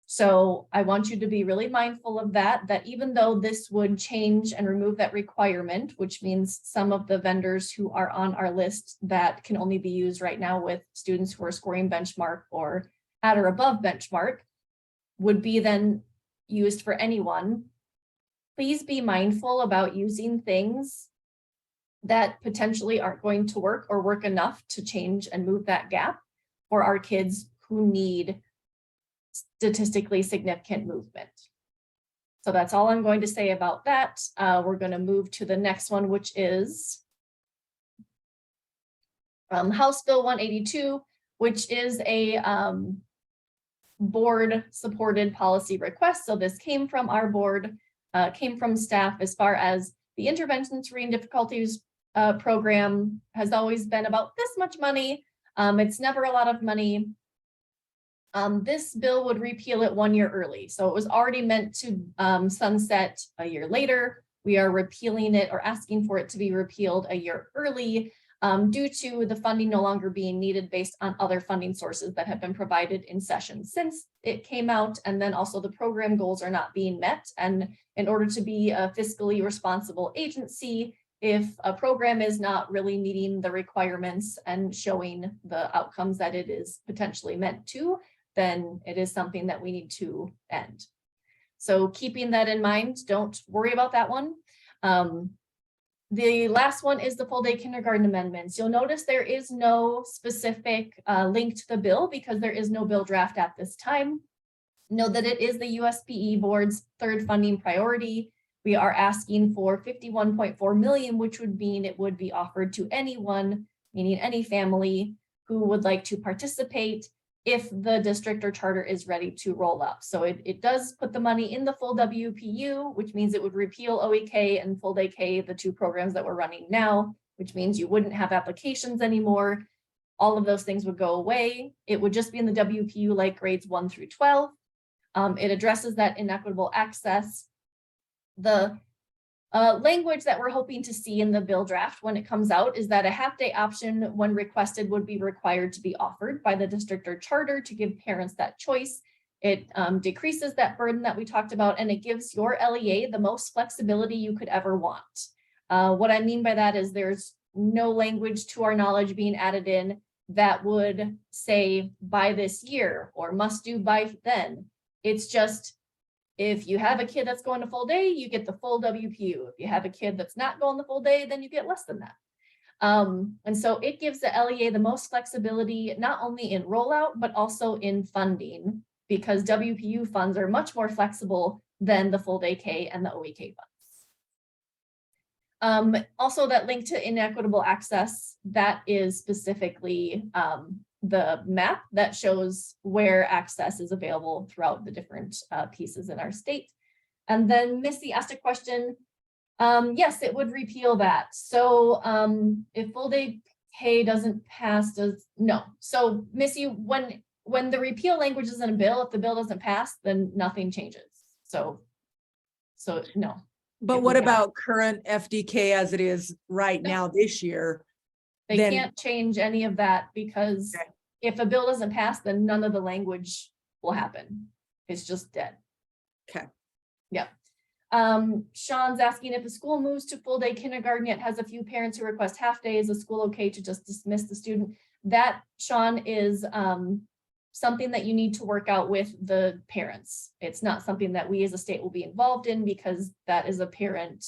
So I want you to be really mindful of that even though this would change and remove that requirement, which means some of the vendors who are on our list that can only be used right now with students who are scoring benchmark or at or above benchmark would be then used for anyone. Please be mindful about using things that potentially aren't going to work or work enough to change and move that gap for our kids who need statistically significant movement. So that's all I'm going to say about that. We're going to move to the next one, which is House Bill 182, which is a board supported policy request. So this came from our board, came from staff as far as the intervention to reading difficulties program has always been about this much money. It's never a lot of money. This bill would repeal it 1 year early. So it was already meant to sunset a year later. We are repealing it or asking for it to be repealed a year early due to the funding no longer being needed based on other funding sources that have been provided in session since it came out. And then also the program goals are not being met. And in order to be a fiscally responsible agency, if a program is not really meeting the requirements and showing the outcomes that it is potentially meant to, then it is something that we need to end. So keeping that in mind, don't worry about that one. The last one is the full day kindergarten amendments. You'll notice there is no specific link to the bill because there is no bill draft at this time. Know that it is the USPE board's third funding priority. We are asking for 51.4 million, which would mean it would be offered to anyone, meaning any family who would like to participate if the district or charter is ready to roll up. So it does put the money in the full WPU, which means it would repeal OEK and full day K, the two programs that we're running now, which means you wouldn't have applications anymore. All of those things would go away. It would just be in the WPU like grades 1 through 12. It addresses that inequitable access. The language that we're hoping to see in the bill draft when it comes out is that a half-day option when requested would be required to be offered by the district or charter to give parents that choice. It decreases that burden that we talked about, and it gives your LEA the most flexibility you could ever want. What I mean by that is there's no language to our knowledge being added in that would say by this year or must do by then. It's just, if you have a kid that's going to full day, you get the full WPU. If you have a kid that's not going the full day, then you get less than that. And so it gives the LEA the most flexibility, not only in rollout, but also in funding, because WPU funds are much more flexible than the full day K and the OEK funds. Also that link to inequitable access, that is specifically the map that shows where access is available throughout the different pieces in our state. And then Missy asked a question. Yes, it would repeal that. So if full day K doesn't pass, no. So Missy, when the repeal language is in a bill, if the bill doesn't pass, then nothing changes. So no. But what about current FDK as it is right now this year? They can't change any of that because if a bill doesn't pass, then none of the language will happen. It's just dead. Okay. Yep. Sean's asking if a school moves to full day kindergarten yet has a few parents who request half day, is the school okay to just dismiss the student? That, Sean, is something that you need to work out with the parents. It's not something that we as a state will be involved in because that is a parent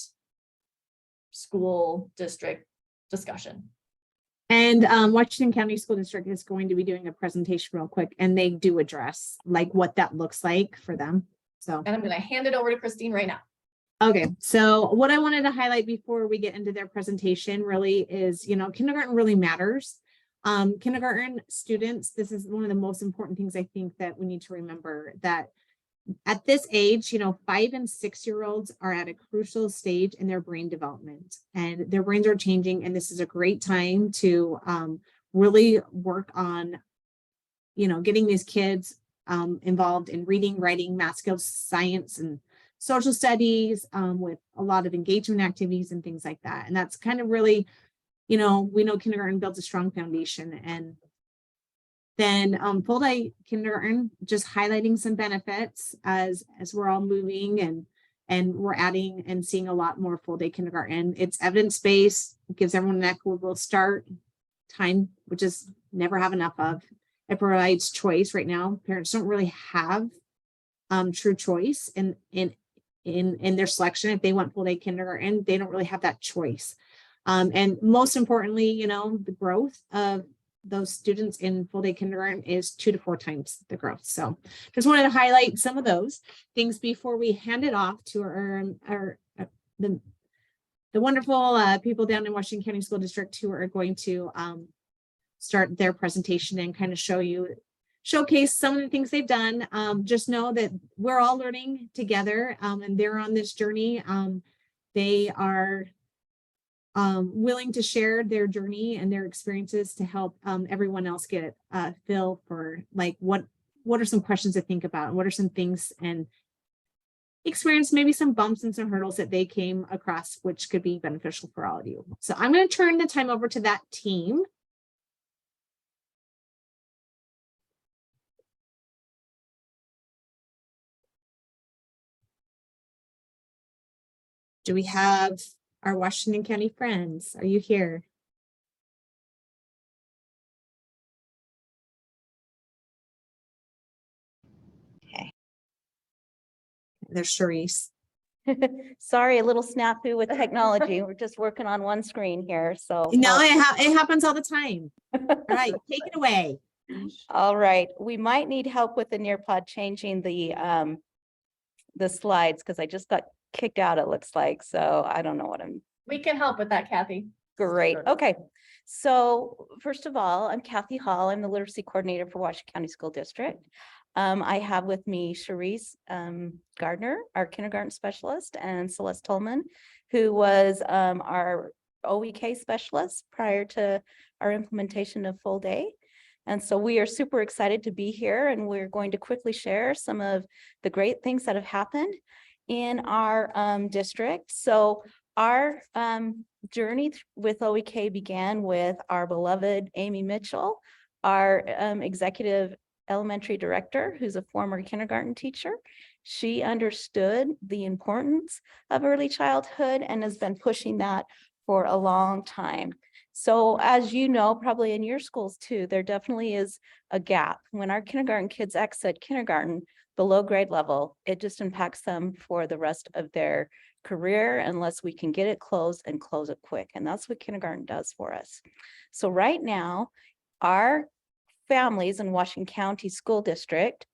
school district discussion. And Washington County School District is going to be doing a presentation real quick, and they do address like what that looks like for them. So, and I'm going to hand it over to Christine right now. Okay, so what I wanted to highlight before we get into their presentation really is, you know, kindergarten really matters. Kindergarten students, this is one of the most important things I think that we need to remember, that at this age, you know, 5 and 6 year olds are at a crucial stage in their brain development, and their brains are changing. And this is a great time to really work on, you know, getting these kids involved in reading, writing, math skills, science, and social studies with a lot of engagement activities and things like that. And that's kind of really, you know, we know kindergarten builds a strong foundation. And then full day kindergarten, just highlighting some benefits as we're all moving and we're adding and seeing a lot more full day kindergarten. It's evidence-based, gives everyone an equitable start time, which is never have enough of. It provides choice. Right now, parents don't really have true choice in their selection. If they want full day kindergarten, they don't really have that choice. And most importantly, you know, the growth of those students in full day kindergarten is 2 to 4 times the growth. So just wanted to highlight some of those things before we hand it off to the wonderful people down in Washington County School District who are going to start their presentation and kind of showcase some of the things they've done. Just know that we're all learning together and they're on this journey. They are willing to share their journey and their experiences to help everyone else get a feel for like what are some questions to think about, and what are some things and experience maybe some bumps and some hurdles that they came across, which could be beneficial for all of you. So I'm going to turn the time over to that team. Do we have our Washington County friends? Are you here? Okay. There's Charisse. Sorry, a little snafu with technology. We're just working on one screen here. So no, it happens all the time. All right, take it away. All right. We might need help with the Nearpod changing the slides because I just got kicked out, it looks like. So I don't know what We can help with that, Kathy. Great. Okay. So first of all, I'm Kathy Hall. I'm the literacy coordinator for Washington County School District. I have with me Charisse Gardner, our kindergarten specialist, and Celeste Tolman, who was our OEK specialist prior to our implementation of full day. And so we are super excited to be here, and we're going to quickly share some of the great things that have happened in our district. So our journey with OEK began with our beloved Amy Mitchell, our executive elementary director, who's a former kindergarten teacher. She understood the importance of early childhood and has been pushing that for a long time. So as you know, probably in your schools too, there definitely is a gap. When our kindergarten kids exit kindergarten below grade level, it just impacts them for the rest of their career unless we can get it closed and close it quick. And that's what kindergarten does for us. So right now, our families in Washington County School District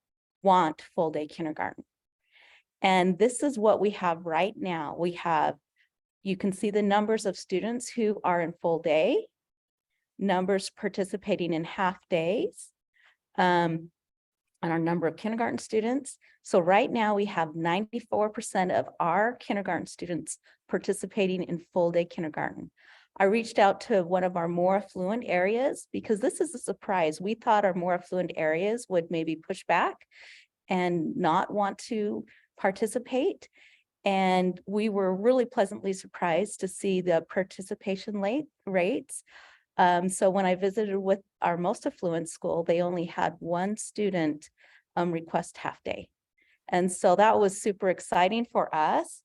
want full day kindergarten. And this is what we have right now. We have, you can see the numbers of students who are in full day, numbers participating in half days. on our number of kindergarten students. So right now we have 94% of our kindergarten students participating in full day kindergarten. I reached out to one of our more affluent areas because this is a surprise. We thought our more affluent areas would maybe push back and not want to participate. And we were really pleasantly surprised to see the participation rates. So when I visited with our most affluent school, they only had one student request half day. And so that was super exciting for us.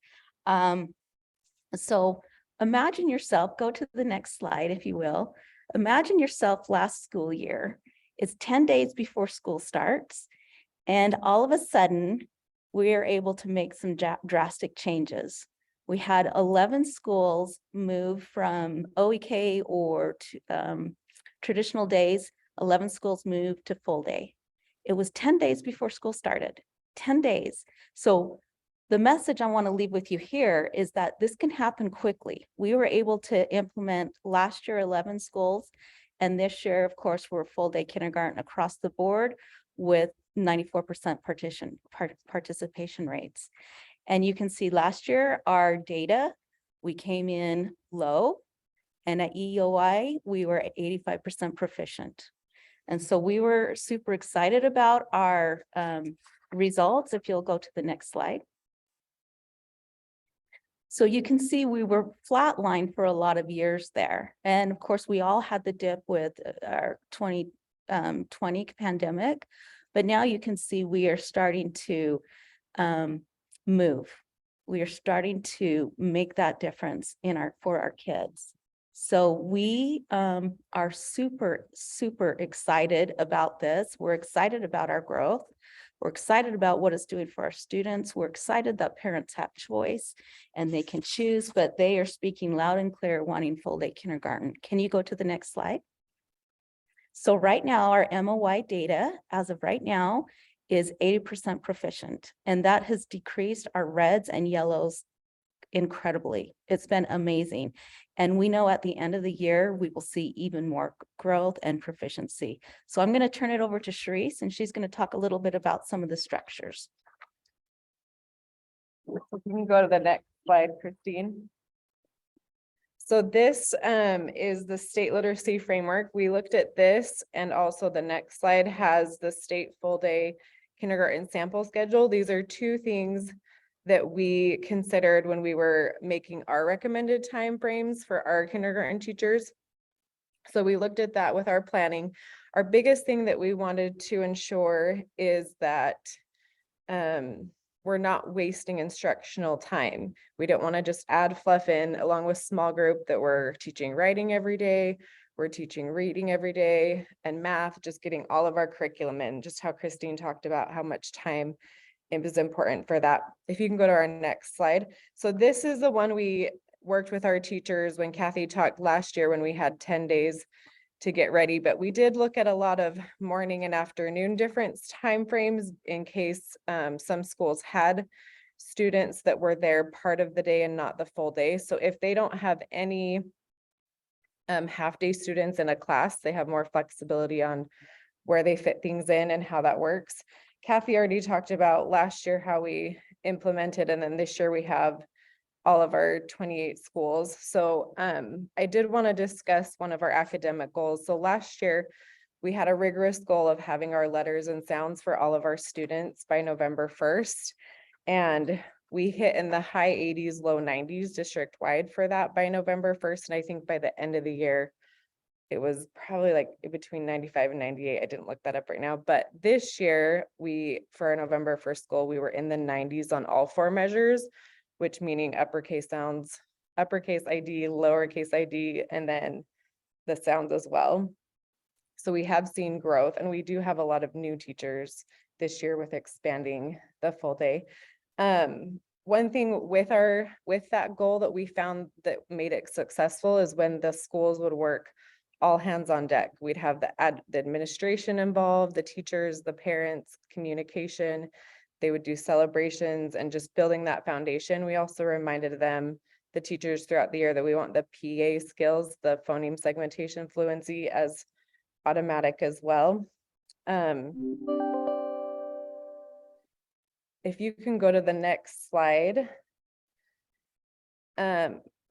So imagine yourself, go to the next slide, if you will. Imagine yourself last school year. It's 10 days before school starts. And all of a sudden, we are able to make some drastic changes. We had 11 schools move from OEK or to, traditional days. 11 schools moved to full day. It was 10 days before school started, 10 days. So the message I want to leave with you here is that this can happen quickly. We were able to implement last year 11 schools, and this year, of course, we're full day kindergarten across the board with 94% participation rates. And you can see last year, our data, we came in low, and at EOI, we were at 85% proficient. And so we were super excited about our results. If you'll go to the next slide. So you can see we were flatlined for a lot of years there. And of course, we all had the dip with our 2020 pandemic, but now you can see we are starting to move. We are starting to make that difference for our kids. So we are super, super excited about this. We're excited about our growth. We're excited about what it's doing for our students. We're excited that parents have choice and they can choose, but they are speaking loud and clear, wanting full day kindergarten. Can you go to the next slide? So right now, our MOI data, as of right now, is 80% proficient, and that has decreased our reds and yellows incredibly. It's been amazing. And we know at the end of the year, we will see even more growth and proficiency. So I'm going to turn it over to Sharice, and she's going to talk a little bit about some of the structures. You can go to the next slide, Christine. So this is the state literacy framework. We looked at this, and also the next slide has the state full day kindergarten sample schedule. These are two things that we considered when we were making our recommended timeframes for our kindergarten teachers. So we looked at that with our planning. Our biggest thing that we wanted to ensure is that we're not wasting instructional time. We don't want to just add fluff in along with small group that we're teaching writing every day, we're teaching reading every day, and math, just getting all of our curriculum in, just how Christine talked about how much time it was important for that. If you can go to our next slide. So this is the one we worked with our teachers when Kathy talked last year when we had 10 days to get ready, but we did look at a lot of morning and afternoon difference timeframes in case some schools had students that were there part of the day and not the full day. So if they don't have any half-day students in a class, they have more flexibility on where they fit things in and how that works. Kathy already talked about last year how we implemented, and then this year we have all of our 28 schools. So I did want to discuss one of our academic goals. So last year we had a rigorous goal of having our letters and sounds for all of our students by November 1st. And we hit in the high 80s, low 90s district wide for that by November 1st. And I think by the end of the year, it was probably like between 95 and 98. I didn't look that up right now, but this year for our November 1st goal, we were in the 90s on all four measures, which meaning uppercase sounds, uppercase ID, lowercase ID, and then the sounds as well. So we have seen growth, and we do have a lot of new teachers this year with expanding the full day. One thing with that goal that we found that made it successful is when the schools would work all hands on deck. We'd have the administration involved, the teachers, the parents, communication. They would do celebrations and just building that foundation. We also reminded them, the teachers throughout the year, that we want the PA skills, the phoneme segmentation fluency, as automatic as well. if you can go to the next slide.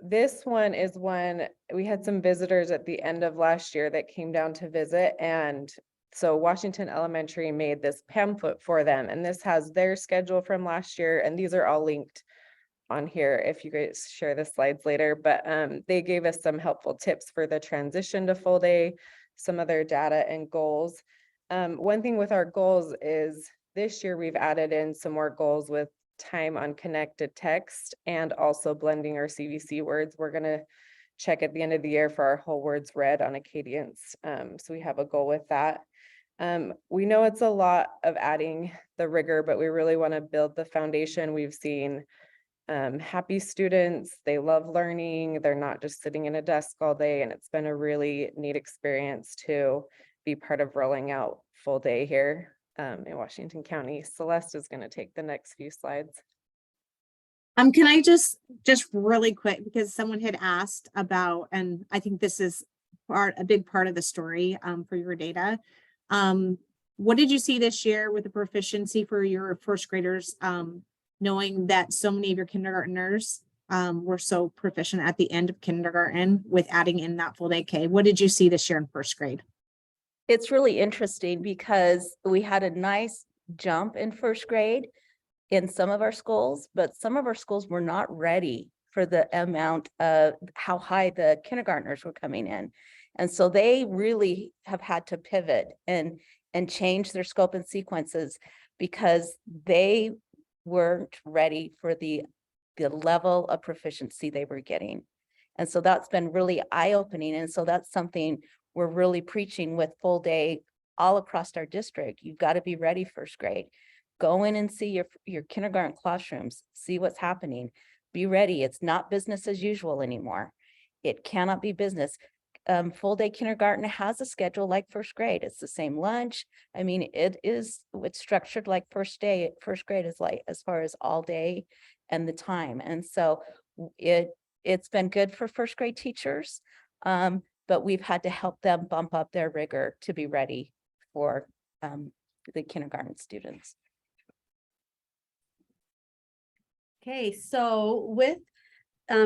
This one is when we had some visitors at the end of last year that came down to visit, and so Washington Elementary made this pamphlet for them, and this has their schedule from last year, and these are all linked on here if you guys share the slides later, but they gave us some helpful tips for the transition to full day, some of their data and goals. One thing with our goals is this year we've added in some more goals with time on connected text and also blending our CVC words. We're going to check at the end of the year for our whole words read on a cadence. So we have a goal with that. We know it's a lot of adding the rigor, but we really want to build the foundation. We've seen happy students, they love learning, they're not just sitting in a desk all day, and it's been a really neat experience to be part of rolling out full day here in Washington County. Celeste is going to take the next few slides. Can I just really quick, because someone had asked about, and I think this is a big part of the story for your data. What did you see this year with the proficiency for your first graders, knowing that so many of your kindergartners were so proficient at the end of kindergarten with adding in that full day K? What did you see this year in first grade? It's really interesting because we had a nice jump in first grade in some of our schools, but some of our schools were not ready for the amount of how high the kindergartners were coming in. And so they really have had to pivot and change their scope and sequences because they weren't ready for the level of proficiency they were getting. And so that's been really eye-opening. And so that's something we're really preaching with full day all across our district. You've got to be ready first grade. Go in and see your kindergarten classrooms, see what's happening. Be ready. It's not business as usual anymore. It cannot be business. Full day kindergarten has a schedule like first grade. It's the same lunch. I mean, it's structured like first grade is like as far as all day and the time. And so it's been good for first grade teachers. But we've had to help them bump up their rigor to be ready for the kindergarten students. Okay, so with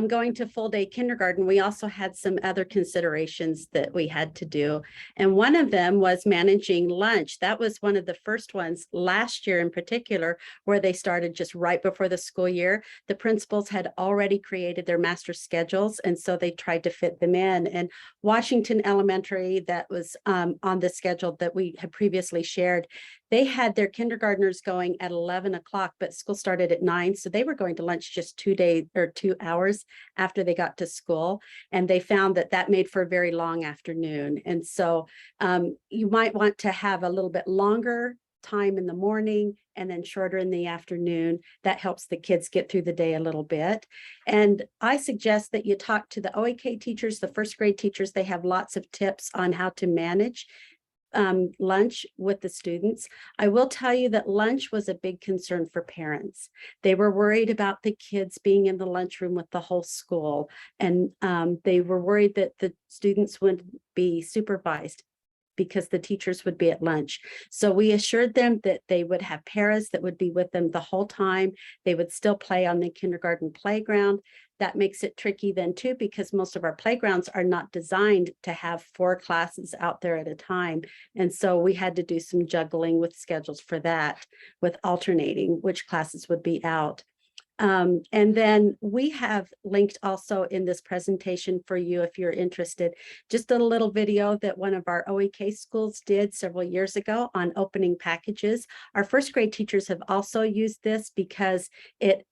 going to full day kindergarten, we also had some other considerations that we had to do. And one of them was managing lunch. That was one of the first ones last year in particular, where they started just right before the school year. The principals had already created their master schedules, and so they tried to fit them in. And Washington Elementary, that was on the schedule that we had previously shared, they had their kindergartners going at 11 o'clock, but school started at 9. So they were going to lunch just 2 hours after they got to school. And they found that that made for a very long afternoon. And so you might want to have a little bit longer time in the morning and then shorter in the afternoon. That helps the kids get through the day a little bit. And I suggest that you talk to the OAK teachers, the first grade teachers. They have lots of tips on how to manage lunch with the students. I will tell you that lunch was a big concern for parents. They were worried about the kids being in the lunchroom with the whole school, and they were worried that the students wouldn't be supervised because the teachers would be at lunch. So we assured them that they would have paras that would be with them the whole time. They would still play on the kindergarten playground. That makes it tricky then too, because most of our playgrounds are not designed to have 4 classes out there at a time. And so we had to do some juggling with schedules for that, with alternating which classes would be out. And then we have linked also in this presentation for you, if you're interested, just a little video that one of our OAK schools did several years ago on opening packages. Our first grade teachers have also used this because it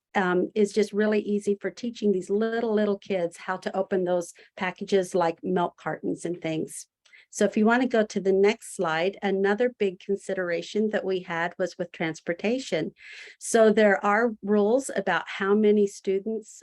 is just really easy for teaching these little kids how to open those packages like milk cartons and things. So if you want to go to the next slide, another big consideration that we had was with transportation. So there are rules about how many students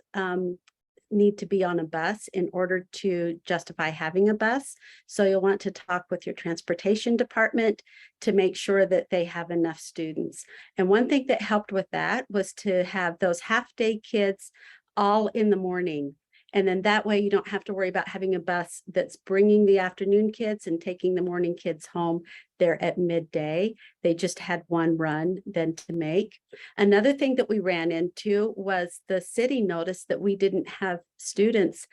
need to be on a bus in order to justify having a bus. So you'll want to talk with your transportation department to make sure that they have enough students. And one thing that helped with that was to have those half-day kids all in the morning. And then that way you don't have to worry about having a bus that's bringing the afternoon kids and taking the morning kids home there at midday. They just had one run then to make. Another thing that we ran into was the city noticed that we didn't have students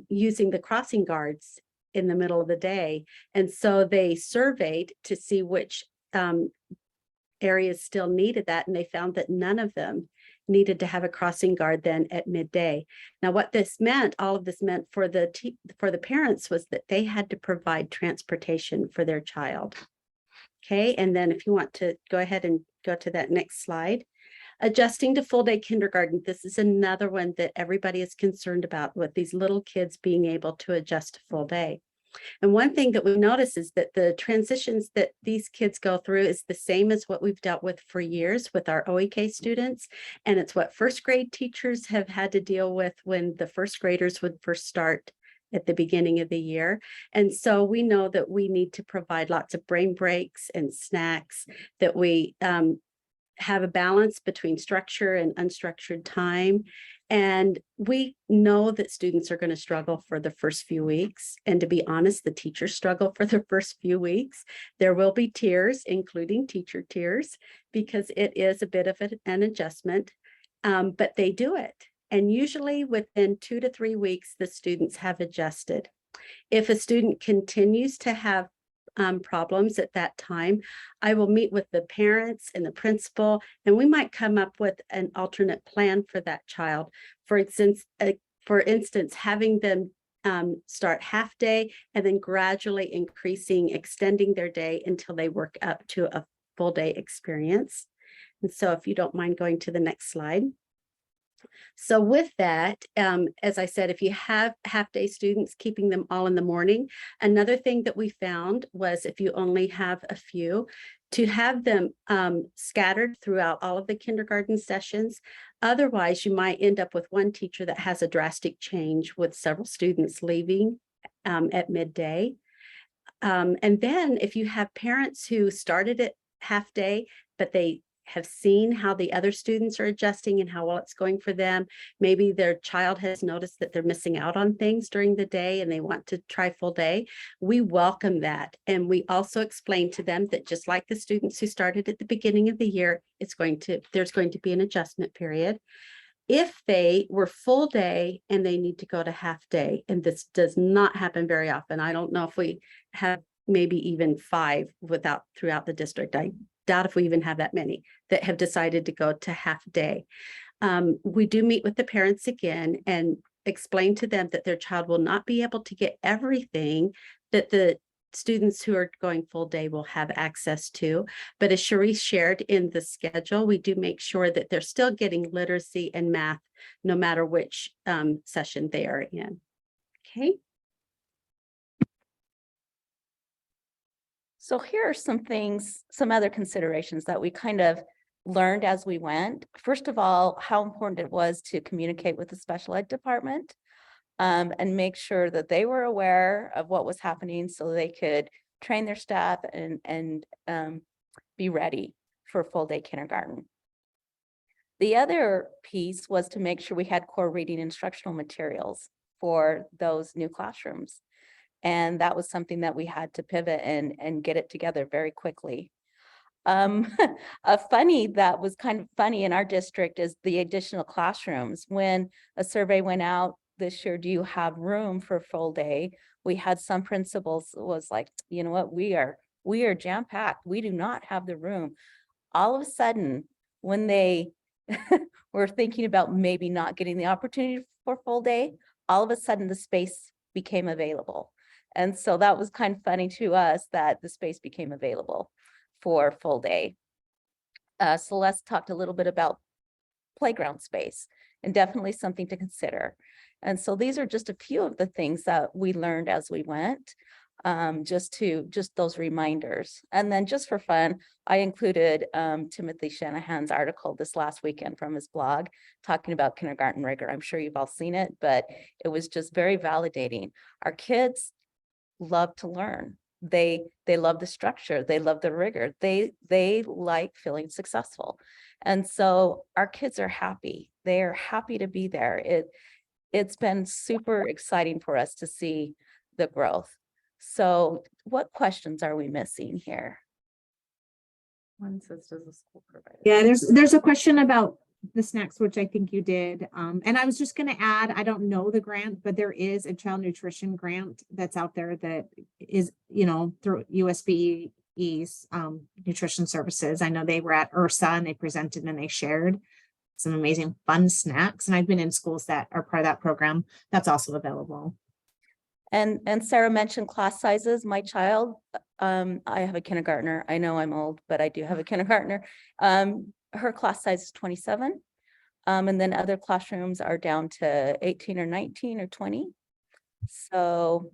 using the crossing guards in the middle of the day. And so they surveyed to see which areas still needed that, and they found that none of them needed to have a crossing guard then at midday. Now, what this meant, all of this meant for the parents was that they had to provide transportation for their child. Okay, and then if you want to go ahead and go to that next slide. Adjusting to full day kindergarten. This is another one that everybody is concerned about, with these little kids being able to adjust to full day. And one thing that we notice is that the transitions that these kids go through is the same as what we've dealt with for years with our OEK students. And it's what first grade teachers have had to deal with when the first graders would first start at the beginning of the year. And so we know that we need to provide lots of brain breaks and snacks, that we have a balance between structure and unstructured time. And we know that students are going to struggle for the first few weeks. And to be honest, the teachers struggle for the first few weeks. There will be tears, including teacher tears, because it is a bit of an adjustment, but they do it. And usually within 2 to 3 weeks, the students have adjusted. If a student continues to have problems at that time, I will meet with the parents and the principal, and we might come up with an alternate plan for that child. For instance, having them start half day and then gradually extending their day until they work up to a full day experience. And so if you don't mind going to the next slide. So with that, as I said, if you have half-day students, keeping them all in the morning. Another thing that we found was, if you only have a few, to have them scattered throughout all of the kindergarten sessions. Otherwise, you might end up with one teacher that has a drastic change with several students leaving at midday. And then if you have parents who started at half-day, but they have seen how the other students are adjusting and how well it's going for them. Maybe their child has noticed that they're missing out on things during the day and they want to try full day. We welcome that. And we also explain to them that just like the students who started at the beginning of the year, there's going to be an adjustment period. If they were full day and they need to go to half day, and this does not happen very often. I don't know if we have maybe even 5 throughout the district. I doubt if we even have that many that have decided to go to half day. We do meet with the parents again and explain to them that their child will not be able to get everything that the students who are going full day will have access to. But as Cherise shared in the schedule, we do make sure that they're still getting literacy and math, no matter which session they are in. Okay. So here are some other considerations that we kind of learned as we went. First of all, how important it was to communicate with the special ed department and make sure that they were aware of what was happening so they could train their staff and be ready for full day kindergarten. The other piece was to make sure we had core reading instructional materials for those new classrooms. And that was something that we had to pivot and get it together very quickly. That was kind of funny in our district is the additional classrooms. When a survey went out this year, do you have room for full day? We had some principals was like, you know what, we are jam-packed. We do not have the room. All of a sudden, when they were thinking about maybe not getting the opportunity for full day, all of a sudden the space became available. And so that was kind of funny to us that the space became available for full day. Celeste talked a little bit about playground space, and definitely something to consider. And so these are just a few of the things that we learned as we went, just those reminders. And then just for fun, I included Timothy Shanahan's article this last weekend from his blog talking about kindergarten rigor. I'm sure you've all seen it, but it was just very validating. Our kids love to learn. They love the structure. They love the rigor. They like feeling successful. And so our kids are happy. They're happy to be there. it's been super exciting for us to see the growth. So what questions are we missing here? One says, does the school provide? Yeah, there's a question about the snacks, which I think you did. And I was just gonna add, I don't know the grant, but there is a child nutrition grant that's out there that is, through USBE's nutrition services. I know they were at URSA and they presented and they shared some amazing fun snacks. And I've been in schools that are part of that program. That's also available. And Sarah mentioned class sizes. My child, I have a kindergartner. I know I'm old, but I do have a kindergartner. Her class size is 27. And then other classrooms are down to 18 or 19 or 20. So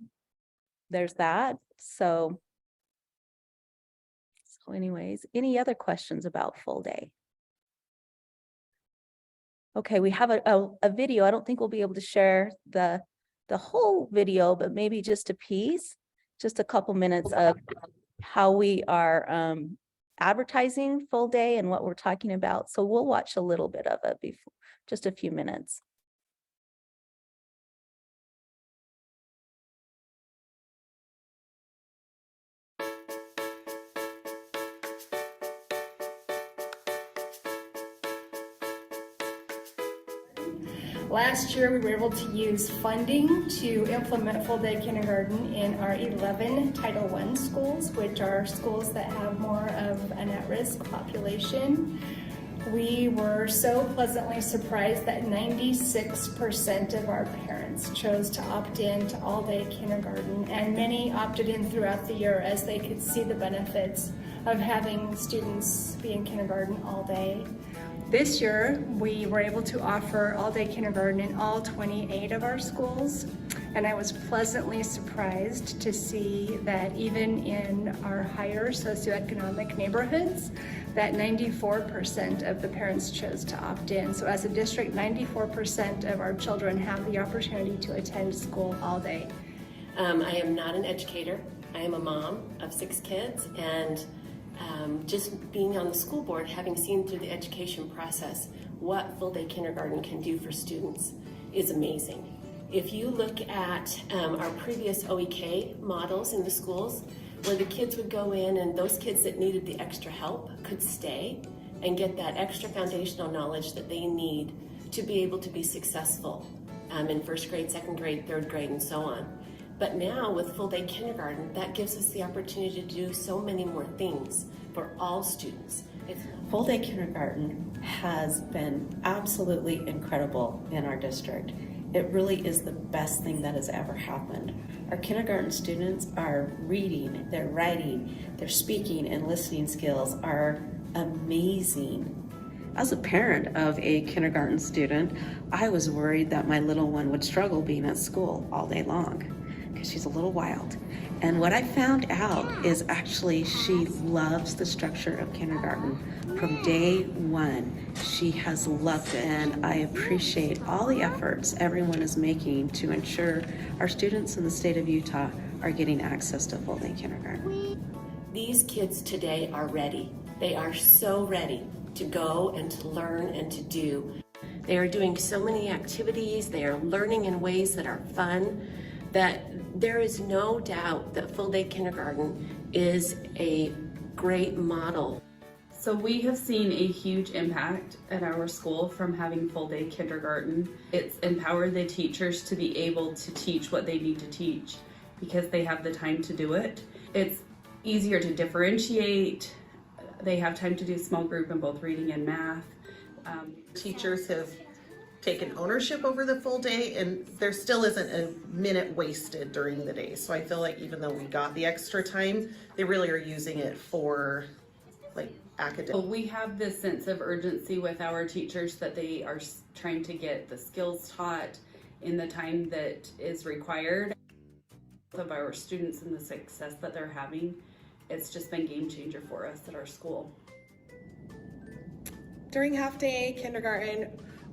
there's that. So anyways, any other questions about full day? Okay, we have a video. I don't think we'll be able to share the whole video, but maybe just a piece, just a couple minutes of how we are advertising full day and what we're talking about. So we'll watch a little bit of it before, just a few minutes. Last year, we were able to use funding to implement full-day kindergarten in our 11 Title I schools, which are schools that have more of an at-risk population. We were so pleasantly surprised that 96% of our parents chose to opt in to all-day kindergarten, and many opted in throughout the year as they could see the benefits of having students be in kindergarten all day. This year, we were able to offer all-day kindergarten in all 28 of our schools, and I was pleasantly surprised to see that even in our higher socioeconomic neighborhoods, that 94% of the parents chose to opt in. So as a district, 94% of our children have the opportunity to attend school all day. I am not an educator. I am a mom of 6 kids, and just being on the school board, having seen through the education process what full-day kindergarten can do for students is amazing. If you look at our previous OEK models in the schools, where the kids would go in and those kids that needed the extra help could stay and get that extra foundational knowledge that they need to be able to be successful in first grade, second grade, third grade, and so on. But now with full-day kindergarten, that gives us the opportunity to do so many more things for all students. Full-day kindergarten has been absolutely incredible in our district. It really is the best thing that has ever happened. Our kindergarten students are reading, they're writing, their speaking and listening skills are amazing. As a parent of a kindergarten student, I was worried that my little one would struggle being at school all day long because she's a little wild. And what I found out is actually she loves the structure of kindergarten. From day one, she has loved it. And I appreciate all the efforts everyone is making to ensure our students in the state of Utah are getting access to full-day kindergarten. These kids today are ready. They are so ready to go and to learn and to do. They are doing so many activities. They are learning in ways that are fun, that there is no doubt that full-day kindergarten is a great model. So we have seen a huge impact at our school from having full-day kindergarten. It's empowered the teachers to be able to teach what they need to teach because they have the time to do it. It's easier to differentiate. They have time to do small group in both reading and math. Teachers have taken ownership over the full day, and there still isn't a minute wasted during the day. So I feel like even though we got the extra time, they really are using it for like academic. We have this sense of urgency with our teachers that they are trying to get the skills taught in the time that is required of our students and the success that they're having. It's just been a game changer for us at our school. During half-day kindergarten,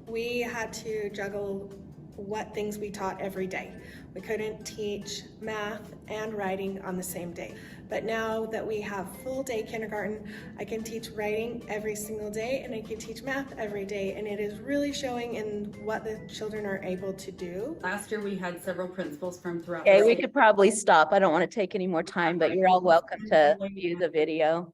we had to juggle what things we taught every day. We couldn't teach math and writing on the same day. But now that we have full day kindergarten, I can teach writing every single day and I can teach math every day. And it is really showing in what the children are able to do. Last year, we had several principals from throughout. Okay, the we state. could probably stop. I don't want to take any more time, but you're all welcome to view the video.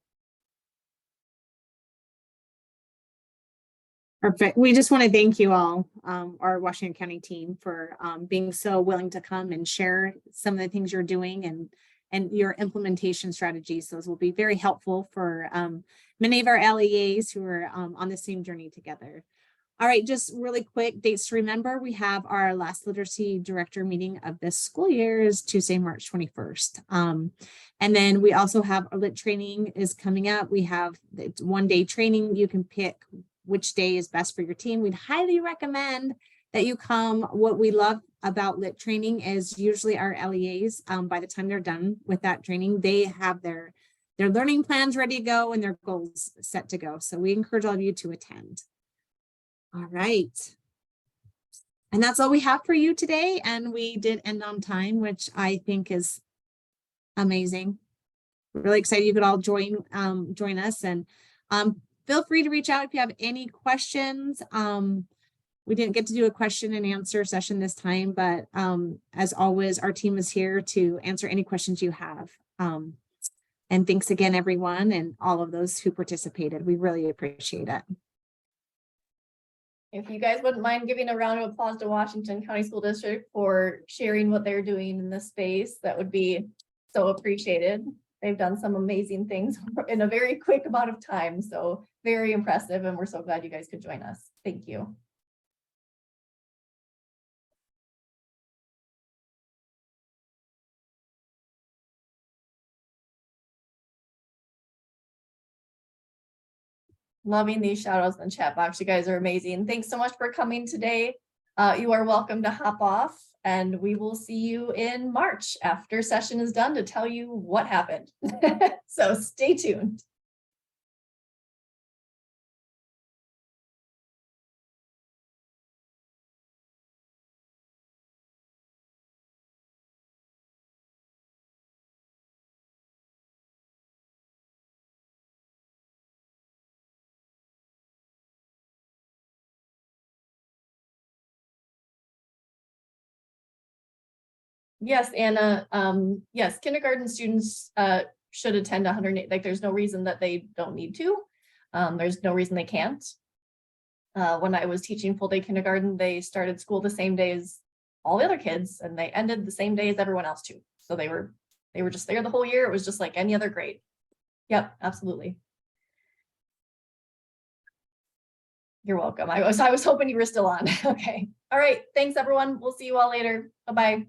Perfect. We just want to thank you all, our Washington County team, for being so willing to come and share some of the things you're doing and your implementation strategies. Those will be very helpful for many of our LEAs who are on the same journey together. All right, just really quick dates to remember. We have our last literacy director meeting of this school year is Tuesday, March 21st. And then we also have our lit training is coming up. We have the 1-day training. You can pick which day is best for your team. We'd highly recommend that you come. What we love about lit training is usually our LEAs, by the time they're done with that training, they have their learning plans ready to go and their goals set to go. So we encourage all of you to attend. All right. And that's all we have for you today. And we did end on time, which I think is amazing. We're really excited you could all join us, and feel free to reach out if you have any questions. We didn't get to do a question and answer session this time, but as always, our team is here to answer any questions you have. And thanks again, everyone, and all of those who participated. We really appreciate it. If you guys wouldn't mind giving a round of applause to Washington County School District for sharing what they're doing in this space, that would be so appreciated. They've done some amazing things in a very quick amount of time. So very impressive. And we're so glad you guys could join us. Thank you. Loving these shout outs in the chat box. You guys are amazing. Thanks so much for coming today. You are welcome to hop off, and we will see you in March after session is done to tell you what happened. So stay tuned. Yes, Anna. Yes, kindergarten students should attend 108. Like, there's no reason that they don't need to. There's no reason they can't. When I was teaching full day kindergarten, they started school the same day as all the other kids, and they ended the same day as everyone else too. So they were just there the whole year. It was just like any other grade. Yep, absolutely. You're welcome. I was hoping you were still on. Okay. All right. Thanks, everyone. We'll see you all later. Bye-bye.